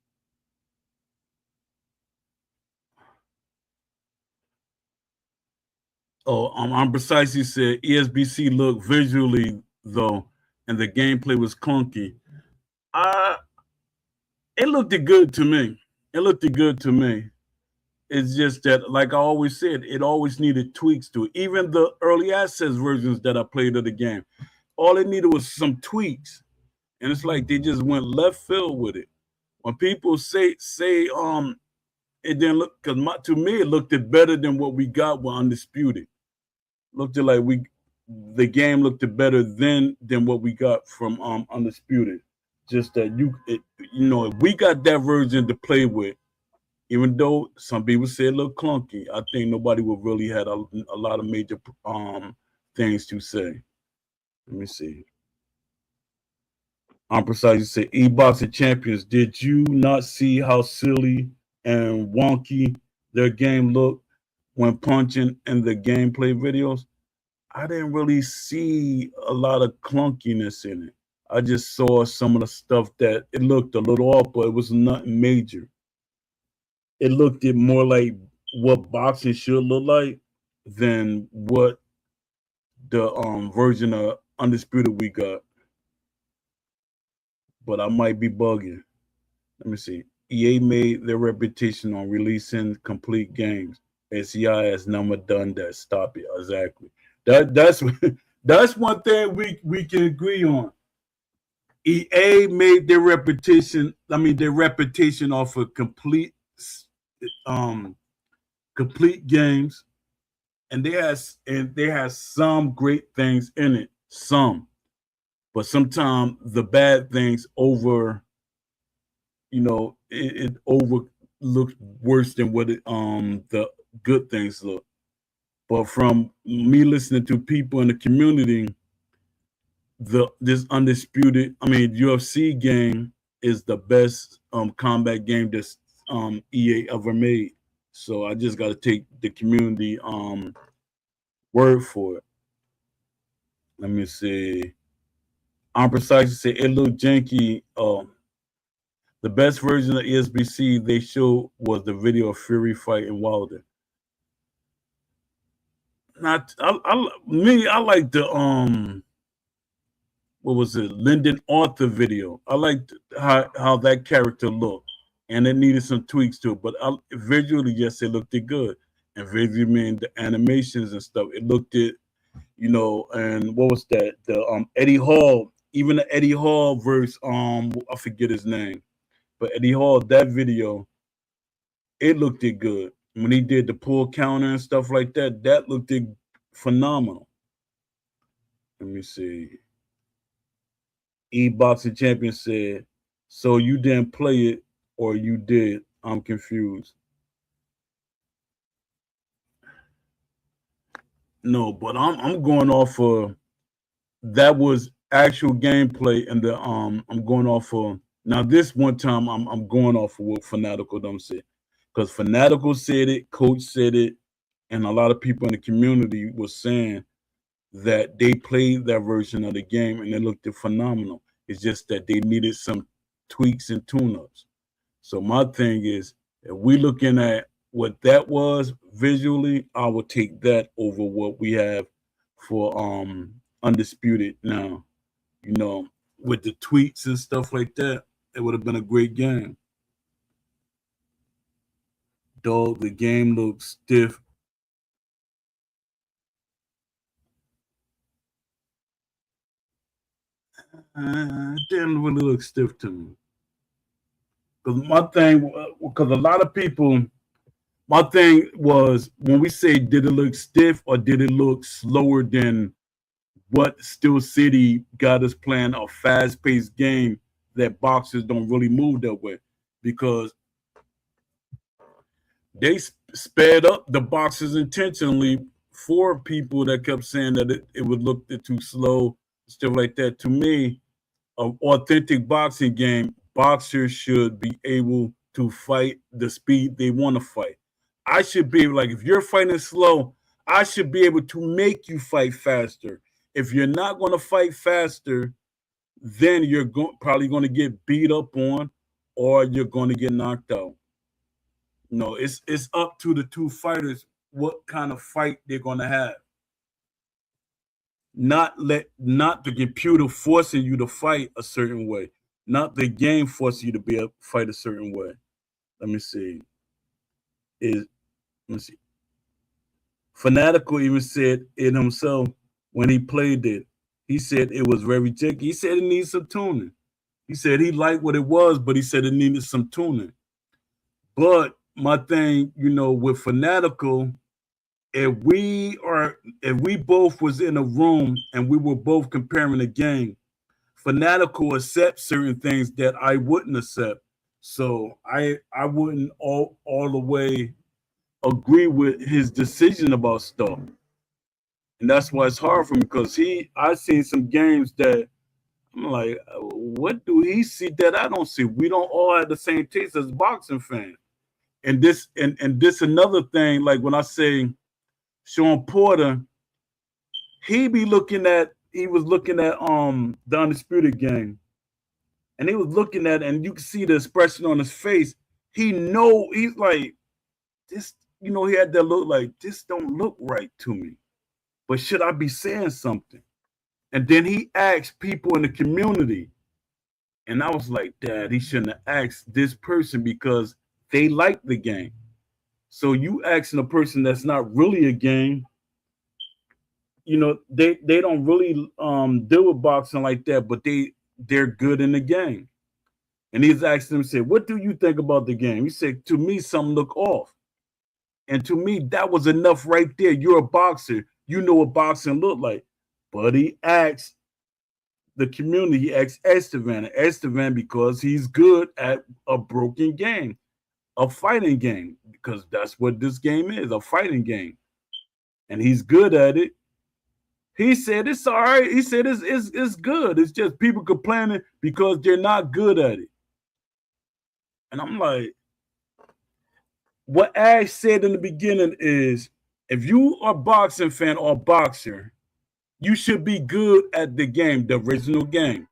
Oh, I'm precisely said ESBC looked visually though, and the gameplay was clunky. It looked good to me. It's just that, like I always said, it always needed tweaks to it. Even the early access versions that I played of the game, all it needed was some tweaks. And it's like they just went left field with it. When people say it didn't look, because to me it looked better than what we got with Undisputed. Looked like the game looked better than what we got from Undisputed. Just that if we got that version to play with, even though some people say it looked clunky, I think nobody would really had a lot of major things to say. Let me see. I'm precise. You say eBoxing Champions. Did you not see how silly and wonky their game looked when punching in the gameplay videos? I didn't really see a lot of clunkiness in it. I just saw some of the stuff that it looked a little off, but it was nothing major. It looked more like what boxing should look like than what the version of Undisputed we got. But I might be bugging. Let me see. EA made their reputation on releasing complete games. SCI has never done that. Stop it. Exactly. That's that's one thing we can agree on. EA made their reputation. I mean, their reputation off of complete games, and they has some great things in it. Some, but sometimes the bad things over. It overlooks worse than what the good things look. But from me listening to people in the community, this undisputed, UFC game is the best combat game that EA ever made. So I just got to take the community word for it. Let me see. I'm precise to say it looked janky. The best version of ESBC they showed was the video of Fury fighting Wilder. I like the what was it, Lyndon Arthur video. I liked how that character looked, and it needed some tweaks to it. But visually, yes, it looked good, and visually, the animations and stuff, it looked it, And what was that? The Eddie Hall, even the Eddie Hall verse. I forget his name. But Eddie Hall, that video, it looked good. When he did the pull counter and stuff like that, that looked phenomenal. Let me see. E-Boxing Champion said, so you didn't play it or you did? I'm confused. No, but I'm going off of that was actual gameplay, and I'm going off of. Now, this one time, I'm going off of what Fanatical them said. Because Fanatical said it, Coach said it, and a lot of people in the community was saying that they played that version of the game and it looked phenomenal. It's just that they needed some tweaks and tune-ups. So my thing is, if we looking at what that was visually, I would take that over what we have for Undisputed now. With the tweets and stuff like that, it would have been a great game. Dog, the game looks stiff. It didn't really look stiff to me. Because a lot of people, my thing was when we say did it look stiff or did it look slower than what Steel City got us playing a fast-paced game that boxers don't really move that way, because they sped up the boxers intentionally for people that kept saying that it would look too slow, stuff like that. To me, an authentic boxing game, boxers should be able to fight the speed they want to fight. I should be like, if you're fighting slow, I should be able to make you fight faster. If you're not going to fight faster, then you're probably going to get beat up on, or you're going to get knocked out. No, it's up to the two fighters what kind of fight they're going to have. Not the computer forcing you to fight a certain way. Not the game forcing you to be able to fight a certain way. Let me see. Fanatical even said it himself when he played it. He said it was very janky. He said it needs some tuning. He said he liked what it was, but he said it needed some tuning. But my thing, with Fanatical, if we both was in a room and we were both comparing the game, Fanatical accepts certain things that I wouldn't accept. So I wouldn't all the way agree with his decision about stuff. And that's why it's hard for me, because I've seen some games that I'm like, what do he see that I don't see? We don't all have the same taste as boxing fans. And this another thing, like when I say Sean Porter, he was looking at the Undisputed game, and he was looking at it, and you can see the expression on his face. He's like, this, he had that look like, this don't look right to me. but should I be saying something? And then he asked people in the community. And I was like, Dad, he shouldn't have asked this person because they like the game. So you asking a person that's not really a game, you know, they don't really deal with boxing like that, but they're good in the game. And he's asking him, said, what do you think about the game? He said, to me, something look off. And to me, that was enough right there. You're a boxer. You know what boxing look like. But he asked the community, he asked Estevan. Estevan, because he's good at a broken game, a fighting game, because that's what this game is, a fighting game. And he's good at it. He said it's all right. He said it's good. It's just people complaining because they're not good at it. And I'm like, what Ash said in the beginning is, if you are a boxing fan or a boxer, you should be good at the game, the original game.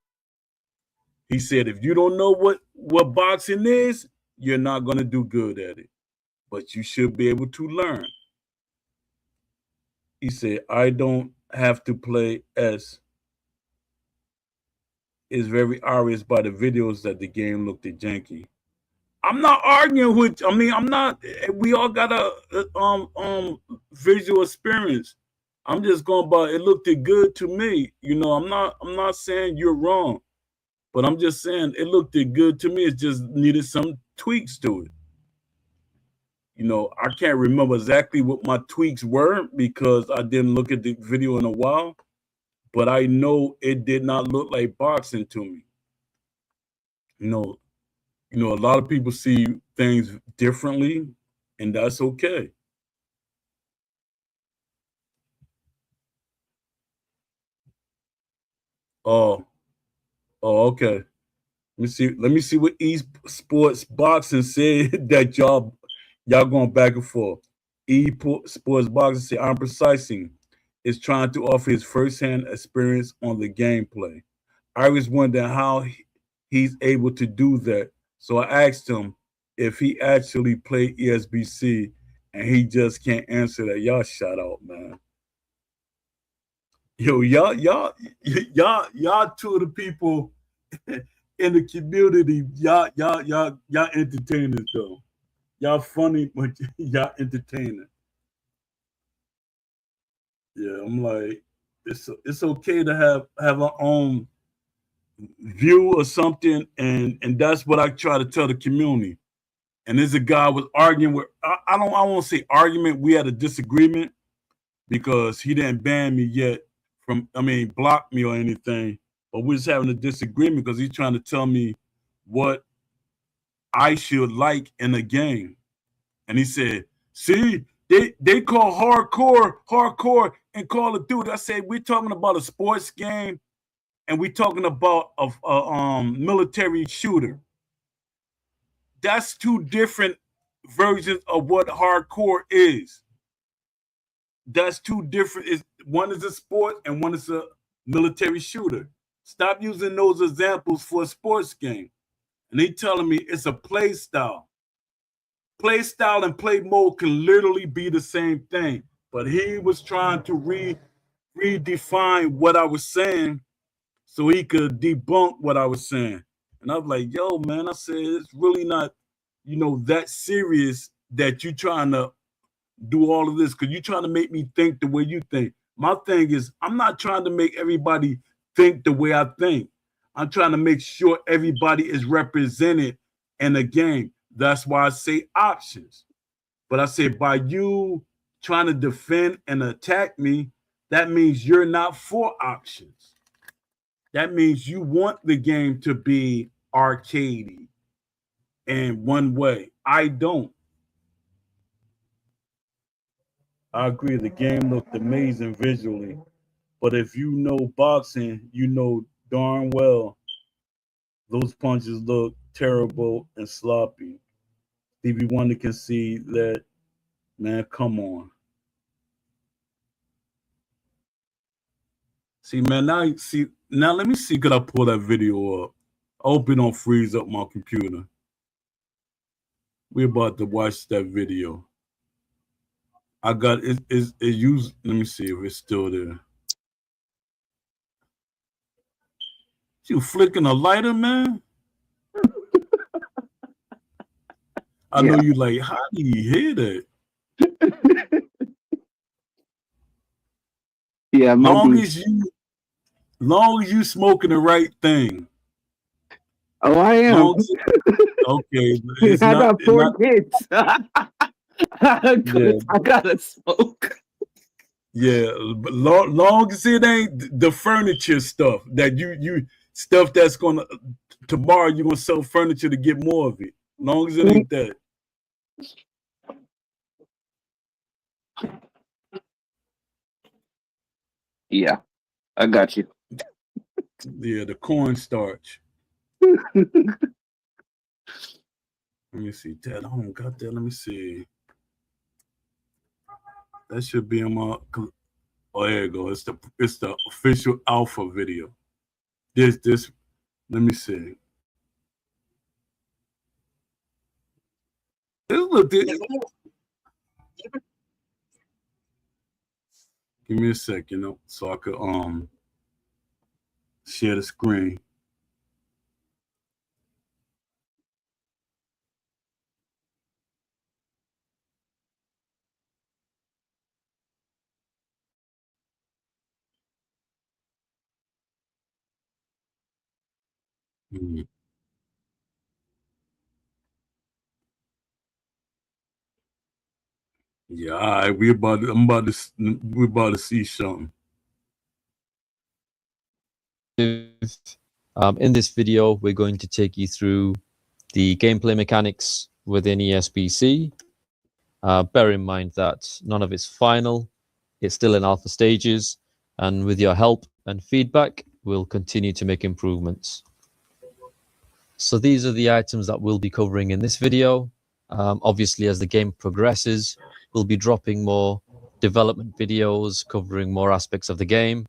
He said, if you don't know what boxing is, you're not going to do good at it. But you should be able to learn. He said, I don't have to play S. It's very obvious by the videos that the game looked janky. I'm not arguing with, I'm not, we all got a visual experience. I'm just going by, it looked good to me. You know, I'm not saying you're wrong, but I'm just saying it looked good to me. It just needed some tweaks to it. You know, I can't remember exactly what my tweaks were because I didn't look at the video in a while, but I know it did not look like boxing to me. You know, a lot of people see things differently, and that's okay. Oh, okay. Let me see what esports boxing said that y'all going back and forth. Esports boxing said, I'm precising is trying to offer his firsthand experience on the gameplay. I was wondering how he's able to do that. So I asked him if he actually played ESBC, and he just can't answer that. Y'all shout out, man. Yo, y'all two of the people in the community, y'all entertainers though. Y'all funny, but y'all entertaining. Yeah, I'm like, it's okay to have our own view or something, and that's what I try to tell the community. And there's a guy was arguing with, I won't say argument, we had a disagreement because he didn't ban me yet block me or anything, but we're just having a disagreement because he's trying to tell me what I should like in a game. And he said, see, they call hardcore and Call of Duty. I said, we're talking about a sports game and we're talking about a military shooter. That's two different versions of what hardcore is. That's two different. One is a sport and one is a military shooter. Stop using those examples for a sports game. And they telling me it's a play style. Play style and play mode can literally be the same thing. But he was trying to redefine what I was saying so he could debunk what I was saying. And I was like, yo, man, I said, it's really not, that serious that you trying to do all of this because you're trying to make me think the way you think. My thing is, I'm not trying to make everybody think the way I think. I'm trying to make sure everybody is represented in a game. That's why I say options. But I say by you trying to defend and attack me, that means you're not for options. That means you want the game to be arcadey in one way. I don't. I agree. The game looked amazing visually, but if you know boxing, you know darn well those punches look terrible and sloppy. Stevie Wonder can see that, man, come on. See, man, now let me see, could I pull that video up? I hope it don't freeze up my computer. We're about to watch that video. I got it. It used. Let me see if it's still there. You flicking a lighter, man? I know you like. How do you hear that? Yeah, long as you smoking the right thing. Oh, I am. Okay, I got 4 kids. I gotta smoke. Yeah, but long as it ain't the furniture stuff that you stuff that's gonna tomorrow you're gonna sell furniture to get more of it. Long as it ain't that. Yeah, I got you. Yeah, the cornstarch. Let me see. Dad, I don't got that. Let me see. That should be in my. Oh, there you go. It's the official alpha video. This. Let me see. Give me a second, so I could share the screen. Yeah, all right. We're about to see something. In this video, we're going to take you through the gameplay mechanics within ESBC. Bear in mind that none of it's final. It's still in alpha stages. And with your help and feedback, we'll continue to make improvements. So these are the items that we'll be covering in this video. Obviously, as the game progresses, we'll be dropping more development videos covering more aspects of the game.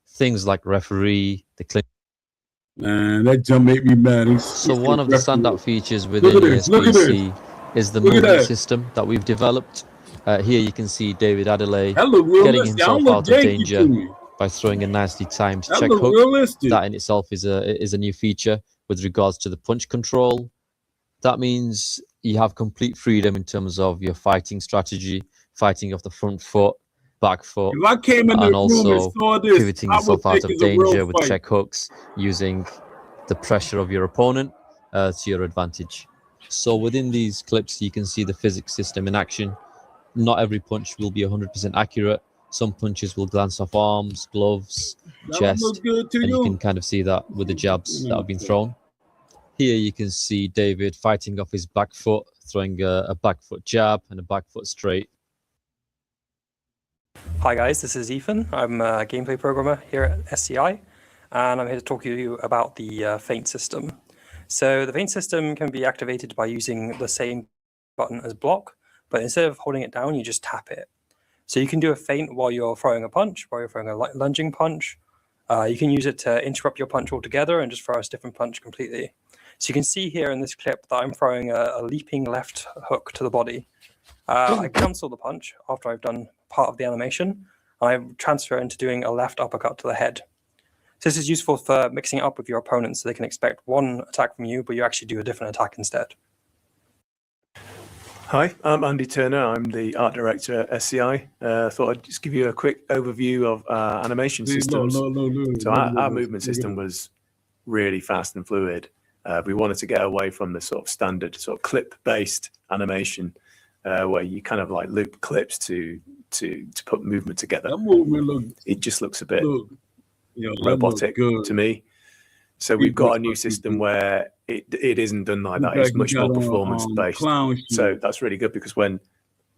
Things like referee, the clinic. Man, that jump made me mad. So one of the standout features within ESBC is the movement system that we've developed. Here you can see David Adelaide getting himself out of danger by throwing a nicely timed check hook. That in itself is a new feature with regards to the punch control. That means you have complete freedom in terms of your fighting strategy, fighting off the front foot, back foot, and also pivoting yourself out of danger with check hooks, using the pressure of your opponent to your advantage. So within these clips, you can see the physics system in action. Not every punch will be 100% accurate. Some punches will glance off arms, gloves, chest, and you can kind of see that with the jabs that have been thrown. Here you can see David fighting off his back foot, throwing a back foot jab and a back foot straight. Hi guys, this is Ethan. I'm a gameplay programmer here at SCI, and I'm here to talk to you about the feint system. So the feint system can be activated by using the same button as block, but instead of holding it down, you just tap it. So you can do a feint while you're throwing a punch, while you're throwing a lunging punch. You can use it to interrupt your punch altogether and just throw a different punch completely. So you can see here in this clip that I'm throwing a leaping left hook to the body. I cancel the punch after I've done part of the animation, and I transfer into doing a left uppercut to the head. So this is useful for mixing it up with your opponents so they can expect one attack from you, but you actually do a different attack instead. Hi, I'm Andy Turner. I'm the art director at SCI. Thought I'd just give you a quick overview of animation systems. So our movement system was really fast and fluid. We wanted to get away from the sort of standard sort of clip-based animation where you kind of like loop clips to put movement together. It just looks a bit robotic to me. So we've got a new system where it isn't done like that. It's much more performance based. So that's really good because when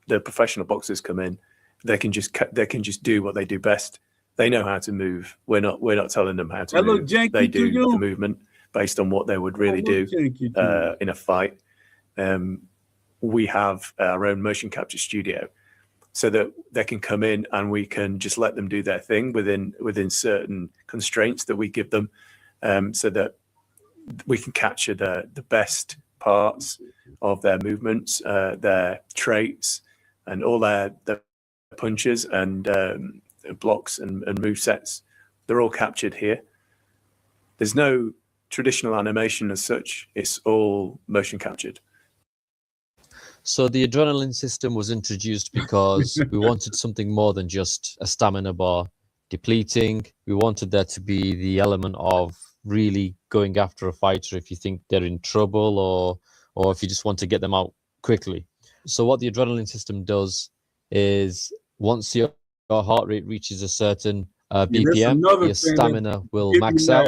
the professional boxers come in, they can just do what they do best. They know how to move. We're not telling them how to move. They do the movement based on what they would really do in a fight. We have our own motion capture studio so that they can come in and we can just let them do their thing within certain constraints that we give them, so that we can capture the best parts of their movements, their traits, and all their punches and blocks and move sets. They're all captured here. There's no traditional animation as such. It's all motion captured. So the adrenaline system was introduced because we wanted something more than just a stamina bar depleting. We wanted there to be the element of really going after a fighter if you think they're in trouble or if you just want to get them out quickly. So what the adrenaline system does is once your heart rate reaches a certain BPM, your stamina will max out.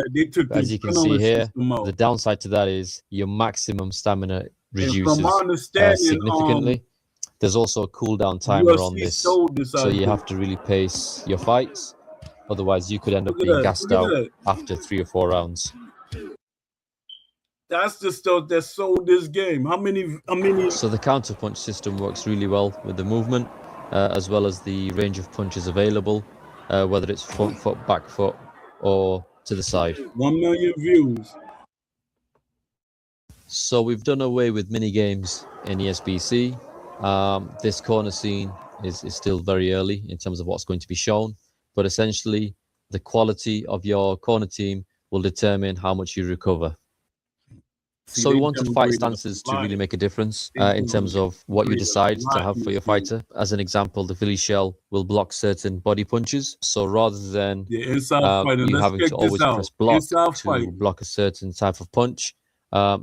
As you can see here, the downside to that is your maximum stamina reduces significantly. There's also a cooldown timer on this, so you have to really pace your fights. Otherwise, you could end up being gassed out after 3 or 4 rounds. That's the stuff that sold this game. How many? So the counterpunch system works really well with the movement, as well as the range of punches available, whether it's front foot, back foot, or to the side. 1 million views. So we've done away with mini games in ESBC. This corner scene is still very early in terms of what's going to be shown, but essentially the quality of your corner team will determine how much you recover. So we wanted fight stances to really make a difference in terms of what you decide to have for your fighter. As an example, the Philly shell will block certain body punches. So rather than you having to always press block to block a certain type of punch,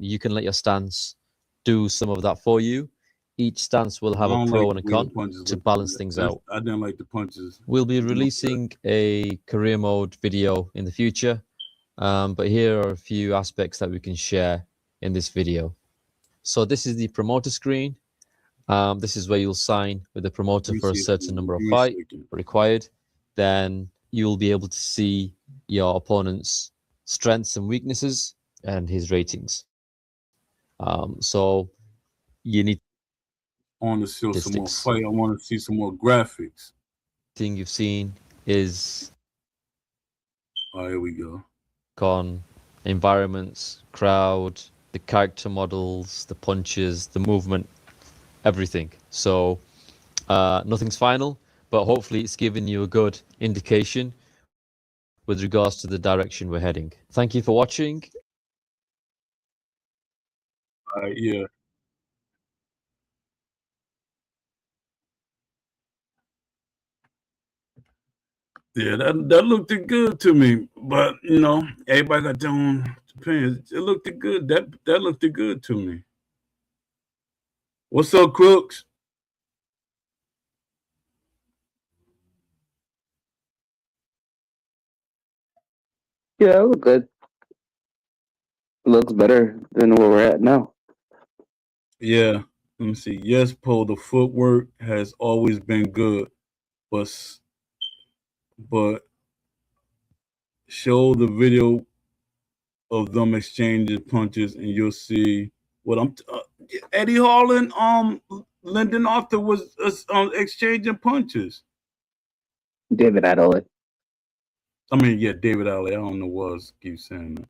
you can let your stance do some of that for you. Each stance will have a pro and a con to balance things out. I didn't like the punches. We'll be releasing a career mode video in the future, but here are a few aspects that we can share in this video. So this is the promoter screen. This is where you'll sign with the promoter for a certain number of fights required. Then you'll be able to see your opponent's strengths and weaknesses and his ratings. So you need I want to see some more fight. I want to see some more graphics. Thing you've seen is here we go. On environments, crowd, the character models, the punches, the movement, everything. So nothing's final, but hopefully it's given you a good indication with regards to the direction we're heading. Thank you for watching. Yeah. Yeah, that looked good to me, but you know, everybody got their own opinions. It looked good. That looked good to me. What's up, Crooks? Yeah, it looked good. It looks better than where we're at now. Yeah, let me see. Yes, Paul, the footwork has always been good, but show the video of them exchanging punches and you'll see what I'm Eddie Hall and Lyndon Arthur was exchanging punches. David Adelaide. I mean, yeah, David Alley. I don't know what else keep saying that.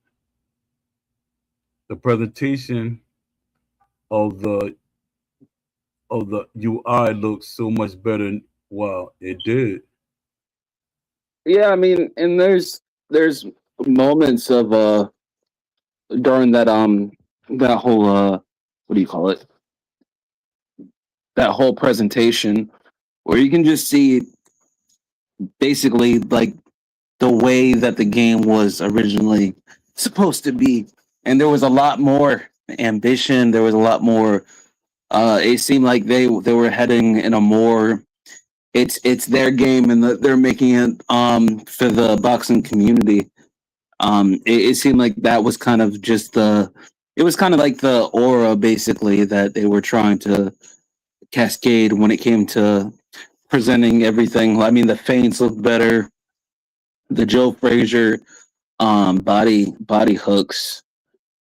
The presentation of the UI looks so much better. Wow, it did. Yeah, I mean, and there's moments of during that whole what do you call it? That whole presentation where you can just see basically like the way that the game was originally supposed to be. And there was a lot more ambition. There was a lot more. It seemed like they were heading in a more. It's their game, and they're making it for the boxing community. It seemed like that was kind of just it was kind of like the aura, basically, that they were trying to cascade when it came to presenting everything. I mean, the feints look better. The Joe Frazier body hooks,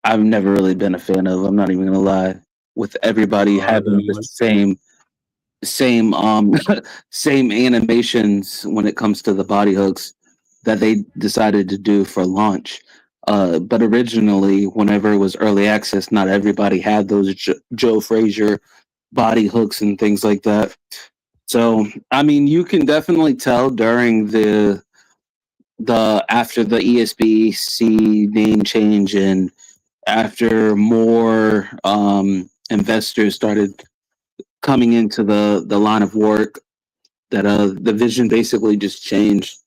I've never really been a fan of. I'm not even gonna lie. With everybody having the same animations when it comes to the body hooks that they decided to do for launch. But originally, whenever it was early access, not everybody had those Joe Frazier body hooks and things like that. So, I mean, you can definitely tell during the after the ESBC name change and after more investors started coming into the line of work that the vision basically just changed.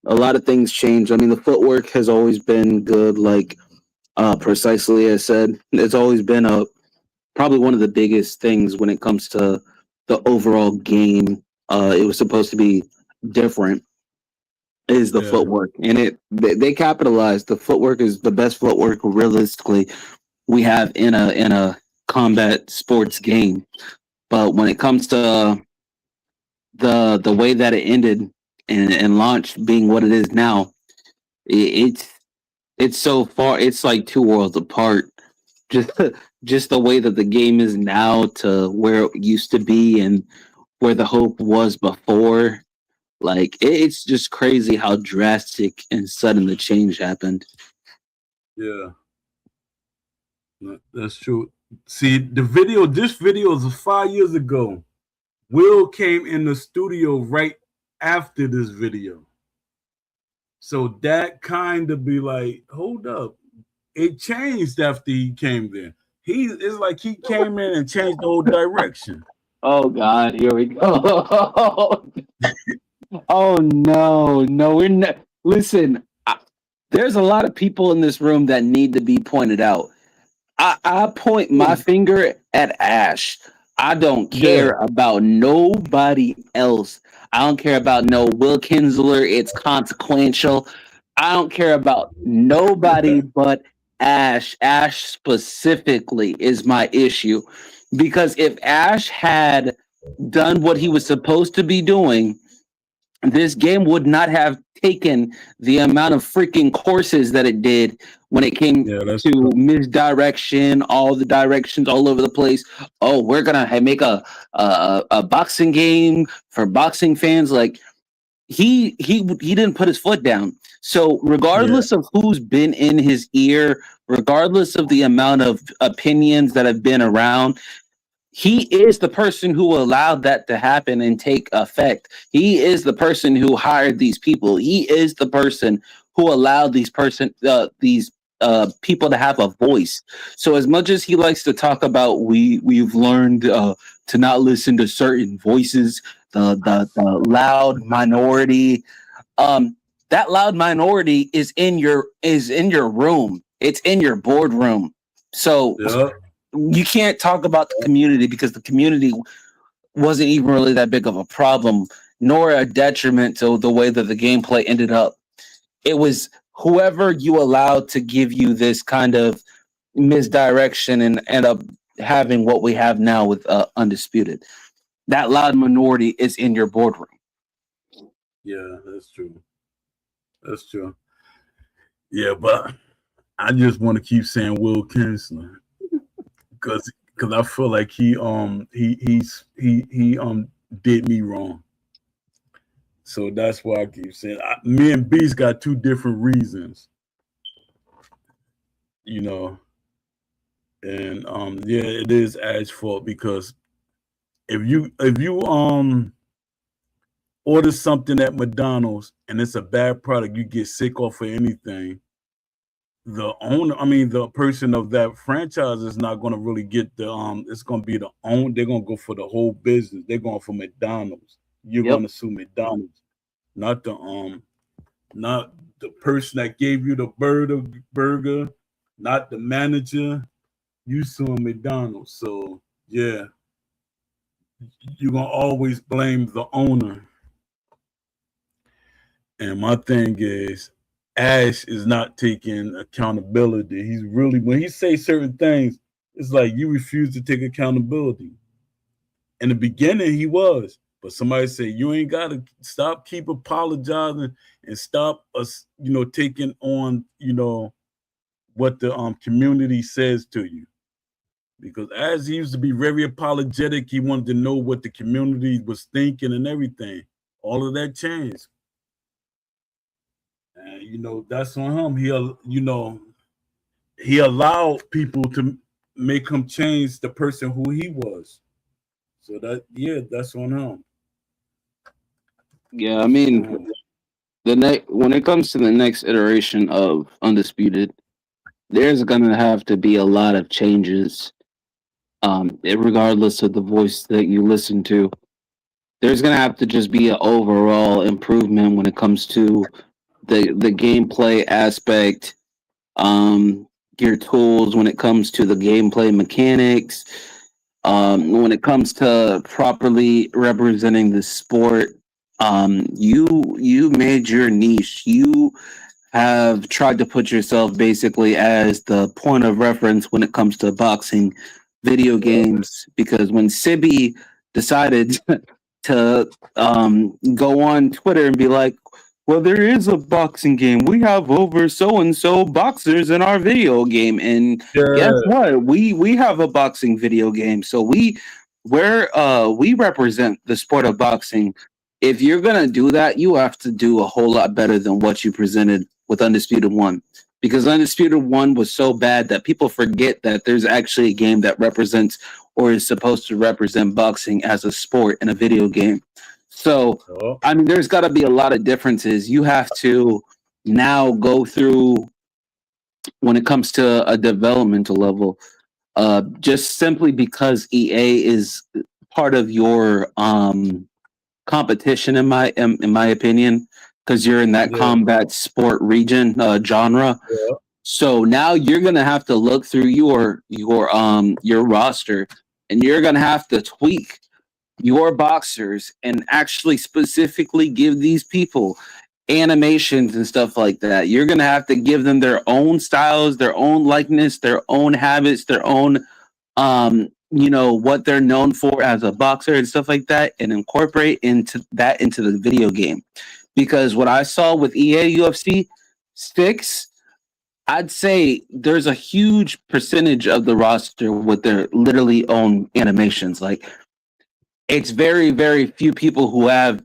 A lot of things changed. I mean, the footwork has always been good, like precisely as said. It's always been probably one of the biggest things when it comes to the overall game. It was supposed to be different. Is the footwork, and they capitalized. The footwork is the best footwork realistically we have in a combat sports game. But when it comes to the way that it ended and launched being what it is now, it's so far. It's like two worlds apart. Just just the way that the game is now to where it used to be and where the hope was before. Like it's just crazy how drastic and sudden the change happened. Yeah, that's true. See, this video is 5 years ago. Will came in the studio right after this video. So that kind of be like, hold up. It changed after he came there. It's like he came in and changed the whole direction. Oh God, here we go. Oh no, we're not. Listen, there's a lot of people in this room that need to be pointed out. I point my finger at Ash. I don't care about nobody else. I don't care about no Will Kinsler. It's consequential. I don't care about nobody but Ash. Ash specifically is my issue. Because if Ash had done what he was supposed to be doing, this game would not have taken the amount of freaking courses that it did when it came to misdirection, all the directions all over the place. Oh, we're gonna make a boxing game for boxing fans. Like he didn't put his foot down. So regardless of who's been in his ear, regardless of the amount of opinions that have been around, he is the person who allowed that to happen and take effect. He is the person who hired these people. He is the person who allowed these people to have a voice. So as much as he likes to talk about we've learned to not listen to certain voices, the loud minority, that loud minority is in your room. It's in your boardroom. So you can't talk about the community because the community wasn't even really that big of a problem, nor a detriment to the way that the gameplay ended up. It was whoever you allowed to give you this kind of misdirection and end up having what we have now with Undisputed. That loud minority is in your boardroom. Yeah, that's true. That's true. Yeah, but I just want to keep saying Will Kinsler. Because I feel like he did me wrong. So that's why I keep saying me and Beast got two different reasons. You know. And it is Ash's fault because if you order something at McDonald's and it's a bad product, you get sick off of anything. The person of that franchise is not going to really get it's going to be they're going to go for the whole business. They're going for McDonald's. You're going to sue McDonald's, not the person that gave you the burger, not the manager. You suing McDonald's. So yeah, you're going to always blame the owner. And my thing is, Ash is not taking accountability. He's really, when he says certain things, it's like you refuse to take accountability. In the beginning, he was, but somebody said you ain't got to keep apologizing and stop us, taking on, what the community says to you. Because Ash he used to be very apologetic. He wanted to know what the community was thinking and everything. All of that changed. And that's on him. He allowed people to make him change the person who he was. So that's on him. Yeah, I mean, when it comes to the next iteration of Undisputed, there's gonna have to be a lot of changes. Regardless of the voice that you listen to, there's gonna have to just be an overall improvement when it comes to the gameplay aspect, your tools, when it comes to the gameplay mechanics, when it comes to properly representing the sport. You made your niche. You have tried to put yourself basically as the point of reference when it comes to boxing video games, because when Sibi decided to go on Twitter and be like, well, there is a boxing game. We have over so and so boxers in our video game, and guess what? We have a boxing video game. So we represent the sport of boxing. If you're gonna do that, you have to do a whole lot better than what you presented with Undisputed One, because Undisputed One was so bad that people forget that there's actually a game that represents or is supposed to represent boxing as a sport in a video game. So, I mean, there's got to be a lot of differences. You have to now go through when it comes to a developmental level, just simply because EA is part of your competition, in my opinion, because you're in that combat sport region genre. Yeah. So now you're gonna have to look through your roster, and you're gonna have to tweak your boxers and actually specifically give these people animations and stuff like that. You're gonna have to give them their own styles, their own likeness, their own habits, their own what they're known for as a boxer and stuff like that, and incorporate into the video game. Because what I saw with EA UFC 6, I'd say there's a huge percentage of the roster with their literally own animations. Like, it's very, very few people who have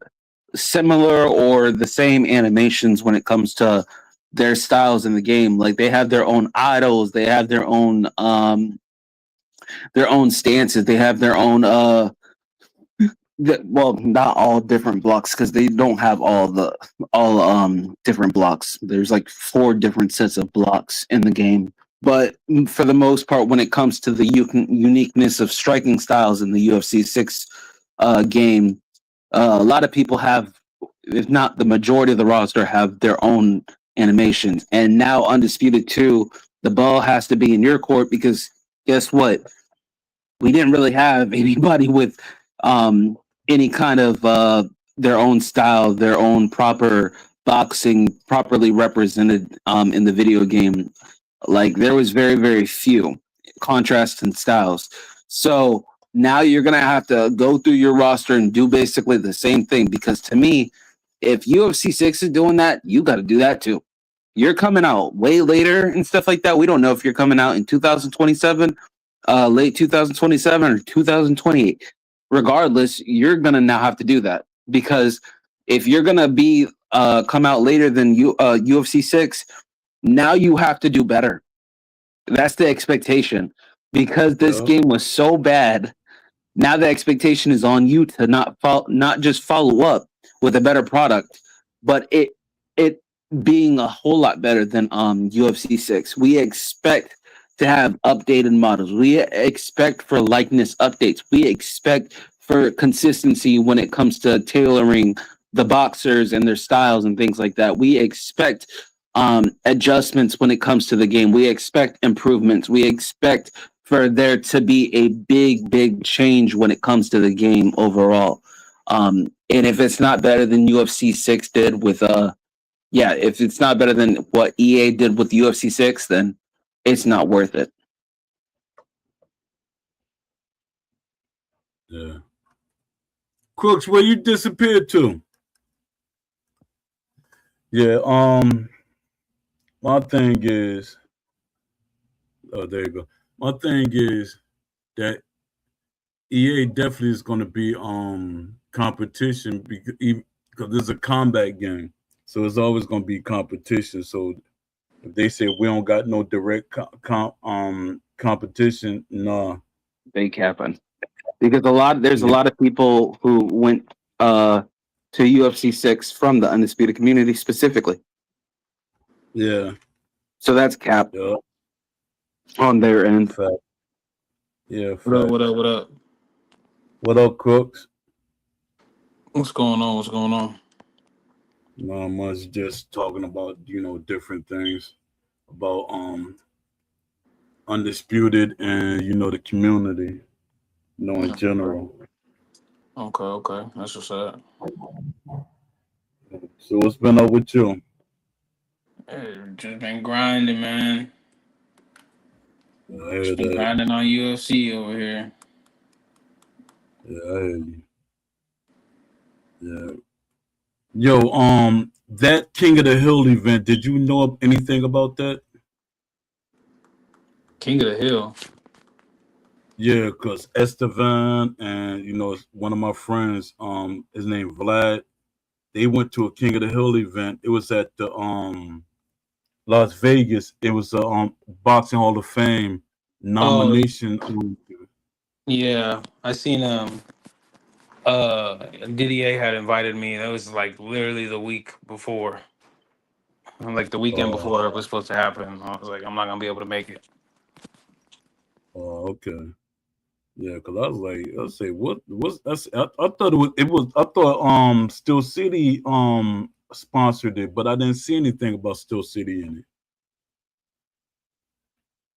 similar or the same animations when it comes to their styles in the game. Like, they have their own idols, they have their own stances, they have their own well, not all different blocks, because they don't have all different blocks. There's like 4 different sets of blocks in the game. But for the most part, when it comes to the uniqueness of striking styles in the UFC 6 game, a lot of people have, if not the majority of the roster, have their own animations. And now Undisputed 2, the ball has to be in your court, because guess what? We didn't really have anybody with any kind of their own style, their own proper boxing, properly represented in the video game. Like, there was very, very few contrasts and styles. So now you're going to have to go through your roster and do basically the same thing, because to me, if UFC 6 is doing that, you got to do that too. You're coming out way later and stuff like that. We don't know if you're coming out in 2027, late 2027 or 2028. Regardless, you're going to now have to do that, because if you're going to be come out later than UFC 6, now you have to do better. That's the expectation, because this game was so bad. Now the expectation is on you to not just follow up with a better product, but it being a whole lot better than UFC 6. We expect to have updated models. We expect for likeness updates. We expect for consistency when it comes to tailoring the boxers and their styles and things like that. We expect adjustments when it comes to the game. We expect improvements. We expect for there to be a big change when it comes to the game overall. And if it's not better than UFC 6 did with if it's not better than what EA did with UFC 6, then it's not worth it. Yeah. Crooks, where you disappeared to? Yeah, my thing is, there you go. My thing is that EA definitely is going to be competition, because it's a combat game, so it's always going to be competition. So if they say we don't got no direct competition, nah, they capping, because there's a lot of people who went to UFC 6 from the Undisputed community specifically. Yeah. So that's cap on their end. Fact. Yeah. What up? What up? What up? What up, Crooks? What's going on? What's going on? Not much. Just talking about different things about Undisputed and the community, in general. Okay. That's what's up. So what's been up with you? Just been grinding, man. Just been grinding on UFC over here. Yeah, I hear you. Yeah. Yo, that King of the Hill event, did you know anything about that? King of the Hill? Yeah, because Estevan and, one of my friends, his name Vlad, they went to a King of the Hill event. It was at the Las Vegas. It was a Boxing Hall of Fame nomination. Yeah, I seen Didier had invited me. That was like literally the week before. Like the weekend before it was supposed to happen. I was like, I'm not gonna be able to make it. Oh, okay. Yeah, because I was say, what's that's I thought I thought Steel City sponsored it, but I didn't see anything about Steel City in it.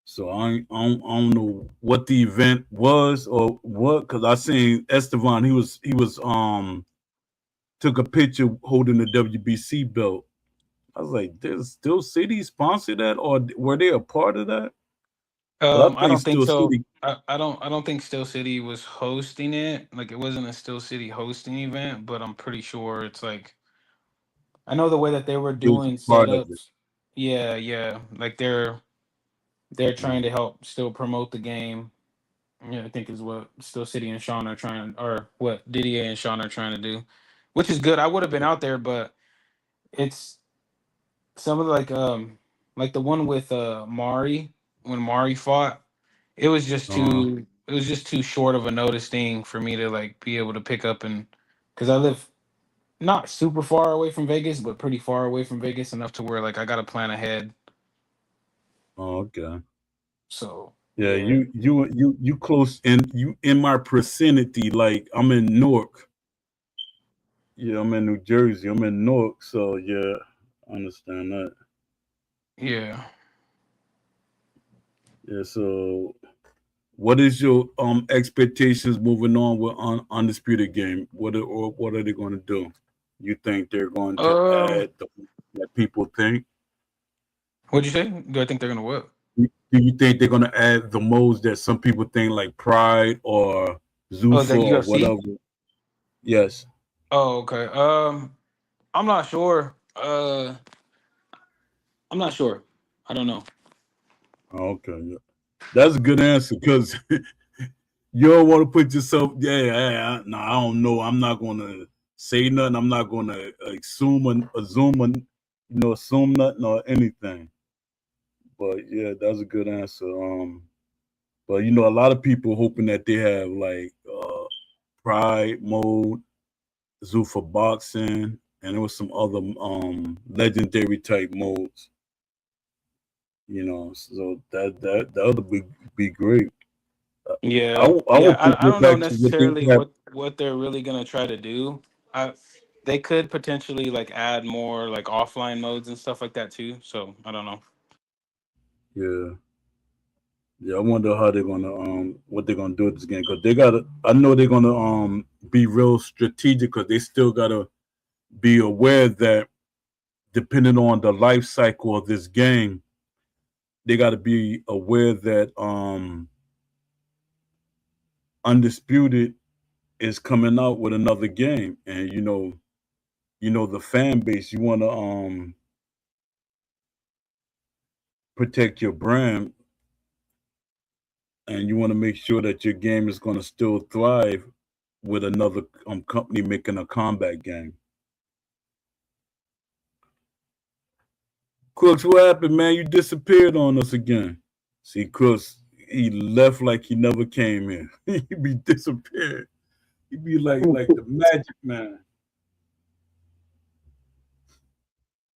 So I don't know what the event was or what, because I seen Estevan, he was took a picture holding the WBC belt. I was like, did Steel City sponsor that, or were they a part of that? I don't think so. I don't think Steel City was hosting it. Like it wasn't a Steel City hosting event, but I'm pretty sure it's like I know the way that they were doing setups. Yeah. Like they're trying to help still promote the game. Yeah, I think is what Steel City and Sean are trying, or what Didier and Sean are trying to do, which is good. I would have been out there, but it's some of like the one with Mari when Mari fought. It was just too short of a notice thing for me to like be able to pick up, and because I live not super far away from Vegas, but pretty far away from Vegas enough to where like I got to plan ahead. Oh, okay. So yeah, you close in my vicinity. Like I'm in Newark. Yeah, I'm in New Jersey. I'm in Newark. So yeah, I understand that. Yeah. Yeah. So, what is your expectations moving on with Undisputed Game? What are they going to do? You think they're going to add that people think? What'd you say? Do I think they're going to what? Do you think they're going to add the modes that some people think, like Pride or Zuffa or whatever? Yes. Oh, okay. I'm not sure. I'm not sure. I don't know. Okay, yeah. That's a good answer, because you don't want to put yourself. I don't know. I'm not going to say nothing. I'm not going to assume nothing or anything. But yeah, that's a good answer. But a lot of people hoping that they have like Pride mode, Zuffa boxing, and there was some other legendary type modes. So that would be great. Yeah, I don't know necessarily what they're really gonna try to do. They could potentially like add more like offline modes and stuff like that too. So I don't know. Yeah, I wonder how they're gonna what they're gonna do with this game, because I know they're gonna be real strategic, because they still gotta be aware that depending on the life cycle of this game, they gotta be aware that Undisputed is coming out with another game, and the fan base, you want to protect your brand, and you want to make sure that your game is going to still thrive with another company making a combat game. Crooks, what happened, man? You disappeared on us again. See, Crooks, he left like he never came here. He be disappeared. He be like the magic man.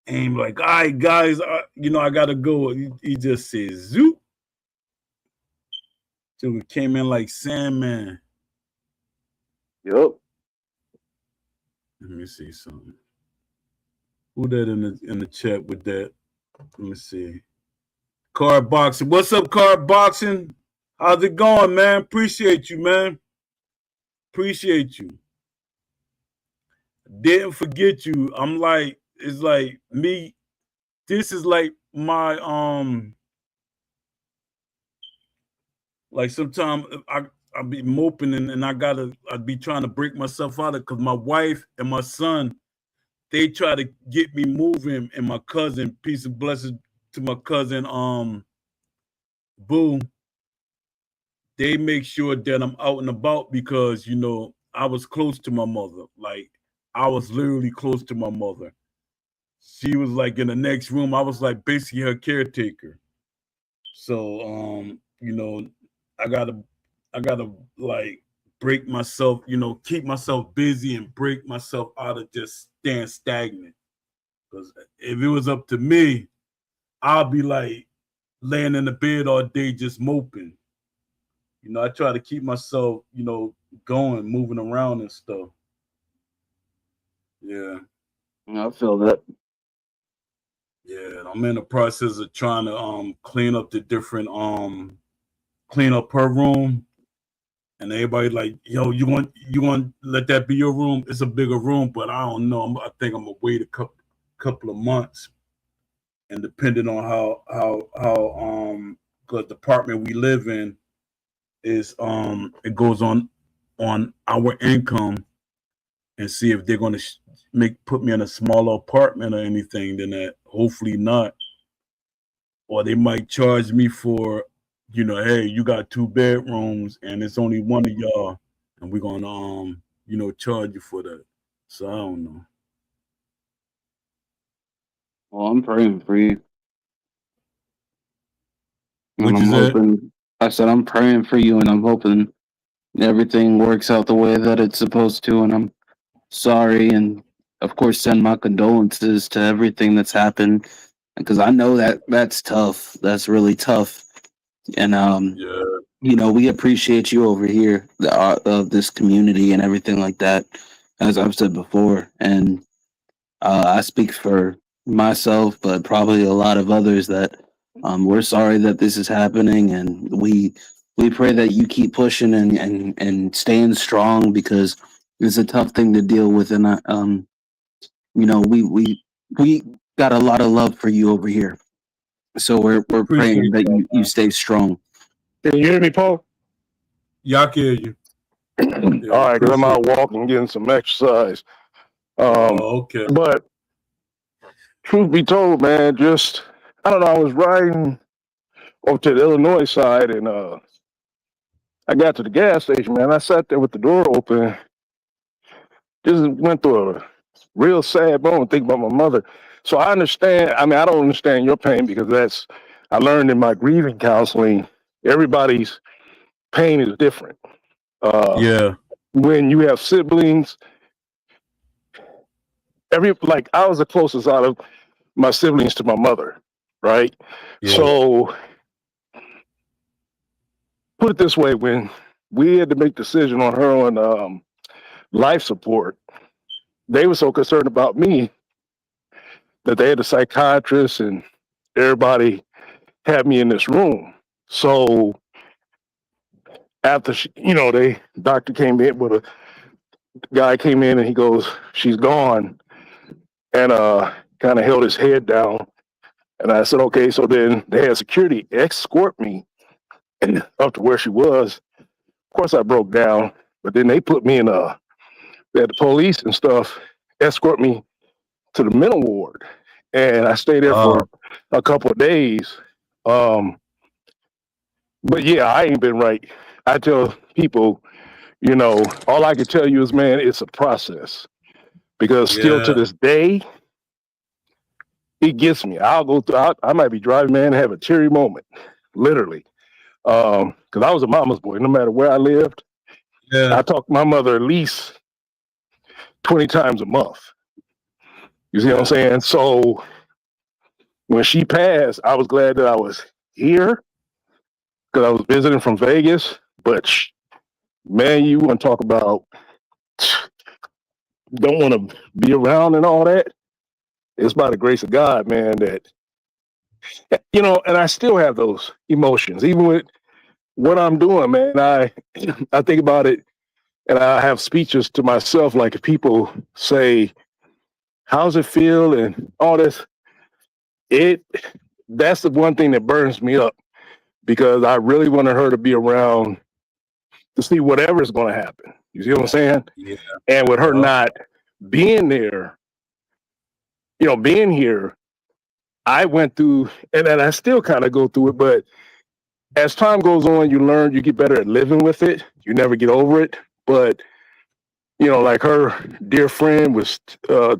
And like, all right, guys, I gotta go. He just said, zoop. So we came in like Sandman. Yep. Let me see something. Who that in the chat with that? Let me see. Card Boxing. What's up, Card Boxing? How's it going, man? Appreciate you, man. Appreciate you. Didn't forget you. I'm like, it's like me. This is like my like sometimes I'll be moping and I'd be trying to break myself out of it because my wife and my son, they try to get me moving, and my cousin, peace and blessings to my cousin, Boo, they make sure that I'm out and about because, I was close to my mother. Like, I was literally close to my mother. She was like in the next room. I was like basically her caretaker. So, I gotta like break myself, keep myself busy and break myself out of just staying stagnant. Because if it was up to me, I'll be like laying in the bed all day just moping. I try to keep myself, going, moving around and stuff. Yeah. I feel that. Yeah, I'm in the process of trying to clean up the different clean up her room. And everybody like, yo, you want to let that be your room? It's a bigger room, but I don't know. I think I'm gonna wait a couple of months, and depending on how because the apartment we live in is it goes on our income, and see if they're gonna put me in a smaller apartment or anything than that. Hopefully not, or they might charge me for, hey, you got 2 bedrooms and it's only one of y'all, and we're gonna charge you for that. So I don't know. Well, I'm praying for you. What And you said? I said I'm praying for you, and I'm hoping everything works out the way that it's supposed to. And I'm sorry, and of course, send my condolences to everything that's happened, because I know that that's tough. That's really tough. And Yeah. we appreciate you over here, of this community and everything like that, as I've said before. And I speak for myself, but probably a lot of others, that we're sorry that this is happening, and we pray that you keep pushing and staying strong, because it's a tough thing to deal with. And we got a lot of love for you over here, so we're praying that you stay strong. Can you hear me, Paul? Yeah, I can hear you. Yeah, all right, because I'm out walking, getting some exercise. Okay. But truth be told, man, I don't know, I was riding over to the Illinois side, and I got to the gas station, man. I sat there with the door open, just went through a real sad moment, thinking about my mother. So I understand. I mean, I don't understand your pain, because I learned in my grieving counseling, everybody's pain is different. Yeah. When you have siblings, I was the closest out of my siblings to my mother, right? Yeah. So put it this way, when we had to make a decision on her on life support, they were so concerned about me that they had a psychiatrist and everybody had me in this room. So after doctor came in, but a guy came in and he goes, "She's gone," and kind of held his head down. And I said, okay. So then they had security escort me up to where she was. Of course, I broke down, but then they put me in they had the police and stuff escort me to the mental ward, and I stayed there for a couple of days. But yeah, I ain't been right. I tell people, all I can tell you is, man, it's a process, because still to this day, it gets me. I'll go through, I might be driving, man, and have a teary moment, literally. Because I was a mama's boy, no matter where I lived. Yeah. I talk to my mother at least 20 times a month. You see what I'm saying? So when she passed, I was glad that I was here because I was visiting from Vegas. But man, you want to talk about don't want to be around and all that. It's by the grace of God, man, that, you know, and I still have those emotions, even with what I'm doing, man. I think about it and I have speeches to myself. Like if people say, how's it feel? And all this, that's the one thing that burns me up because I really wanted her to be around to see whatever's going to happen. You see what I'm saying? Yeah. And with her not being there, you know, being here, I went through, and I still kind of go through it, but as time goes on, you learn, you get better at living with it. You never get over it. But, you know, like her dear friend was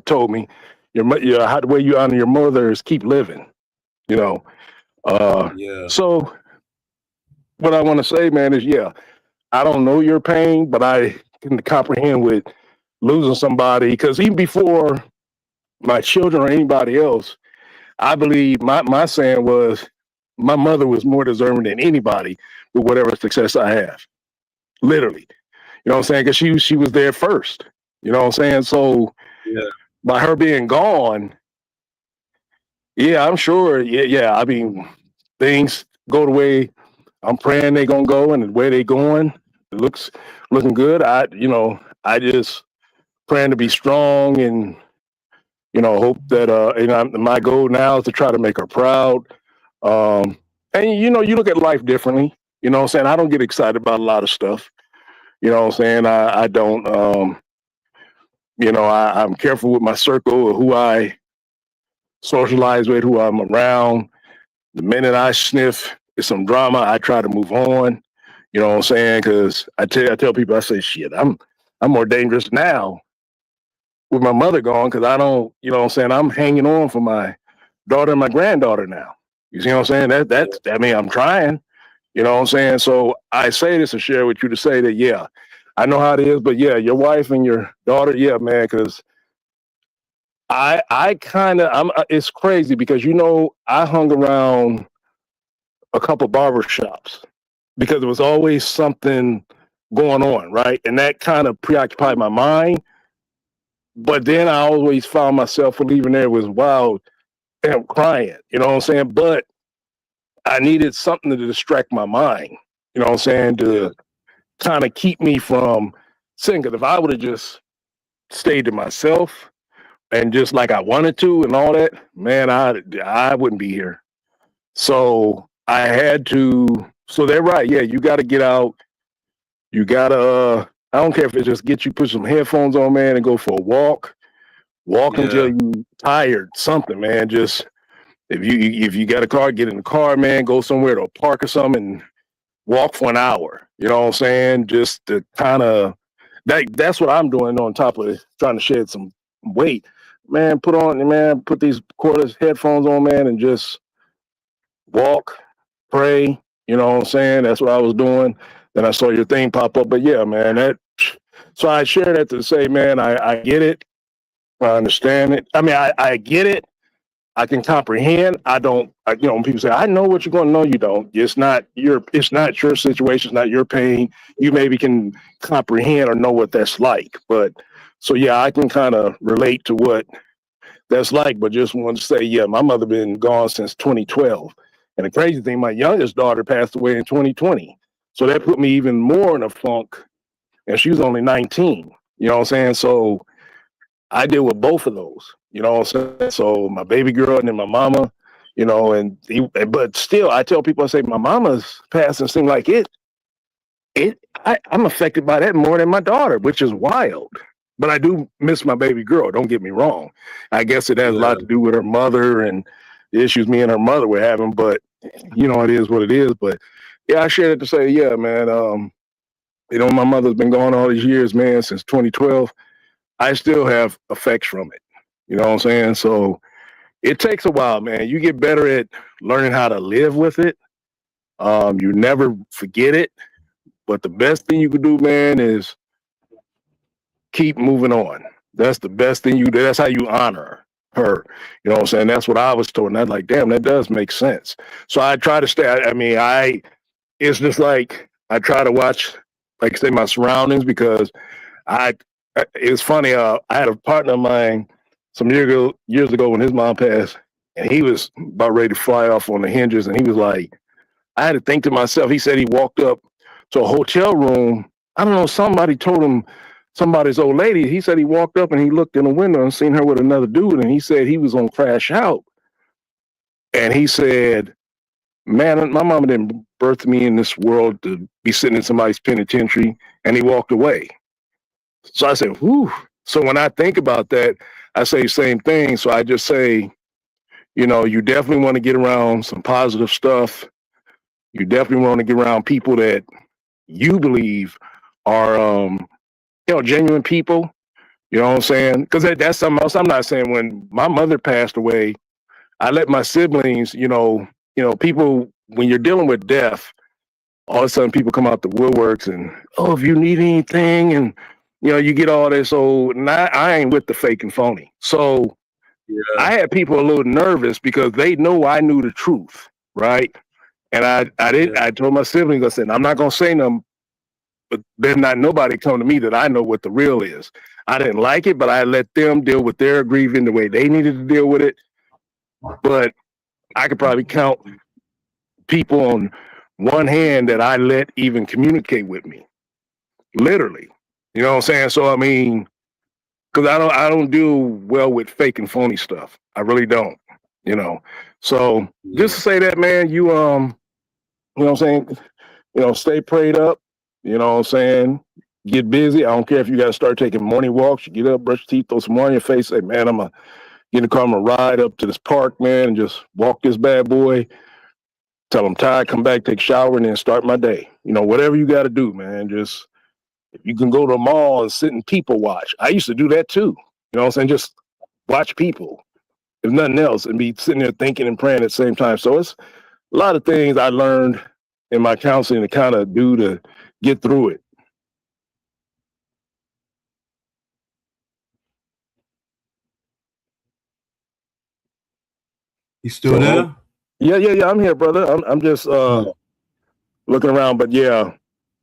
told me, the way you honor your mother is keep living, you know. So what I want to say, man, is, I don't know your pain, but I can comprehend with losing somebody, because even before my children or anybody else, I believe my saying was my mother was more deserving than anybody with whatever success I have. Literally. You know what I'm saying? Because she was there first. You know what I'm saying? So by her being gone, I'm sure, I mean, things go the way I'm praying they're going to go, and the way they're going, it looking good. I just praying to be strong and, you know, hope that, my goal now is to try to make her proud. And, you know, you look at life differently. You know what I'm saying? I don't get excited about a lot of stuff. You know what I'm saying? I don't, you know, I'm careful with my circle of who I socialize with, who I'm around. The minute I sniff some drama, I try to move on. You know what I'm saying? Because I tell people, I say, shit, I'm more dangerous now with my mother gone, because I don't, you know what I'm saying? I'm hanging on for my daughter and my granddaughter now. You see what I'm saying? I mean, I'm trying. You know what I'm saying? So I say this to share with you to say that, I know how it is, but your wife and your daughter, man, because it's crazy because, you know, I hung around a couple barber shops because there was always something going on, right? And that kind of preoccupied my mind. But then I always found myself leaving there was wild and crying, you know what I'm saying? But I needed something to distract my mind, you know what I'm saying? To kind of keep me from singing. Because if I would have just stayed to myself and just like I wanted to and all that, man, I wouldn't be here. So I had to, so they're right. Yeah, you got to get out. You got to, I don't care if it just get you, put some headphones on, man, and go for a walk. Walk until you tired, something, man. Just, if you got a car, get in the car, man, go somewhere to a park or something and walk for an hour. You know what I'm saying? Just to kind of, that's what I'm doing on top of trying to shed some weight. Man, put these cordless headphones on, man, and just walk, pray. You know what I'm saying? That's what I was doing. Then I saw your thing pop up. But yeah, man, so I share that to say, man, I get it. I understand it. I mean, I get it. I can comprehend. I don't, you know, when people say, I know what you're going to know, you don't. It's not your situation. It's not your pain. You maybe can comprehend or know what that's like. But so, I can kind of relate to what that's like, but just want to say, my mother been gone since 2012. And the crazy thing, my youngest daughter passed away in 2020. So that put me even more in a funk. And she was only 19. You know what I'm saying? So I deal with both of those. You know what I'm saying? So my baby girl and then my mama, you know, but still, I tell people, I say, my mama's passing seemed like I'm affected by that more than my daughter, which is wild. But I do miss my baby girl. Don't get me wrong. I guess it has a lot to do with her mother and the issues me and her mother were having. But, you know, it is what it is. But, I shared it to say, man, you know, my mother's been gone all these years, man, since 2012. I still have effects from it. You know what I'm saying? So it takes a while, man. You get better at learning how to live with it. You never forget it. But the best thing you can do, man, is keep moving on. That's the best thing that's how you honor her. her. You know what I'm saying? That's what I was told. And I'm like, damn, that does make sense. So I try to stay. I mean, it's just like I try to watch, like I say, my surroundings, because it's funny. I had a partner of mine some years ago when his mom passed, and he was about ready to fly off on the hinges. And he was like, I had to think to myself. He said he walked up to a hotel room. I don't know. Somebody told him, somebody's old lady. He said he walked up and he looked in the window and seen her with another dude. And he said he was going to crash out. And he said, man, my mama didn't birth me in this world to be sitting in somebody's penitentiary. And he walked away. So I said, whew. So when I think about that, I say the same thing. So I just say, you know, you definitely want to get around some positive stuff. You definitely want to get around people that you believe are, you know, genuine people. You know what I'm saying? Because that's something else. I'm not saying when my mother passed away, I let my siblings, you know, people, when you're dealing with death, all of a sudden people come out the woodworks and, oh, if you need anything, and, you know, you get all this. So I ain't with the fake and phony. So yeah. I had people a little nervous because they know I knew the truth, right? And I told my siblings, I said, I'm not going to say nothing, but there's not nobody come to me that I know what the real is. I didn't like it, but I let them deal with their grieving the way they needed to deal with it. But I could probably count people on one hand that I let even communicate with me, literally. You know what I'm saying? So I mean, because I don't do well with fake and phony stuff. I really don't. You know. So just to say that, man, you know what I'm saying? You know, stay prayed up. You know what I'm saying? Get busy. I don't care if you got to start taking morning walks. You get up, brush your teeth, throw some water in your face. Say, man, I'm going to get in the car, I'm going to ride up to this park, man, and just walk this bad boy till I'm tired, come back, take a shower, and then start my day. You know, whatever you got to do, man. Just, if you can go to a mall and sit and people watch. I used to do that too. You know what I'm saying? Just watch people, if nothing else, and be sitting there thinking and praying at the same time. So it's a lot of things I learned in my counseling to kind of do to get through it. You still there? Yeah. I'm here, brother. I'm just looking around, but yeah,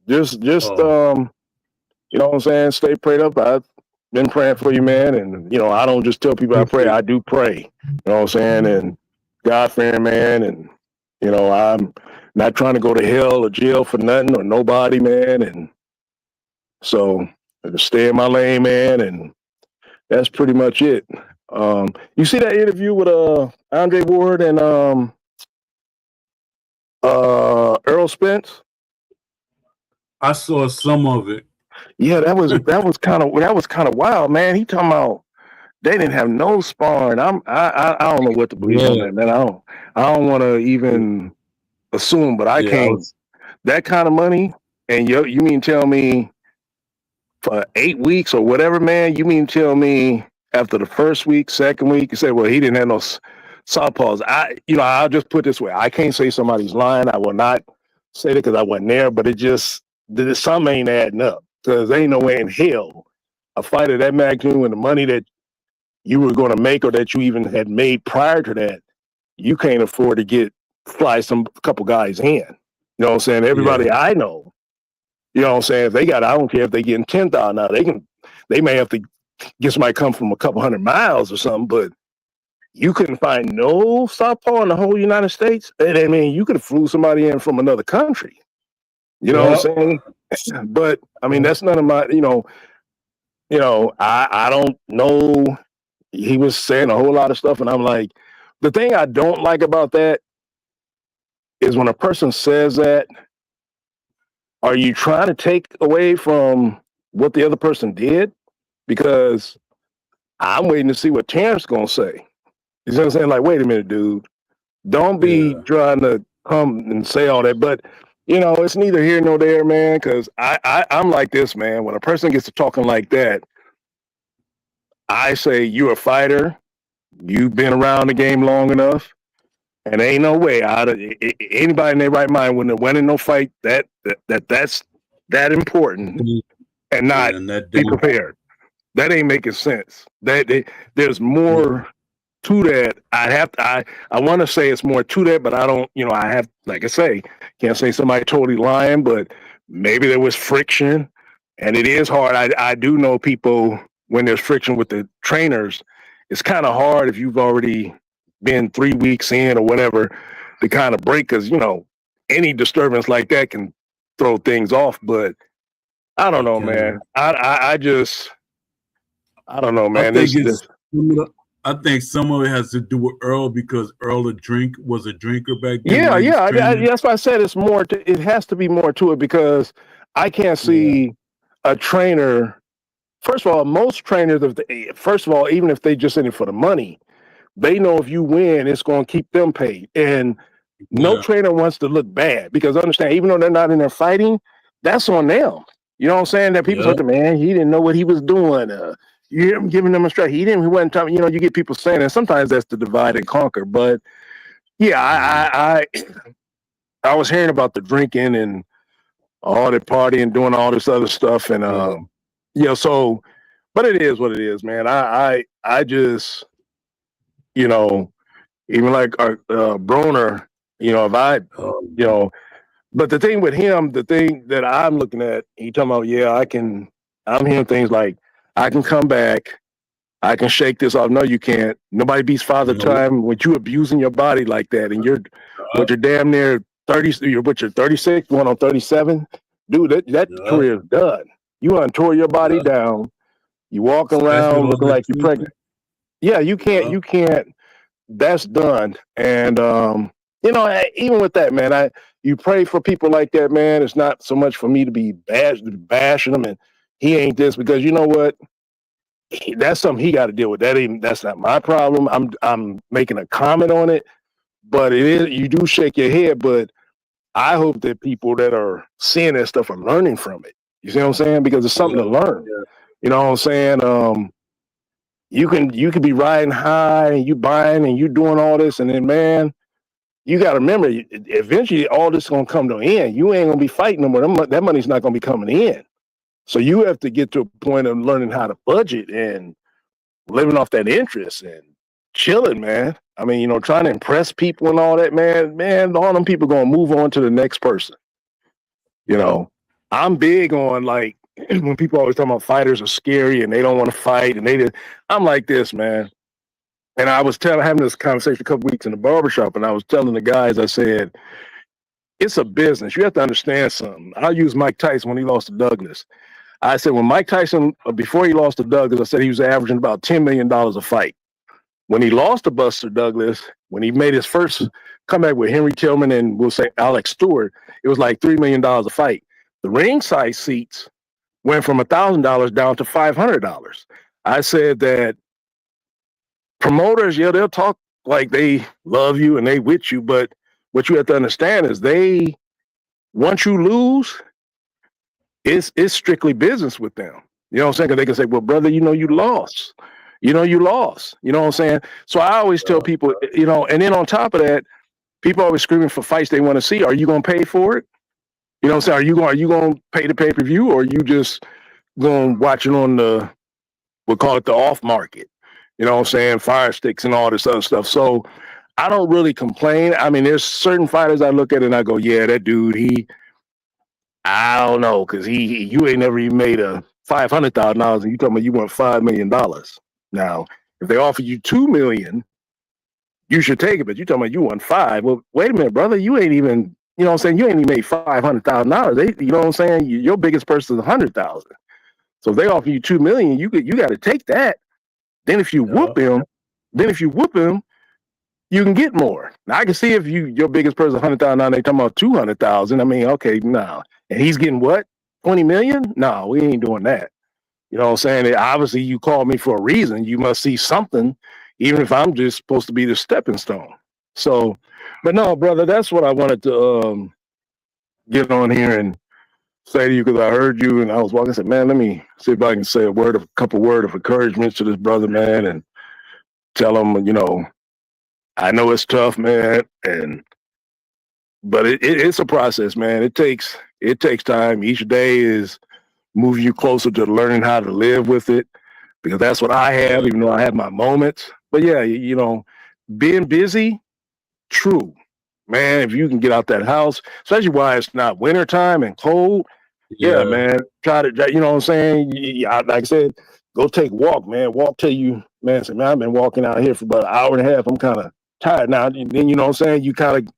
just you know what I'm saying? Stay prayed up. I've been praying for you, man, and you know I don't just tell people I pray. I do pray. You know what I'm saying? And God-fearing, man, and you know I'm not trying to go to hell or jail for nothing or nobody, man, and so I just stay in my lane, man, and that's pretty much it. You see that interview with Andre Ward and Earl Spence? I saw some of it. Yeah, that was kind of wild, man. He talking about they didn't have no sparring. I don't know what to believe on that, man. I don't want to even assume, but I can't. That kind of money, and you mean tell me for 8 weeks or whatever, man? You mean tell me after the first week, second week, you say, well, he didn't have no southpaws. I'll just put it this way. I can't say somebody's lying. I will not say that because I wasn't there, but some ain't adding up because there ain't no way in hell a fight of that magnitude and the money that you were going to make or that you even had made prior to that, you can't afford to fly a couple guys in. You know what I'm saying? Everybody I know, you know what I'm saying? If they got, I don't care if they getting 10,000 now, they may have to get somebody come from a couple 100 miles or something, but you couldn't find no southpaw in the whole United States. And I mean, you could have flew somebody in from another country. You know what I'm saying? But I mean, that's none of my, I don't know. He was saying a whole lot of stuff. And I'm like, the thing I don't like about that is when a person says that, are you trying to take away from what the other person did? Because I'm waiting to see what Terrence going to say. You know what I'm saying? Like, wait a minute, dude. Don't be trying to come and say all that. But, it's neither here nor there, man, because I'm like this, man. When a person gets to talking like that, I say, you're a fighter. You've been around the game long enough. And ain't no way anybody in their right mind wouldn't have went in no fight that's that important and not be prepared. That ain't making sense. There's more to that. I want to say it's more to that, but I don't, I have, like I say, can't say somebody totally lying, but maybe there was friction, and it is hard. I do know people, when there's friction with the trainers, it's kind of hard if you've already been 3 weeks in or whatever to kind of break, because, any disturbance like that can throw things off. But I don't know, man. I don't know, man. I think some of it has to do with Earl, because Earl was a drinker back then. Yeah. That's why I said it's more. It has to be more to it, because I can't see a trainer. First of all, most trainers, even if they just in it for the money, they know if you win, it's going to keep them paid. And no trainer wants to look bad, because understand, even though they're not in there fighting, that's on them. You know what I'm saying? That people say, man, he didn't know what he was doing. You hear him giving them a strike. He wasn't talking, you get people saying, and sometimes that's the divide and conquer. But yeah, I was hearing about the drinking and all the partying, doing all this other stuff. And, so, but it is what it is, man. I just, even like Broner, but the thing with him, the thing that I'm looking at, he talking about, I'm hearing things like, I can come back, I can shake this off. No, you can't. Nobody beats Father Time with you abusing your body like that. And you're damn near 30, you're 36, going on 37. Dude, that career is done. You untore your body down. You walk around looking like you're pregnant. Yeah, you can't. That's done. And, even with that, man, you pray for people like that, man. It's not so much for me to be bashing them and he ain't this, because you know what? That's something he got to deal with. That's not my problem. I'm making a comment on it, but it is, you do shake your head, but I hope that people that are seeing that stuff are learning from it. You see what I'm saying? Because it's something to learn. Yeah. You know what I'm saying? You can be riding high and you buying and you doing all this, and then, man, you got to remember, eventually all this is going to come to an end. You ain't going to be fighting no more. That money's not going to be coming in. So you have to get to a point of learning how to budget and living off that interest and chilling, man. I mean, trying to impress people and all that, man, all them people going to move on to the next person. I'm big on, like, when people always talk about fighters are scary and they don't want to fight, and I'm like this, man. And I was having this conversation a couple weeks in the barbershop, and I was telling the guys, I said, it's a business. You have to understand something. I'll use Mike Tyson when he lost to Douglas. I said, when Mike Tyson, before he lost to Douglas, I said he was averaging about $10 million a fight. When he lost to Buster Douglas, when he made his first comeback with Henry Tillman and we'll say Alex Stewart, it was like $3 million a fight. The ringside seats went from $1,000 down to $500. I said that promoters, they'll talk like they love you and they with you, but what you have to understand is once you lose, it's strictly business with them. You know what I'm saying? Because they can say, well, brother, you lost. You lost. You know what I'm saying? So I always tell people, and then on top of that, people are always screaming for fights they want to see. Are you going to pay for it? You know what I'm saying? Are you going to pay the pay-per-view, or are you just going to watch it on we'll call it the off market? You know what I'm saying? Fire sticks and all this other stuff. So I don't really complain. I mean, there's certain fighters I look at and I go, yeah, that dude, I don't know, because you ain't never even made a $500,000 and you talking about you want $5 million. Now, if they offer you $2 million, you should take it, but you talking about you want $5 million. Well, wait a minute, brother, you ain't even, you know what I'm saying? You ain't even made $500,000. You know what I'm saying? Your biggest person is $100,000. So if they offer you $2 million, you got to take that. Then if you whoop him, you can get more. Now I can see if your biggest person $100,000, now they talking about $200,000. I mean, okay, no. And he's getting what? $20 million? No, we ain't doing that. You know what I'm saying? Obviously, you called me for a reason. You must see something, even if I'm just supposed to be the stepping stone. So, but no, brother, that's what I wanted to get on here and say to you, because I heard you and I was walking. I said, man, let me see if I can say a couple word of encouragement to this brother, man, and tell him, I know it's tough, man, but it's a process, man. It takes time. Each day is moving you closer to learning how to live with it, because that's what I have, even though I have my moments. But yeah, you know, being busy, true, man. If you can get out that house, especially while it's not wintertime and cold, yeah, man. Try to, you know what I'm saying? Like I said, go take a walk, man. Walk till you, man. Say, man, I've been walking out here for about an hour and a half. I'm kind of tired now. And then, you know what I'm saying? You kind of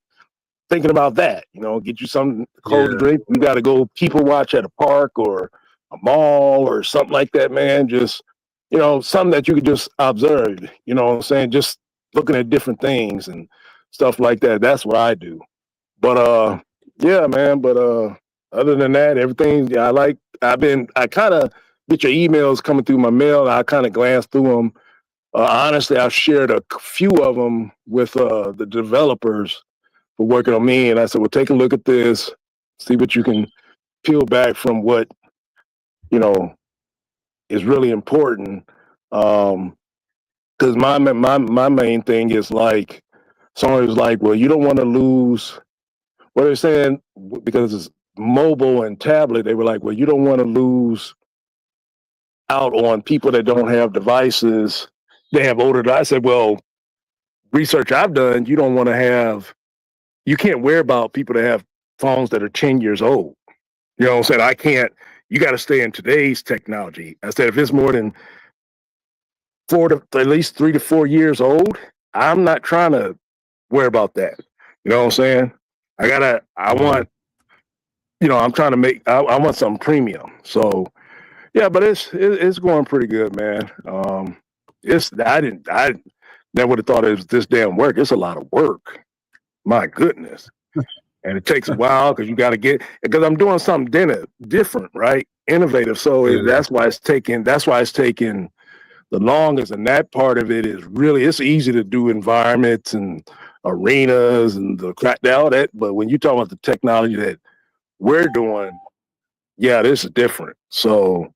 thinking about that, you know, get you something cold to drink. You got to go people watch at a park or a mall or something like that, man. Just, you know, something that you could just observe, you know what I'm saying? Just looking at different things and stuff like that. That's what I do. But yeah, man. But other than that, everything I kind of get your emails coming through my mail. I kind of glance through them. Honestly, I've shared a few of them with the developers for working on me. And I said, well, take a look at this, see what you can peel back from what, you know, is really important. Because my main thing is like, someone was like, well, you don't want to lose, what they're saying, because it's mobile and tablet, they were like, well, you don't want to lose out on people that don't have devices. They have older. I said, well, research I've done, you can't worry about people that have phones that are 10 years old. You know what I'm saying? You got to stay in today's technology. I said, if it's more than at least 3 to 4 years old, I'm not trying to worry about that. You know what I'm saying? I'm trying to make, I want something premium. So yeah, but it's going pretty good, man. I never would have thought it was this damn work. It's a lot of work. My goodness. And it takes a while because I'm doing something different, right? Innovative. So that's why it's taking the longest. And that part of it is really, it's easy to do environments and arenas and all that. But when you talk about the technology that we're doing, yeah, this is different. So,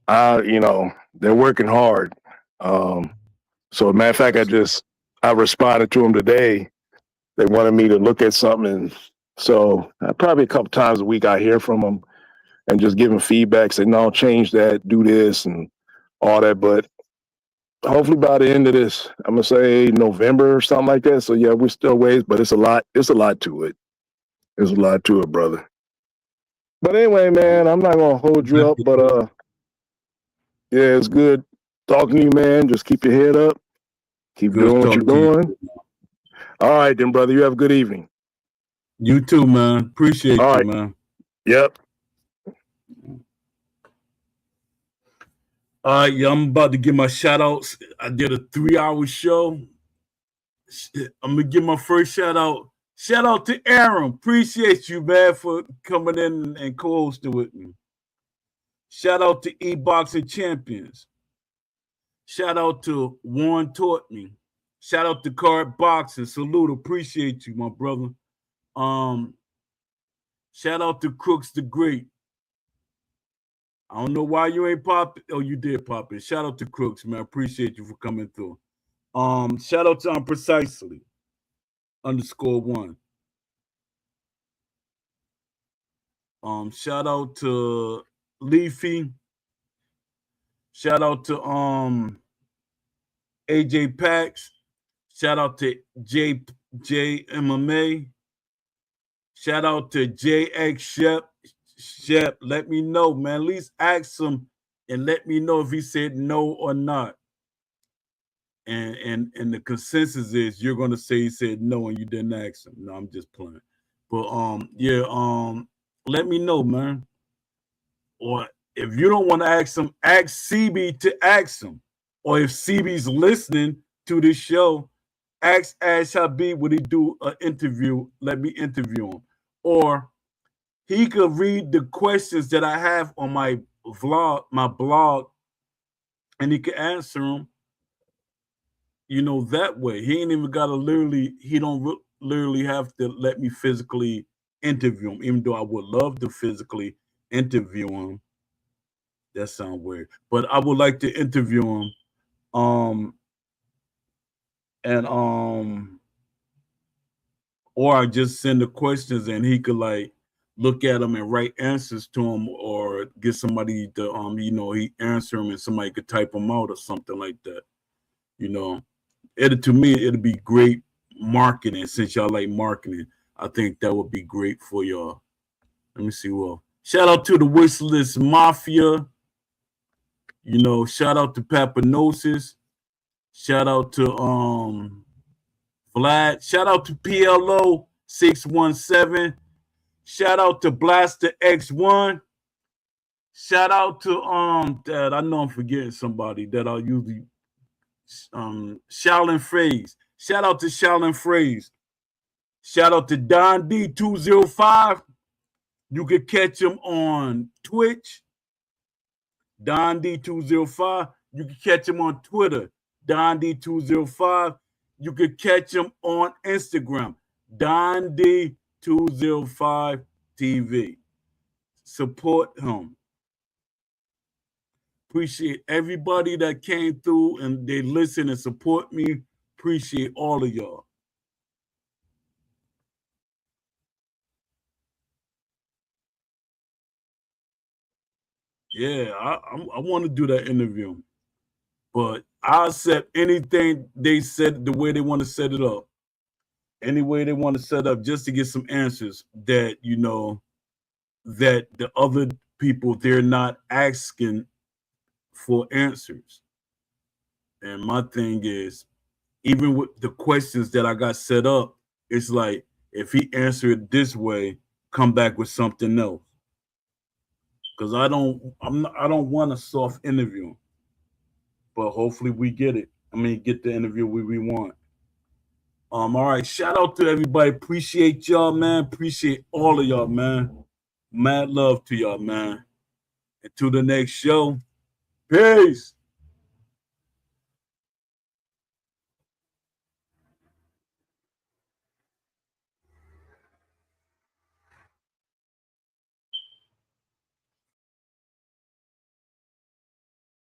they're working hard. So matter of fact, I responded to them today. They wanted me to look at something. And so probably a couple times a week I hear from them and just give them feedback, say, no, change that, do this and all that. But hopefully by the end of this, I'm going to say November or something like that. So yeah, we're still ways, but it's a lot to it. There's a lot to it, brother. But anyway, man, I'm not going to hold you up, but yeah, it's good talking to you, man. Just keep your head up. Keep doing what you're doing. All right, then, brother. You have a good evening. You too, man. Appreciate you, man. Yep. All right, yeah, I'm about to give my shout outs. I did a 3-hour show. I'm gonna give my first shout out. Shout out to Aaron. Appreciate you, man, for coming in and co-hosting with me. Shout out to E-Boxing Champions. Shout out to Warren Taught Me. Shout out to Card Boxing. Salute. Appreciate you, my brother. Shout out to Crooks the Great. I don't know why you ain't popping. Oh, you did pop in. Shout out to Crooks, man. Appreciate you for coming through. Shout out to Precisely _1. Shout out to Leafy. Shout out to AJ Pax. Shout out to J MMA. Shout out to JX Shep. Let me know, man. At least ask him and let me know if he said no or not. And the consensus is you're gonna say he said no and you didn't ask him. No, I'm just playing. But let me know, man. Or if you don't want to ask him, ask CB to ask him. Or if CB's listening to this show, ask Ash Habib, would he do an interview? Let me interview him. Or he could read the questions that I have on my blog, and he could answer them, that way. He ain't even got to he don't literally have to let me physically interview him, even though I would love to physically interview him. That sounds weird. But I would like to interview him. Or I just send the questions and he could look at them and write answers to them, or get somebody to he answer them and somebody could type them out or something like that. You know, to me, it'll be great marketing. Since y'all like marketing, I think that would be great for y'all. Let me see. Well, shout out to the Wishlist Mafia. You know, shout out to Papanosis. Shout out to Vlad. Shout out to PLO 617. Shout out to Blaster X1. Shout out to that I know I'm forgetting somebody that I'll usually Shaolin Phrase. Shout out to Shaolin Phrase. Shout out to Don D205. You can catch him on Twitch, Don D205. You can catch him on Twitter, Don D205. You can catch him on Instagram, Don D205 TV. Support him. Appreciate everybody that came through and they listen and support me. Appreciate all of y'all. Yeah, I want to do that interview, but I accept anything they said the way they want to set it up, any way they want to set up, just to get some answers that, you know, that the other people, they're not asking for answers. And my thing is, even with the questions that I got set up, it's like, if he answered it this way, come back with something else. Because I don't want a soft interview, but hopefully we get it. I mean, get the interview we want. All right, shout out to everybody. Appreciate y'all, man. Appreciate all of y'all, man. Mad love to y'all, man. Until the next show, peace.